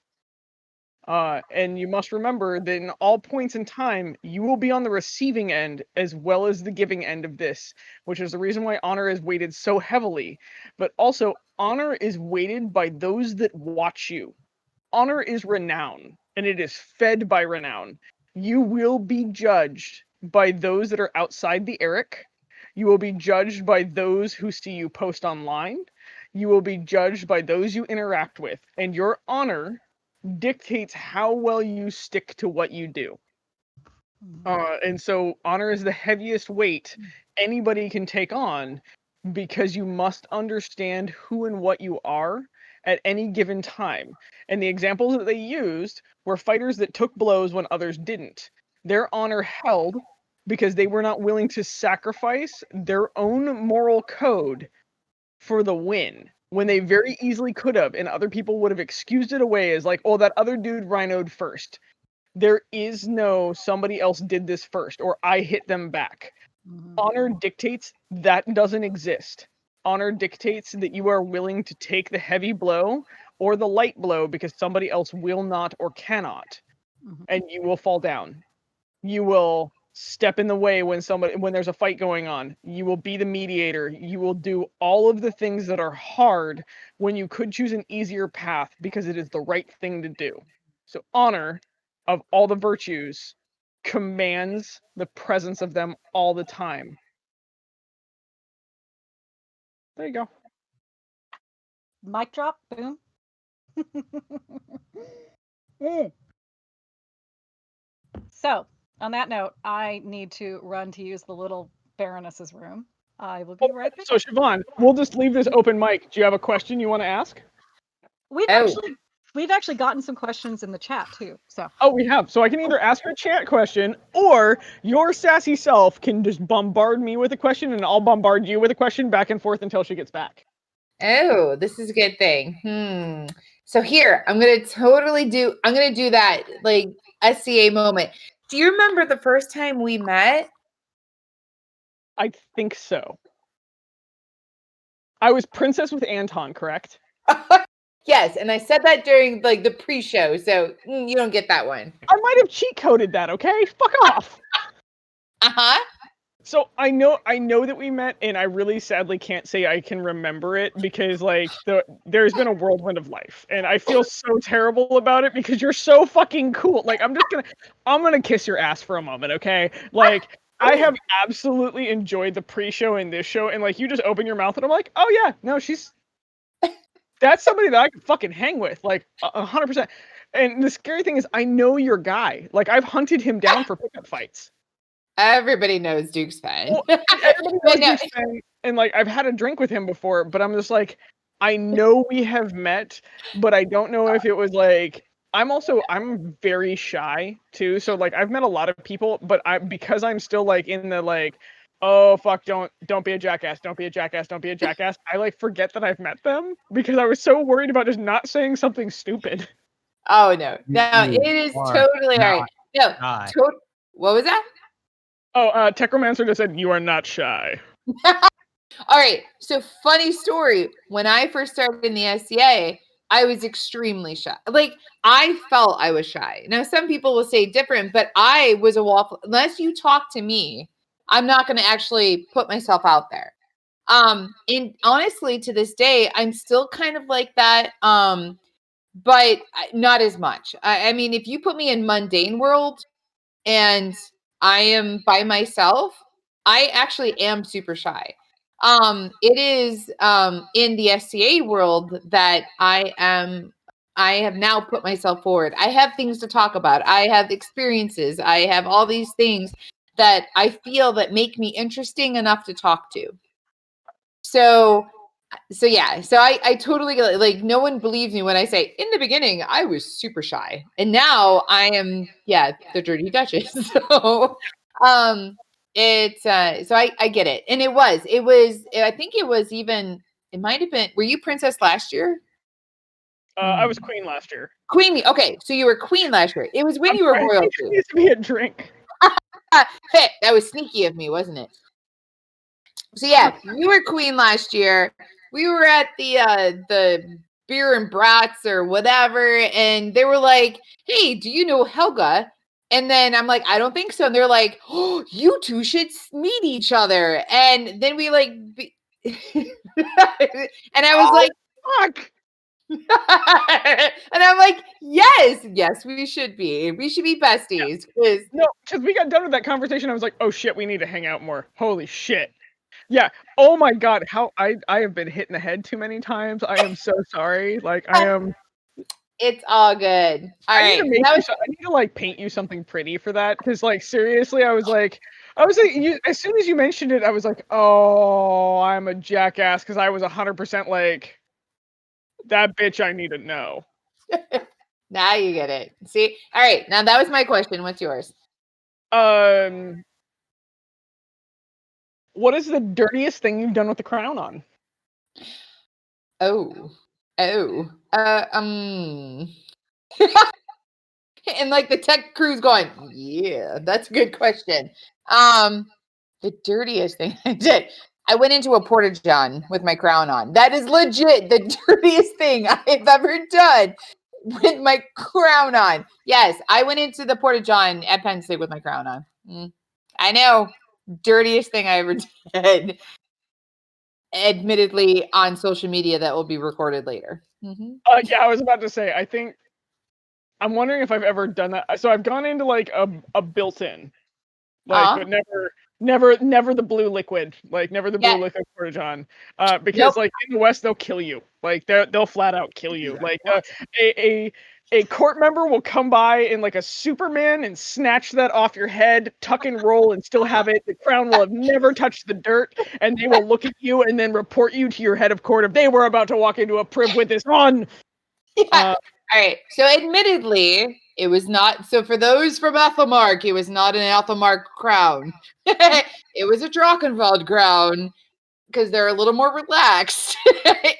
And you must remember that in all points in time, you will be on the receiving end as well as the giving end of this, which is the reason why honor is weighted so heavily. But also, honor is weighted by those that watch you. Honor is renown, and it is fed by renown. You will be judged by those that are outside the Eric. You will be judged by those who see you post online. You will be judged by those you interact with. And your honor dictates how well you stick to what you do. And so honor is the heaviest weight anybody can take on because you must understand who and what you are at any given time. And the examples that they used were fighters that took blows when others didn't. Their honor held because they were not willing to sacrifice their own moral code for the win, when they very easily could have, and other people would have excused it away as like, oh, that other dude rhinoed first. There is no somebody else did this first, or I hit them back. Honor dictates that doesn't exist. Honor dictates that you are willing to take the heavy blow or the light blow because somebody else will not or cannot. And you will fall down. You will step in the way when there's a fight going on. You will be the mediator. You will do all of the things that are hard when you could choose an easier path because it is the right thing to do. So honor, of all the virtues, commands the presence of them all the time. There you go. Mic drop. Boom. So, on that note, I need to run to use the little Baroness's room. I will be right back. So, Siobhan, we'll just leave this open mic. Do you have a question you want to ask? We've actually gotten some questions in the chat too. So. Oh, we have. So I can either ask her a chat question, or your sassy self can just bombard me with a question, and I'll bombard you with a question back and forth until she gets back. Oh, this is a good thing. So here, I'm gonna do that like SCA moment. Do you remember the first time we met? I think so. I was princess with Anton, correct? Yes, and I said that during like the pre-show, so you don't get that one. I might have cheat coded that, okay? Fuck off. Uh-huh. So I know that we met, and I really sadly can't say I can remember it because like there's been a whirlwind of life, and I feel so terrible about it because you're so fucking cool. Like I'm gonna kiss your ass for a moment, okay? Like I have absolutely enjoyed the pre-show and this show, and like you just open your mouth and I'm like, oh yeah, no, that's somebody that I can fucking hang with, like 100%. And the scary thing is I know your guy. Like I've hunted him down for pickup fights. Everybody knows Duke's fan. Well, everybody knows Duke's fan, and like I've had a drink with him before, but I'm just like, I know we have met, but I don't know if it was like I'm very shy too, so like I've met a lot of people, but because I'm still like in the like, oh fuck, don't be a jackass, don't be a jackass, don't be a jackass. I like forget that I've met them because I was so worried about just not saying something stupid. Oh no, it is totally all right. No, what was that? Oh, Techromancer just said you are not shy. All right. So funny story. When I first started in the SCA, I was extremely shy. Like I felt I was shy. Now some people will say different, but I was a wallflower. Unless you talk to me, I'm not going to actually put myself out there. And honestly, to this day, I'm still kind of like that. But not as much. I mean, if you put me in mundane world and I am by myself, I actually am super shy. It is in the SCA world that I have now put myself forward. I have things to talk about. I have experiences. I have all these things that I feel that make me interesting enough to talk to. So yeah, so I totally get it. Like no one believes me when I say in the beginning I was super shy, and now I am the Dirty Duchess. So so I get it, and it was I think it might have been. Were you princess last year? I was queen last year. Queen. Okay, so you were queen last year. It was when you were royalty. It needs to be a drink. Hey, that was sneaky of me, wasn't it? So yeah, you were queen last year. We were at the beer and brats or whatever, and they were like, "Hey, do you know Helga?" And then I'm like, "I don't think so." And they're like, "Oh, you two should meet each other." And then we like, and I was like, "Fuck." And I'm like, yes, we should be besties. Yeah. No, because we got done with that conversation. I was like, oh shit, we need to hang out more. Holy shit. Yeah. Oh my god, how I have been hit in the head too many times. I am so sorry. Like I am. It's all good. I need to like paint you something pretty for that, because like seriously, I was like, as soon as you mentioned it, I was like, oh, I'm a jackass, because I was 100% like, that bitch I need to know. Now you get it. See? All right. Now that was my question. What's yours? What is the dirtiest thing you've done with the crown on? And like the tech crew's going, yeah, that's a good question. The dirtiest thing I did. I went into a porta-john with my crown on. That is legit the dirtiest thing I've ever done with my crown on. Yes, I went into the porta-john at Pennsic with my crown on. I know. Dirtiest thing I ever did. Admittedly, on social media that will be recorded later. Yeah, I was about to say, I'm wondering if I've ever done that. So I've gone into like a built-in, like, but never the blue liquid, like never the blue liquid porta-john, because like in the West they'll kill you, like they'll flat out kill you. Like a court member will come by in like a Superman and snatch that off your head, tuck and roll, and still have it. The crown will have never touched the dirt, and they will look at you and then report you to your head of court if they were about to walk into a priv with this on. All right. So admittedly, it was not. So for those from Æthelmearc, it was not an Æthelmearc crown. It was a Drachenwald crown, because they're a little more relaxed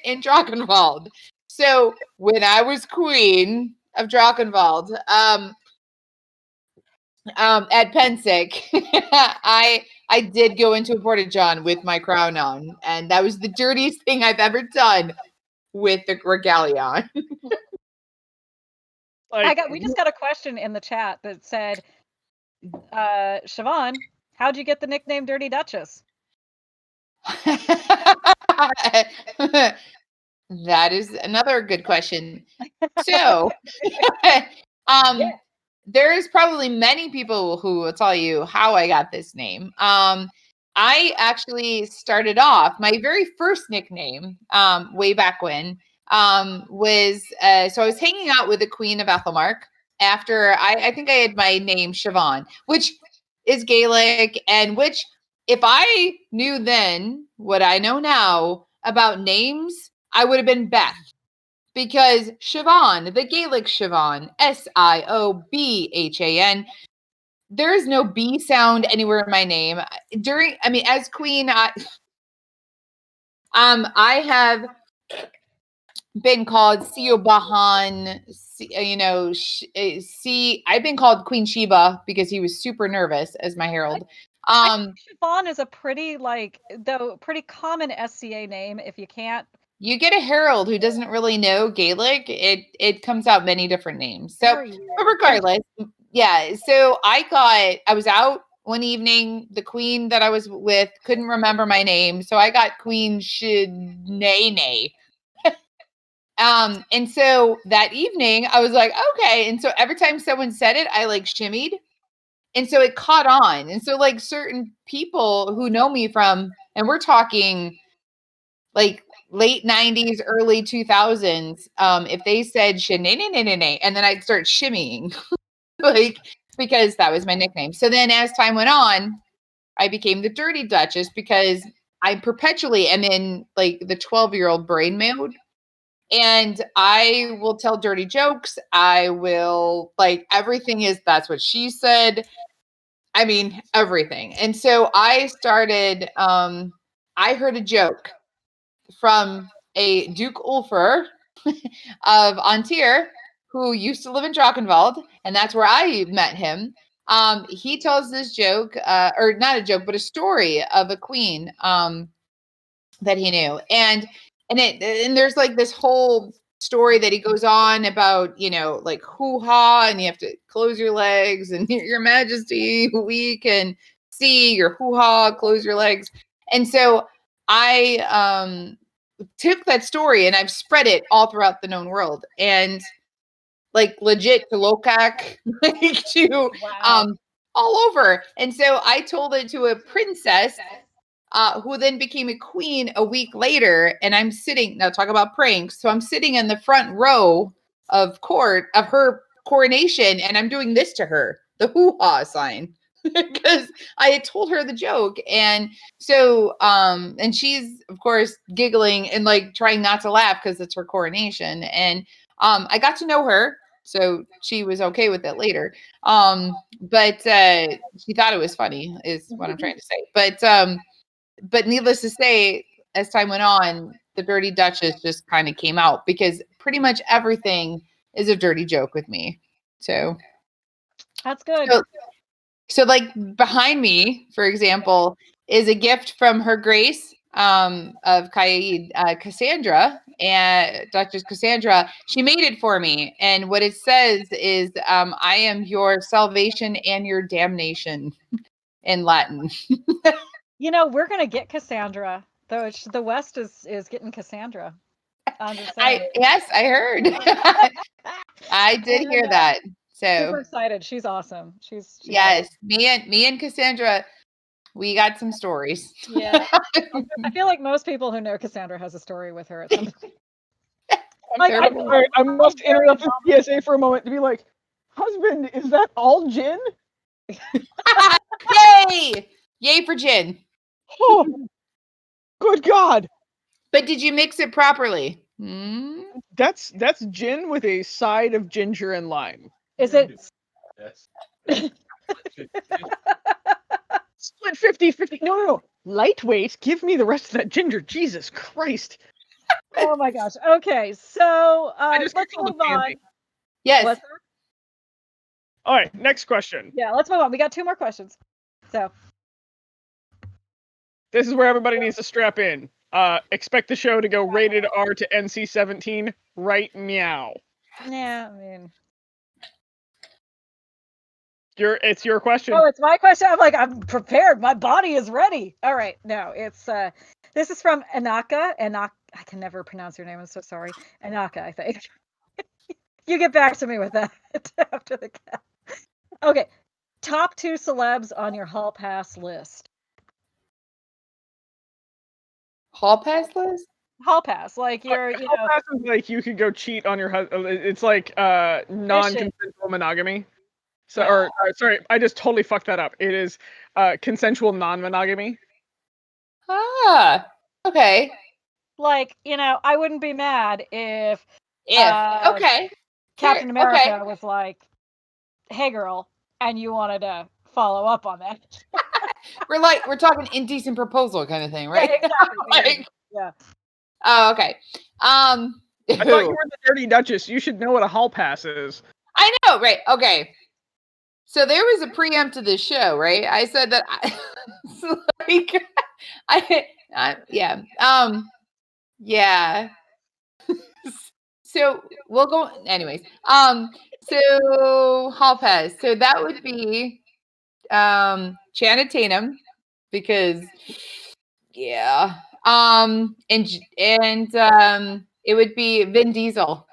in Drachenwald. So when I was queen of Drachenwald, at Pennsic, I did go into a porta-john with my crown on, and that was the dirtiest thing I've ever done with the regalia. We just got a question in the chat that said, Siobhan, how'd you get the nickname Dirty Duchess? That is another good question. So, there's probably many people who will tell you how I got this name. I actually started off, my very first nickname, way back when, was, so I was hanging out with the Queen of Aethelmearc after, I think I had my name Siobhan, which is Gaelic, and which, if I knew then what I know now about names, I would have been Beth. Because Siobhan, the Gaelic Siobhan, Siobhan, there is no B sound anywhere in my name. As queen, I have been called Siobhan, I've been called Queen Sheba because he was super nervous as my herald. Siobhan is a pretty pretty common SCA name. If you can't, you get a herald who doesn't really know Gaelic, it comes out many different names. So, but regardless, yeah. So I was out one evening. The queen that I was with couldn't remember my name, so I got Queen Shenanigator. And so that evening I was like, okay. And so every time someone said it, I like shimmied. And so it caught on. And so like certain people who know me from, and we're talking like late 90s, early 2000s, if they said shenanigator, and then I'd start shimmying, like, because that was my nickname. So then as time went on, I became the Dirty Duchess because I perpetually am in like the 12-year-old brain mode. And I will tell dirty jokes. I will like everything is that's what she said. I mean, everything. And so I started, I heard a joke from a Duke Ulfer of Antir, who used to live in Drachenwald, and that's where I met him. He tells this joke, or not a joke, but a story of a queen that he knew. And there's like this whole story that he goes on about, you know, like hoo-ha, and you have to close your legs, and your majesty, we can see your hoo-ha, close your legs. And so I took that story and I've spread it all throughout the known world, and like legit to Lokak, like to all over. And so I told it to a princess who then became a queen a week later. And I'm sitting, now talk about pranks. So I'm sitting in the front row of court of her coronation, and I'm doing this to her, the hoo-ha sign, because I had told her the joke. And so, and she's of course giggling and like trying not to laugh because it's her coronation. And I got to know her. So she was okay with it later. But she thought it was funny is what I'm trying to say. But needless to say, as time went on, the Dirty Duchess just kind of came out because pretty much everything is a dirty joke with me. So that's good. So like behind me, for example, is a gift from Her Grace of Cassandra, and Duchess Cassandra. She made it for me. And what it says is, I am your salvation and your damnation in Latin. You know, we're going to get Cassandra, though. The West is getting Cassandra. Yes, I heard. I did hear that. So super excited. She's awesome. She's yes, awesome. Me and Cassandra, we got some stories. Yeah. I feel like most people who know Cassandra has a story with her at some point. I must interrupt the PSA for a moment to be like, husband, is that all gin? Yay! Yay for gin. Oh, good God. But did you mix it properly? That's gin with a side of ginger and lime. Is it? Yes. Split 50-50. No. Lightweight. Give me the rest of that ginger. Jesus Christ. Oh my gosh. Okay, so let's move on. Yes. All right, next question. Yeah, let's move on. We got 2 more questions. So this is where everybody needs to strap in. Expect the show to go rated R to NC-17 right meow. Yeah, I mean, it's your question. Oh, it's my question. I'm like, I'm prepared. My body is ready. All right. No, it's this is from Anaka. I can never pronounce your name. I'm so sorry. Anaka, I think. You get back to me with that after the cat. Okay. Top 2 celebs on your hall pass list. Hall pass list? Hall pass, like you're, you know. Hall pass is like you could go cheat on your husband. It's like non-consensual monogamy. So, or sorry, I just totally fucked that up. It is consensual non-monogamy. Ah, okay. Like, you know, I wouldn't be mad if okay, Captain America was like, "Hey, girl," and you wanted to follow up on that. We're talking indecent proposal kind of thing, right? Yeah, exactly. Yeah. Oh, okay. I thought you were the Dirty Duchess. You should know what a hall pass is. I know, right? Okay. So there was a preempt to the show, right? I said that yeah. So we'll go anyways. So Hall Pass. So that would be Channing Tatum because and it would be Vin Diesel.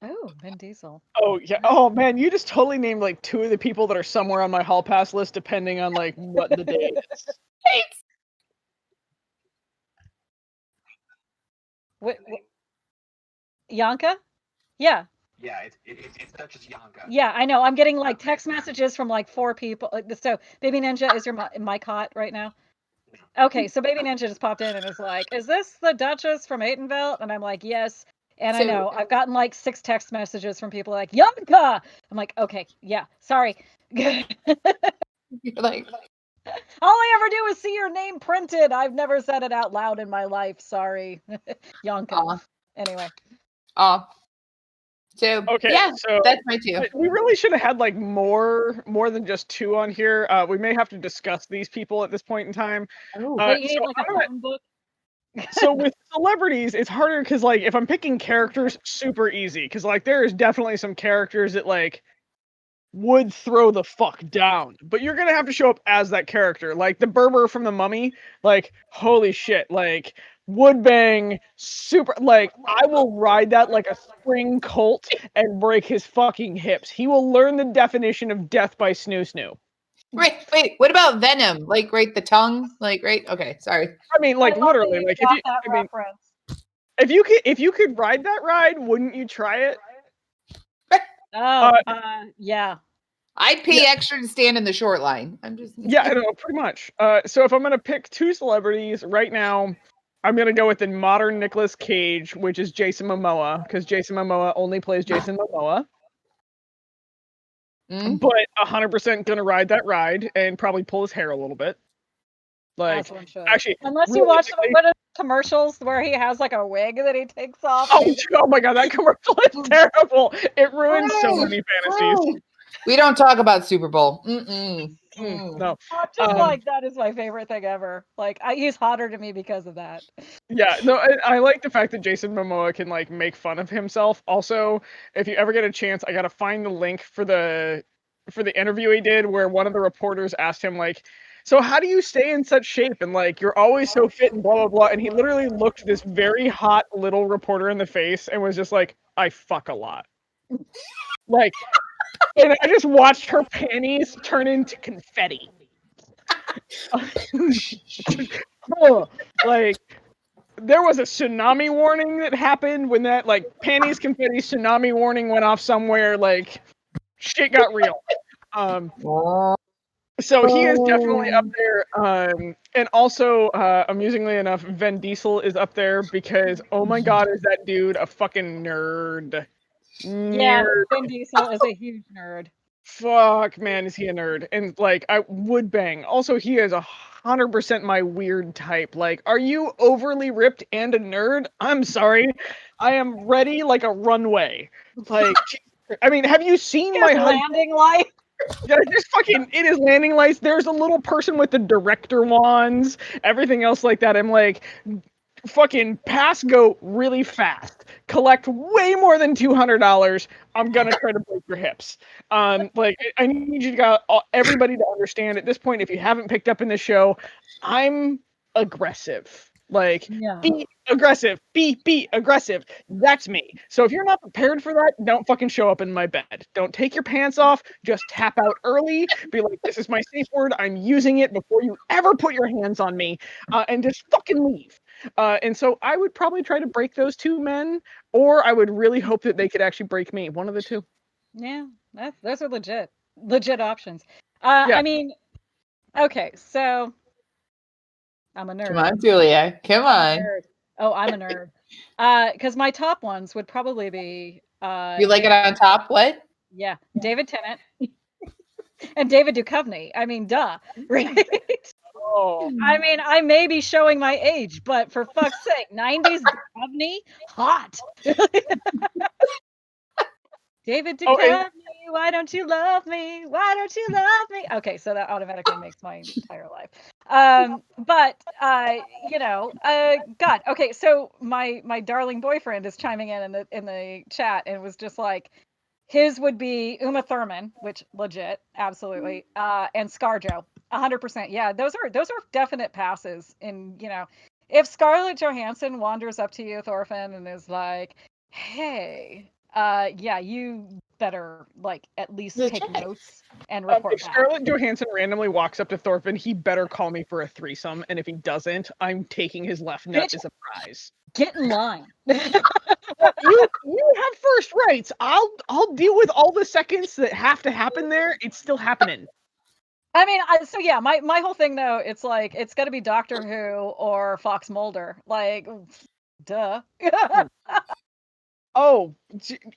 Oh, Vin Diesel. Oh yeah. Oh man, you just totally named like 2 of the people that are somewhere on my hall pass list, depending on like what the day is. Thanks. What? Yanka? Yeah. Yeah, it's Duchess Yanka. Yeah, I know. I'm getting like text messages from like 4 people. So, Baby Ninja, is your mic hot right now? Okay, so Baby Ninja just popped in and is like, "Is this the Duchess from Aethelmearc?" And I'm like, "Yes." And I know I've gotten like 6 text messages from people like, "Yanka." I'm like, "Okay, yeah, sorry." You're like, all I ever do is see your name printed. I've never said it out loud in my life. Sorry, Yanka. Anyway. So okay, yeah, so that's my 2. We really should have had like more than just 2 on here. We may have to discuss these people at this point in time. But you need like a phone book. So with celebrities, it's harder because like if I'm picking characters, super easy because like there is definitely some characters that like would throw the fuck down, but you're gonna have to show up as that character, like the Berber from The Mummy. Like holy shit, like would bang super. Like I will ride that like a spring colt and break his fucking hips. He will learn the definition of death by snoo snoo. Wait, what about Venom? Like, right, the tongue? Like, right? Okay, sorry. I mean, like literally, like if you could ride that ride, wouldn't you try it? Yeah. I'd pay extra to stand in the short line. I'm just yeah, I know, pretty much. So if I'm gonna pick 2 celebrities right now, I'm gonna go with the modern Nicolas Cage, which is Jason Momoa, because Jason Momoa only plays Jason Momoa. But 100% gonna ride that ride and probably pull his hair a little bit. Like, actually, unless you watch one of the commercials where he has like a wig that he takes off. Oh my god, that commercial is terrible. It ruins so many fantasies. We don't talk about Super Bowl. No. Just like that is my favorite thing ever. Like he's hotter to me because of that. Yeah, no, I like the fact that Jason Momoa can like make fun of himself. Also, if you ever get a chance, I gotta find the link for the interview he did where one of the reporters asked him like, "So how do you stay in such shape and like you're always so fit and blah blah blah?" And he literally looked this very hot little reporter in the face and was just like, "I fuck a lot." Like, and I just watched her panties turn into confetti. Like, there was a tsunami warning that happened when that, like, panties confetti tsunami warning went off somewhere. Like, shit got real. So he is definitely up there. And also, amusingly enough, Vin Diesel is up there because, oh my god, is that dude a fucking nerd. Yeah, Vin Diesel is a huge nerd. Fuck, man, is he a nerd? And like, I would bang. Also, he is 100% my weird type. Like, are you overly ripped and a nerd? I'm sorry, I am ready like a runway. Like, I mean, have you seen my landing light? Yeah, just fucking, it is landing lights. There's a little person with the director wands. Everything else like that. I'm like, fucking pass go really fast. Collect way more than $200. I'm gonna try to break your hips. Like I need you to everybody to understand at this point. If you haven't picked up in the show, I'm aggressive. Like be aggressive. Be aggressive. That's me. So if you're not prepared for that, don't fucking show up in my bed. Don't take your pants off. Just tap out early. Be like, this is my safe word. I'm using it before you ever put your hands on me. And just fucking leave. And so I would probably try to break those 2 men, or I would really hope that they could actually break me. One of the 2. Yeah, those are legit options. I mean, okay, so I'm a nerd. Come on, Julia. Come on. I'm a nerd. Because my top ones would probably be. You like it on top? What? Yeah, David Tennant and David Duchovny. I mean, duh, right? Oh. I mean, I may be showing my age, but for fuck's sake, 90s Duchovny, hot. David Duchovny Why don't you love me? Why don't you love me? Okay, so that automatically makes my entire life. But God. Okay, so my darling boyfriend is chiming in the chat and was just like, his would be Uma Thurman, which legit, absolutely, and ScarJo, 100%. Yeah, those are definite passes. And if Scarlett Johansson wanders up to you, Thorfinn, and is like, "Hey, yeah, you better like at least take notes and report If back." Scarlett Johansson randomly walks up to Thorfinn, he better call me for a threesome, and if he doesn't, I'm taking his left nut Bitch. as a prize. Get in line. You have first rights. I'll deal with all the seconds that have to happen there. It's still happening. I mean, so yeah, my whole thing though, it's like it's got to be Doctor Who or Fox Mulder, like, duh. Oh,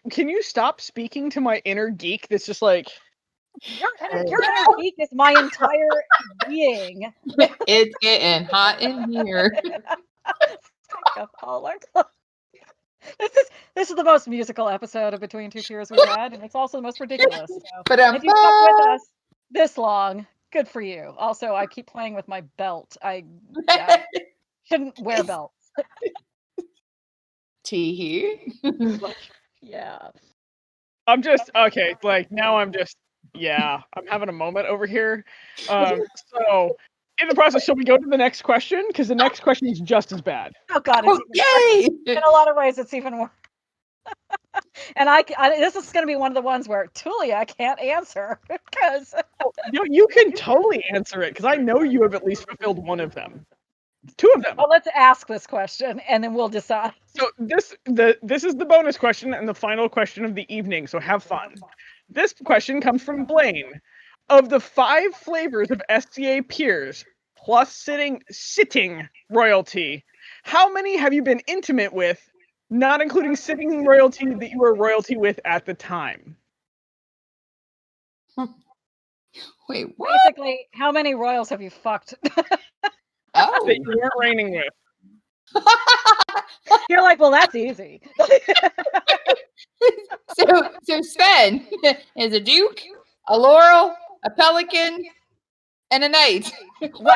can you stop speaking to my inner geek? That's just like Your inner geek is my entire being. It's getting hot in here. Take up all our clothes. This is the most musical episode of Between Two Peers we've had, and it's also the most ridiculous. So But if you stuck with us this long, good for you. Also, I keep playing with my belt. I shouldn't wear belts. Tee. Yeah. I'm just okay. Like now, I'm having a moment over here. So in the process, shall we go to the next question? Because the next question is just as bad. Oh God, it's Yay! in a lot of ways it's even worse. And I this is going to be one of the ones where Tulia can't answer because You can totally answer it because I know you have at least fulfilled one of them. Two of them. Well, let's ask this question and then we'll decide. So this is the bonus question and the final question of the evening. So have fun. This question comes from Blaine. Of the 5 flavors of SCA peers plus sitting royalty, how many have you been intimate with, not including sitting royalty that you were royalty with at the time? Wait, what? Basically, how many royals have you fucked? Oh. That you weren't reigning with. You're like, well, that's easy. So Sven is a duke, a laurel, a pelican, and a knight. Wow,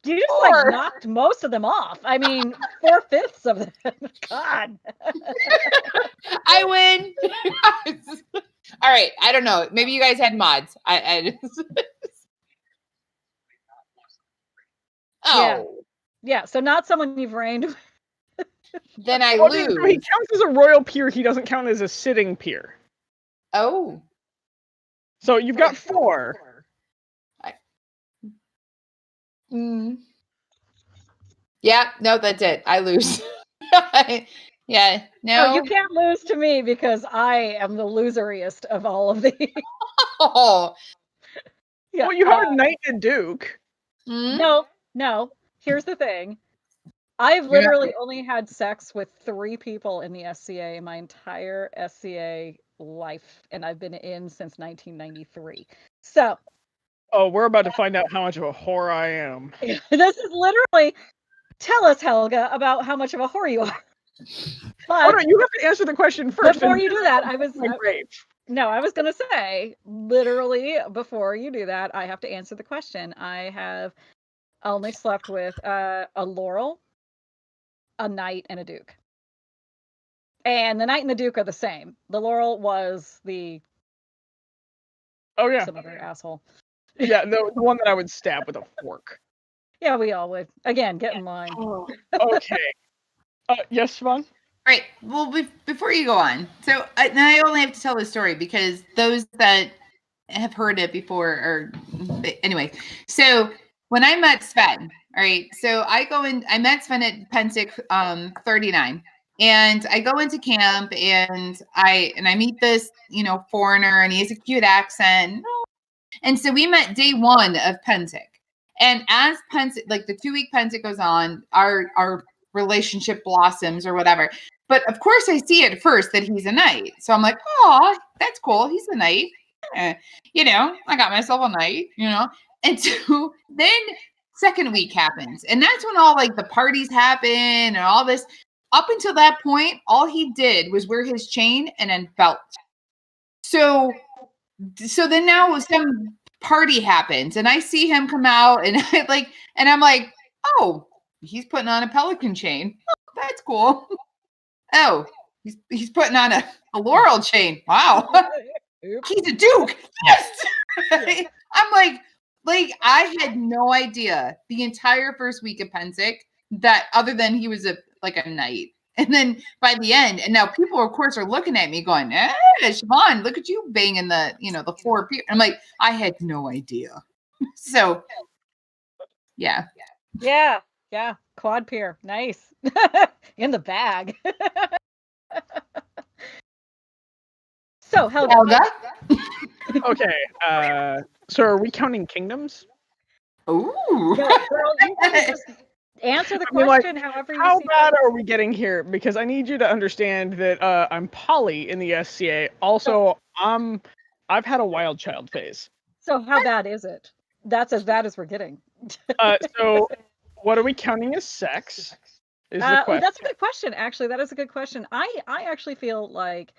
you just like knocked most of them off. I mean, 4/5 of them. God. I win. All right. I don't know. Maybe you guys had mods. Oh. Yeah. So not someone you've reigned with. Then I Well, lose. so he counts as a royal peer. He doesn't count as a sitting peer. Oh. So you've got 4. Yeah. No, that's it. I lose. Yeah. No. Oh, you can't lose to me because I am the loseriest of all of these. Oh. Yeah. Well, you have a knight and duke. No. Here's the thing. I've literally only had sex with 3 people in the SCA my entire SCA life, and I've been in since 1993. So. Oh, we're about to find out how much of a whore I am. This is literally, tell us, Helga, about how much of a whore you are. But no, you have to answer the question first. Before you do that, I was going to say, literally, before you do that, I have to answer the question. I have only slept with a Laurel, a knight, and a duke. And the knight and the duke are the same. The Laurel was the some other asshole. Yeah, the one that I would stab with a fork. Yeah, we all would. Again, get in line. Oh, okay. Yes, Sven? Right. Well, before you go on, so I only have to tell this story because those that have heard it before are anyway. So when I met Sven, all right. So I met Sven at Pennsic 39, and I go into camp and I meet this foreigner, and he has a cute accent, and so we met day 1 of Pennsic, and as Pennsic, like the 2-week Pennsic goes on, our relationship blossoms or whatever. But of course, I see at first that he's a knight. So I'm like, oh, that's cool. He's a knight. I got myself a knight, And so then 2nd week happens. And that's when all like the parties happen and all this. Up until that point, all he did was wear his chain and then belt. So then now some party happens, and I see him come out, and I'm like, oh, he's putting on a pelican chain. Oh, that's cool. Oh, he's putting on a Laurel chain. Wow. He's a duke. Yes. I'm like I had no idea the entire first week of Pennsic that other than he was a knight. And then by the end, and now people of course are looking at me going, Siobhan, look at you banging the 4 people. I'm like, I had no idea. So yeah. Yeah. Quad peer. Nice. In the bag. So, Helga. Okay. So are we counting kingdoms? Ooh. Girl, you can just answer the question however you how see bad fit. are we getting here? Because I need you to understand that I'm poly in the SCA. Also, I've had a wild child phase. So how bad is it? That's as bad as we're getting. So what are we counting as sex? Is the question. That's a good question, actually. That is a good question. I actually feel like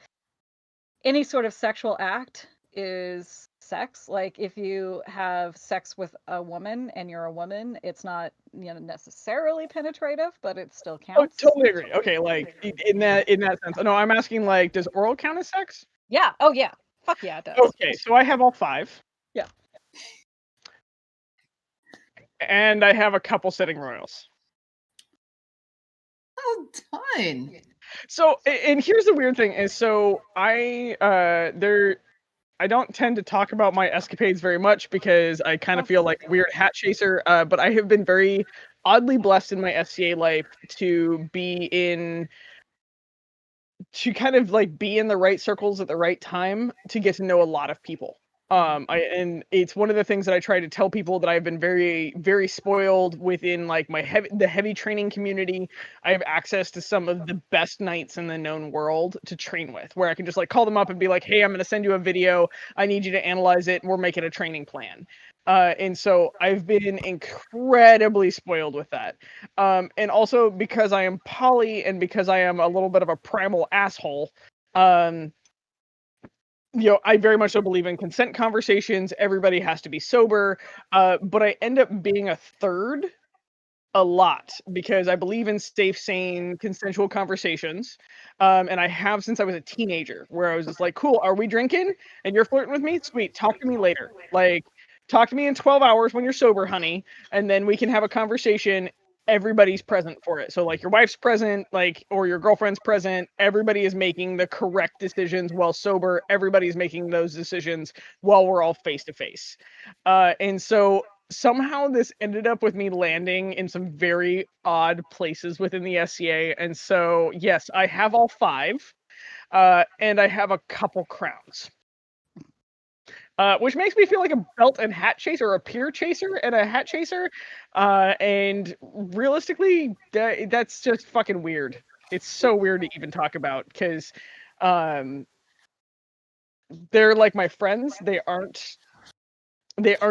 any sort of sexual act is sex. Like if you have sex with a woman and you're a woman, it's not necessarily penetrative, but it still counts. Oh, totally agree. Okay, like in that sense. No, I'm asking like, does oral count as sex? Yeah. Oh yeah. Fuck yeah, it does. Okay, so I have all 5. Yeah. And I have a couple setting royals. Well done. So, and here's the weird thing is, so I don't tend to talk about my escapades very much because I kind of feel like a weird hat chaser, but I have been very oddly blessed in my SCA life to kind of like be in the right circles at the right time to get to know a lot of people. And it's one of the things that I try to tell people that I've been very, very spoiled within like the heavy training community. I have access to some of the best knights in the known world to train with, where I can just like call them up and be like, hey, I'm going to send you a video. I need you to analyze it. And we're making a training plan. And so I've been incredibly spoiled with that. And also because I am poly and because I am a little bit of a primal asshole, I very much so believe in consent conversations. Everybody has to be sober. But I end up being a third a lot because I believe in safe, sane, consensual conversations. And I have since I was a teenager, where I was just like, cool, are we drinking? And you're flirting with me? Sweet, talk to me later. Like, talk to me in 12 hours when you're sober, honey. And then we can have a conversation. Everybody's present for it. So like your wife's present, like, or your girlfriend's present. Everybody is making the correct decisions while sober. Everybody's making those decisions while we're all face to face. And so somehow this ended up with me landing in some very odd places within the SCA. And so, yes, I have all 5, and I have a couple crowns. Which makes me feel like a belt and hat chaser, or a peer chaser and a hat chaser. And realistically, that's just fucking weird. It's so weird to even talk about because they're like my friends. They aren't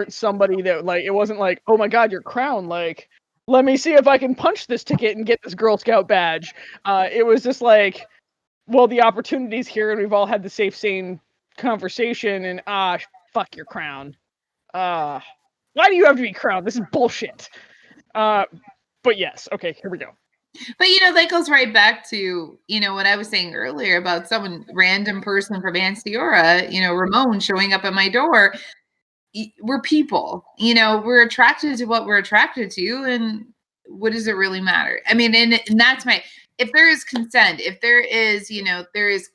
somebody that like, it wasn't like, oh my God, your crown. Like, let me see if I can punch this ticket and get this Girl Scout badge. It was just like, well, the opportunity's here and we've all had the safe, sane conversation and fuck your crown. Why do you have to be crowned? This is bullshit. But yes, okay, here we go. But that goes right back to what I was saying earlier about some random person from Anstiora, Ramon showing up at my door. We're people, we're attracted to what we're attracted to, and what does it really matter? I mean, and that's if there is consent, if there is, there is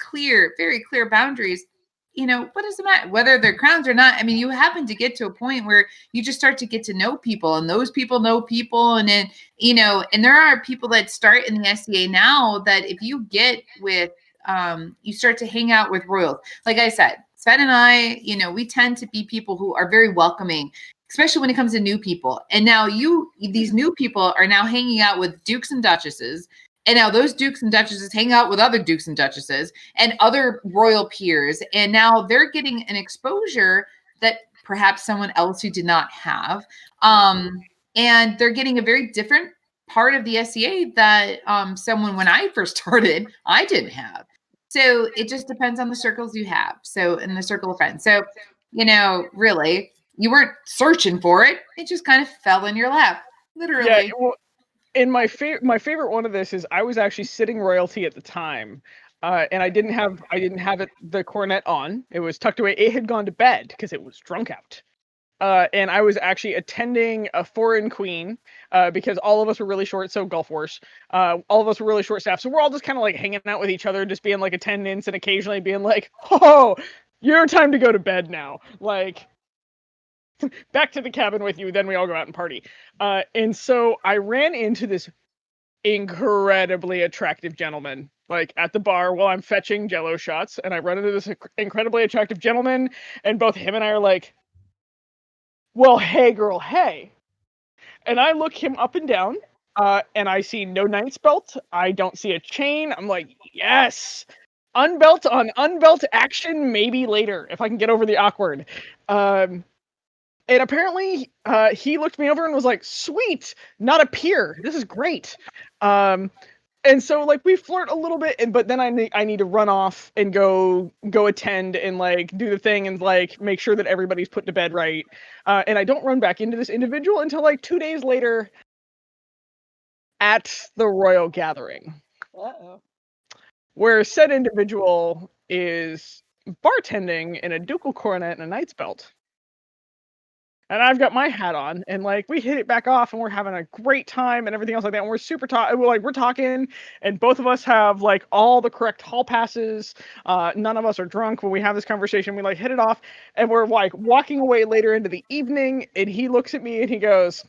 very clear boundaries, what does it matter whether they're crowns or not? I mean, you happen to get to a point where you just start to get to know people, and those people know people. And then, and there are people that start in the SCA now that if you get with, you start to hang out with royals. Like I said, Sven and I, we tend to be people who are very welcoming, especially when it comes to new people. And now these new people are now hanging out with dukes and duchesses. And now those dukes and duchesses hang out with other dukes and duchesses and other royal peers. And now they're getting an exposure that perhaps someone else who did not have. And they're getting a very different part of the SCA that someone, when I first started, I didn't have. So it just depends on the circles you have. So in the circle of friends. So, really, you weren't searching for it. It just kind of fell in your lap, literally. Yeah, well, and my favorite one of this is I was actually sitting royalty at the time, and I didn't have the cornet on. It was tucked away. It had gone to bed because it was drunk out. And I was actually attending a foreign queen because all of us were really short. So Gulf Wars, all of us were really short staff. So we're all just kind of like hanging out with each other, just being like attendants and occasionally being like, "Oh, your time to go to bed now." Like, back to the cabin with you. Then we all go out and party. And so I ran into this incredibly attractive gentleman like at the bar while I'm fetching Jello shots, and I run into this incredibly attractive gentleman, and both him and I are like, "Well, hey, girl, hey." And I look him up and down, and I see no knight's belt. I don't see a chain. I'm like, yes! Unbelt on unbelt action, maybe later, if I can get over the awkward. And apparently, he looked me over and was like, sweet! Not a peer. This is great. And so like we flirt a little bit, but then I need to run off and go attend and like do the thing and like make sure that everybody's put to bed right. And I don't run back into this individual until like 2 days later at the royal gathering. Uh-oh. Where said individual is bartending in a ducal coronet and a knight's belt. And I've got my hat on, and like we hit it back off, and we're having a great time and everything else like that. And we're super we're talking, and both of us have like all the correct hall passes. None of us are drunk when we have this conversation. We like hit it off, and we're like walking away later into the evening. And he looks at me and he goes,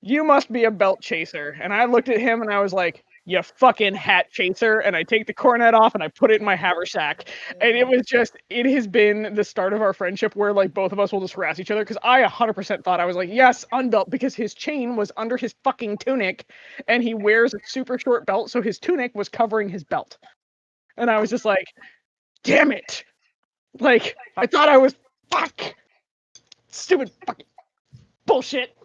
"You must be a belt chaser." And I looked at him and I was like, "You fucking hat chaser." And I take the coronet off and I put it in my haversack. And it has been the start of our friendship where like both of us will just harass each other. Cause I 100% thought I was like, yes, unbelt, because his chain was under his fucking tunic and he wears a super short belt. So his tunic was covering his belt. And I was just like, damn it. Like, I thought I was, fuck. Stupid fucking bullshit.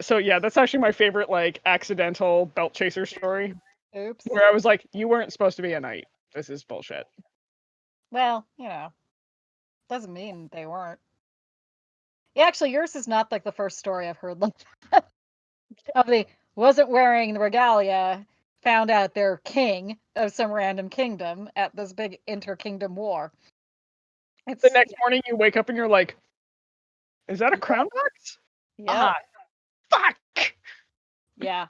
So yeah, that's actually my favorite like accidental belt chaser story. Oops. Where I was like, you weren't supposed to be a knight. This is bullshit. Well, doesn't mean they weren't. Yeah, actually, yours is not like the first story I've heard like that. Of the wasn't wearing the regalia, found out they're king of some random kingdom at this big inter-kingdom war. The next morning you wake up and you're like, is that a crown box? Yeah. Fuck! Yeah.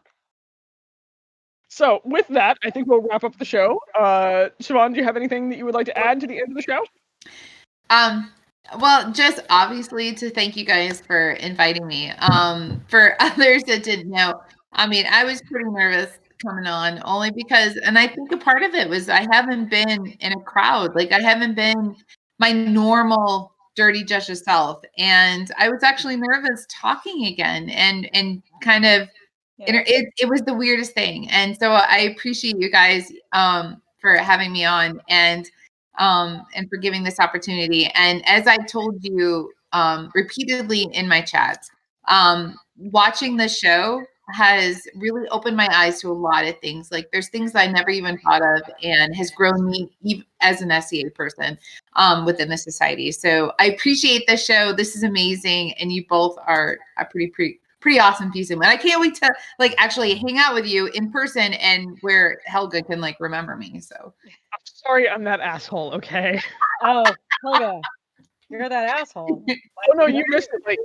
So with that, I think we'll wrap up the show. Siobhan, do you have anything that you would like to add to the end of the show? Well, just obviously to thank you guys for inviting me. For others that didn't know, I mean, I was pretty nervous coming on only because, and I think a part of it was I haven't been in a crowd. Like I haven't been my normal Dirty Duchess self. And I was actually nervous talking again and kind of, it was the weirdest thing. And so I appreciate you guys for having me on and for giving this opportunity. And as I told you repeatedly in my chats, watching the show has really opened my eyes to a lot of things. Like there's things I never even thought of and has grown me as an SEA person within the society. So I appreciate the show. This is amazing. And you both are a pretty awesome piece of it. I can't wait to like actually hang out with you in person and where Helga can like remember me. So I'm sorry I'm that asshole, okay? Oh, Helga, you're that asshole. Oh no, you missed it. Like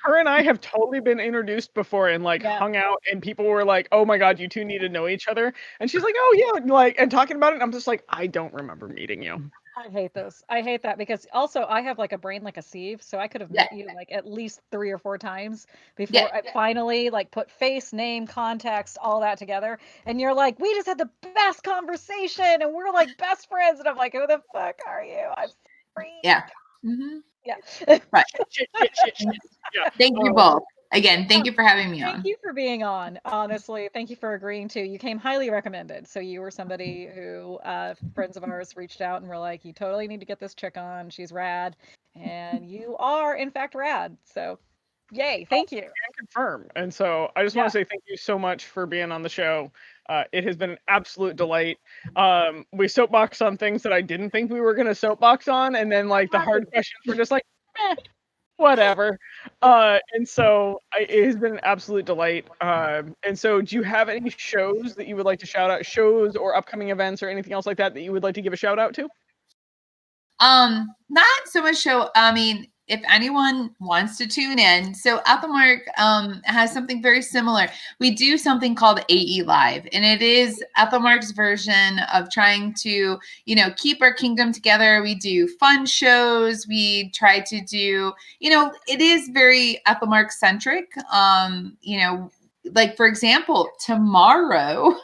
her and I have totally been introduced before and like hung out, and people were like, "Oh my god, you two need to know each other." And she's like, "Oh yeah," like, and talking about it, and I'm just like, I don't remember meeting you. I hate those. I hate that because also I have like a brain like a sieve, so I could have met you like at least 3 or 4 times before I finally like put face, name, context, all that together. And you're like, we just had the best conversation, and we're like best friends. And I'm like, who the fuck are you? I'm sorry. Yeah. Mm-hmm. Yeah. Right. Shit. Yeah. Thank you both. Again, thank you for having me on. Thank you for being on. Honestly, thank you for agreeing to. You came highly recommended. So you were somebody who friends of ours reached out and were like, you totally need to get this chick on. She's rad. And you are, in fact, rad. So Yay! Thank you. And confirm. And so I just want to say thank you so much for being on the show. It has been an absolute delight. We soapbox on things that I didn't think we were going to soapbox on, and then like the hard questions were just like, whatever. And so it has been an absolute delight. And so do you have any shows that you would like to shout out, shows or upcoming events or anything else like that you would like to give a shout out to? Not so much show. I mean, if anyone wants to tune in, so Æthelmearc has something very similar. We do something called AE Live, and it is Æthelmearc's version of trying to, keep our kingdom together. We do fun shows. We try to do, it is very Æthelmearc centric. Like for example, tomorrow.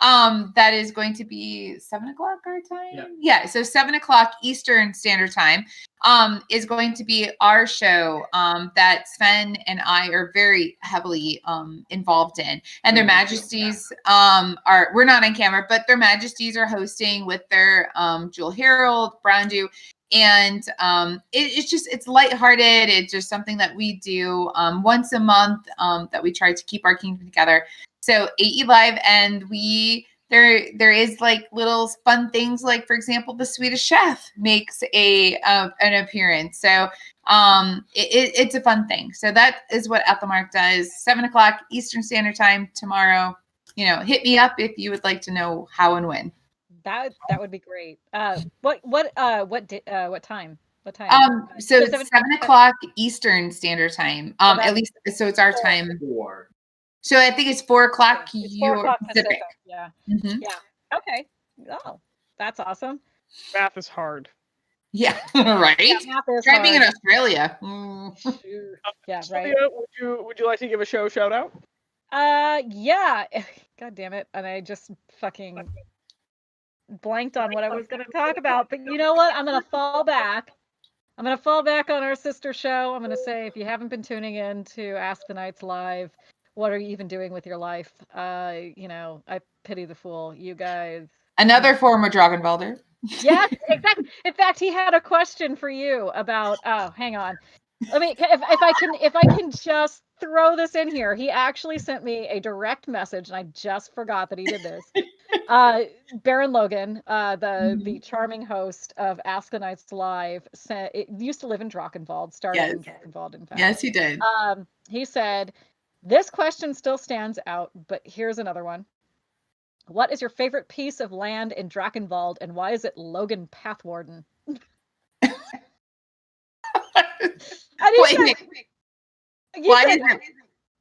That is going to be 7 o'clock our time. Yeah. So 7 o'clock Eastern Standard Time is going to be our show that Sven and I are very heavily involved in. And their majesties we're not on camera, but their majesties are hosting with their Jewel Herald, Brown Dew. And it's lighthearted. It's just something that we do once a month that we try to keep our kingdom together. So AE Live, and there is like little fun things, like for example, the Swedish chef makes an appearance. So it's a fun thing. So that is what Æthelmearc does. 7 o'clock Eastern Standard Time tomorrow. Hit me up if you would like to know how and when. That would be great. What time? What time? So it's 7 o'clock Eastern Standard Time. At least so it's our time. 4. So I think it's 4 o'clock your Pacific. Yeah. Mm-hmm. Yeah. Okay. Oh, that's awesome. Math is hard. Yeah. Right. Yeah, math is Try being in hard. Australia. Yeah. Sylvia, Right. would you like to give a shout out? Yeah. God damn it. And I just fucking blanked on what I was going to talk about. But you know what? I'm going to fall back. I'm going to fall back on our sister show. I'm going to say, if you haven't been tuning in to Ask the Knights Live, what are you even doing with your life? I pity the fool. You guys. Another former Dragonvalder. Yes, exactly. In fact, he had a question for you about. Oh, hang on. Let me. If I can just throw this in here. He actually sent me a direct message, and I just forgot that he did this. Baron Logan, the charming host of Ask the Knights Live, used to live in Drachenwald. Started in Drachenwald, in fact. Yes, he did. He said, "This question still stands out, but here's another one. What is your favorite piece of land in Drachenwald, and why is it Logan Pathwarden?" Wait.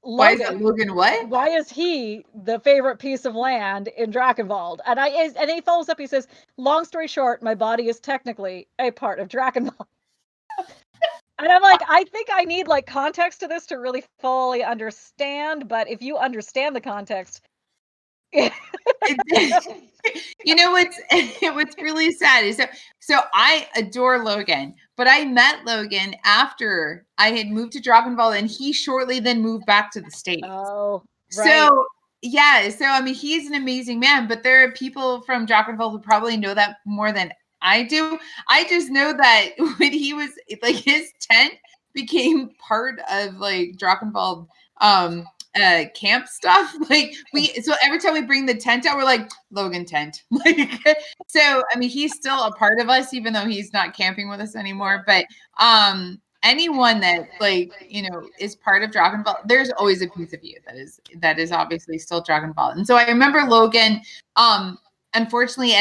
Why is it Logan what? Why is he the favorite piece of land in Drachenwald? And he follows up, he says, "Long story short, my body is technically a part of Drachenwald." And I'm like, I think I need like context to this to really fully understand, but if you understand the context. What's really sad is so I adore Logan, but I met Logan after I had moved to Drachenwald, and he shortly then moved back to the States. Oh, right. So I mean, he's an amazing man, but there are people from Drachenwald who probably know that more than I do. I just know that when he was like, his tent became part of like Drachenwald camp stuff. Like so every time we bring the tent out, we're like, Logan tent. Like, so I mean, he's still a part of us, even though he's not camping with us anymore. But anyone that is part of Drachenwald, there's always a piece of you that is obviously still Drachenwald. And so I remember Logan, unfortunately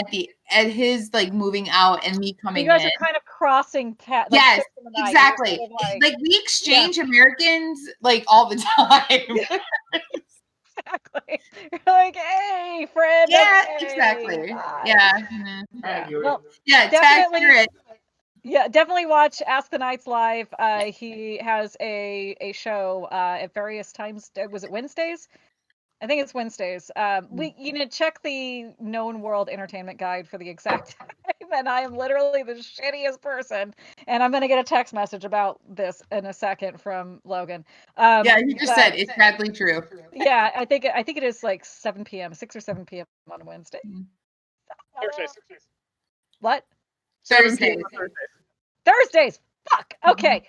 at his like moving out and me coming in. You guys are kind of crossing paths. Yes, exactly. Sort of like we exchange Americans like all the time. Exactly. You're like, hey, friend. Yeah, okay. exactly. Bye. Yeah. Well, definitely. Yeah, definitely watch Ask the Knights Live. He has a show at various times. Was it Wednesdays? I think it's Wednesdays. Check the Known World Entertainment Guide for the exact time. And I am literally the shittiest person. And I'm going to get a text message about this in a second from Logan. You just said it's sadly true. Yeah, I think it is like 7 p.m., 6 or 7 p.m. on Wednesday. Thursdays. What? Thursdays. Thursdays. Fuck. Okay.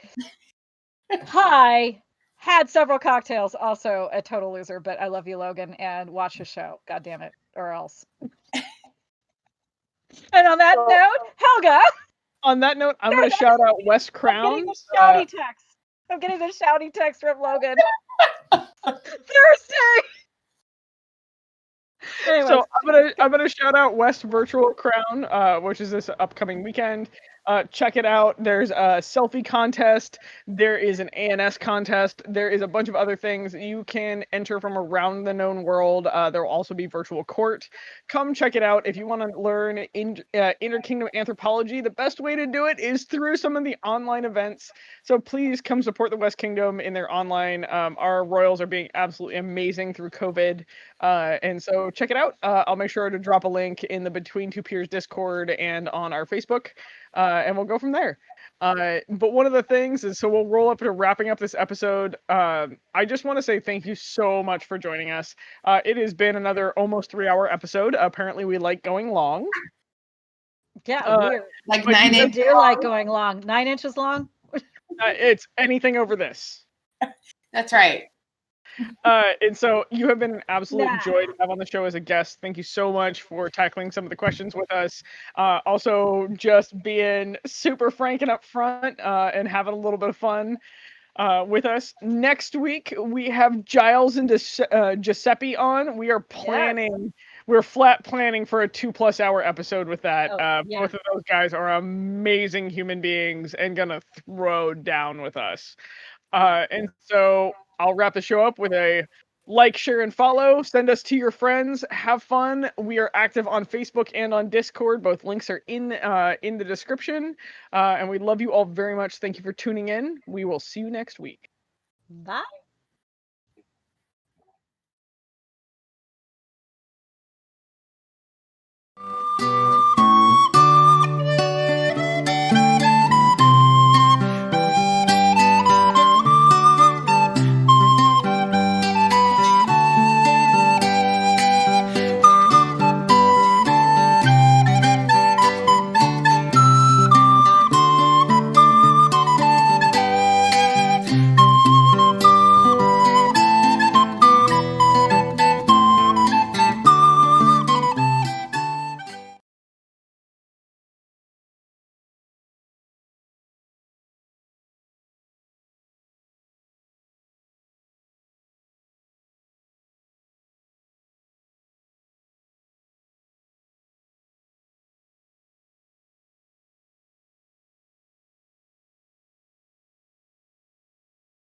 Hi. Had several cocktails, also a total loser, but I love you, Logan, and watch the show. God damn it, or else. And on that note, Helga. On that note, I'm going to shout out West I'm getting the Crowns. shouty text. I'm getting the shouty text from Logan. Thursday. Anyways. So I'm gonna shout out West Virtual Crown, which is this upcoming weekend. Check it out. There's a selfie contest. There is an ANS contest. There is a bunch of other things you can enter from around the known world. There will also be virtual court. Come check it out if you want to learn Inner Kingdom anthropology. The best way to do it is through some of the online events. So please come support the West Kingdom in their online. Our royals are being absolutely amazing through COVID. And so check it out. I'll make sure to drop a link in the Between Two Peers Discord and on our Facebook, and we'll go from there. But one of the things is, so we'll roll up to wrapping up this episode. I just want to say thank you so much for joining us. It has been another almost 3-hour episode. Apparently we like going long. Yeah, weird. Like but 9 I inches. do like going long. 9 inches long? It's anything over this. That's right. And so you have been an absolute joy to have on the show as a guest. Thank you so much for tackling some of the questions with us. Also, just being super frank and upfront and having a little bit of fun with us. Next week, we have Giles and Giuseppe on. We are planning, we're flat planning for a 2+ hour episode with that. Both of those guys are amazing human beings and gonna throw down with us. And so I'll wrap the show up with a like, share, and follow. Send us to your friends. Have fun. We are active on Facebook and on Discord. Both links are in the description. And we love you all very much. Thank you for tuning in. We will see you next week. Bye.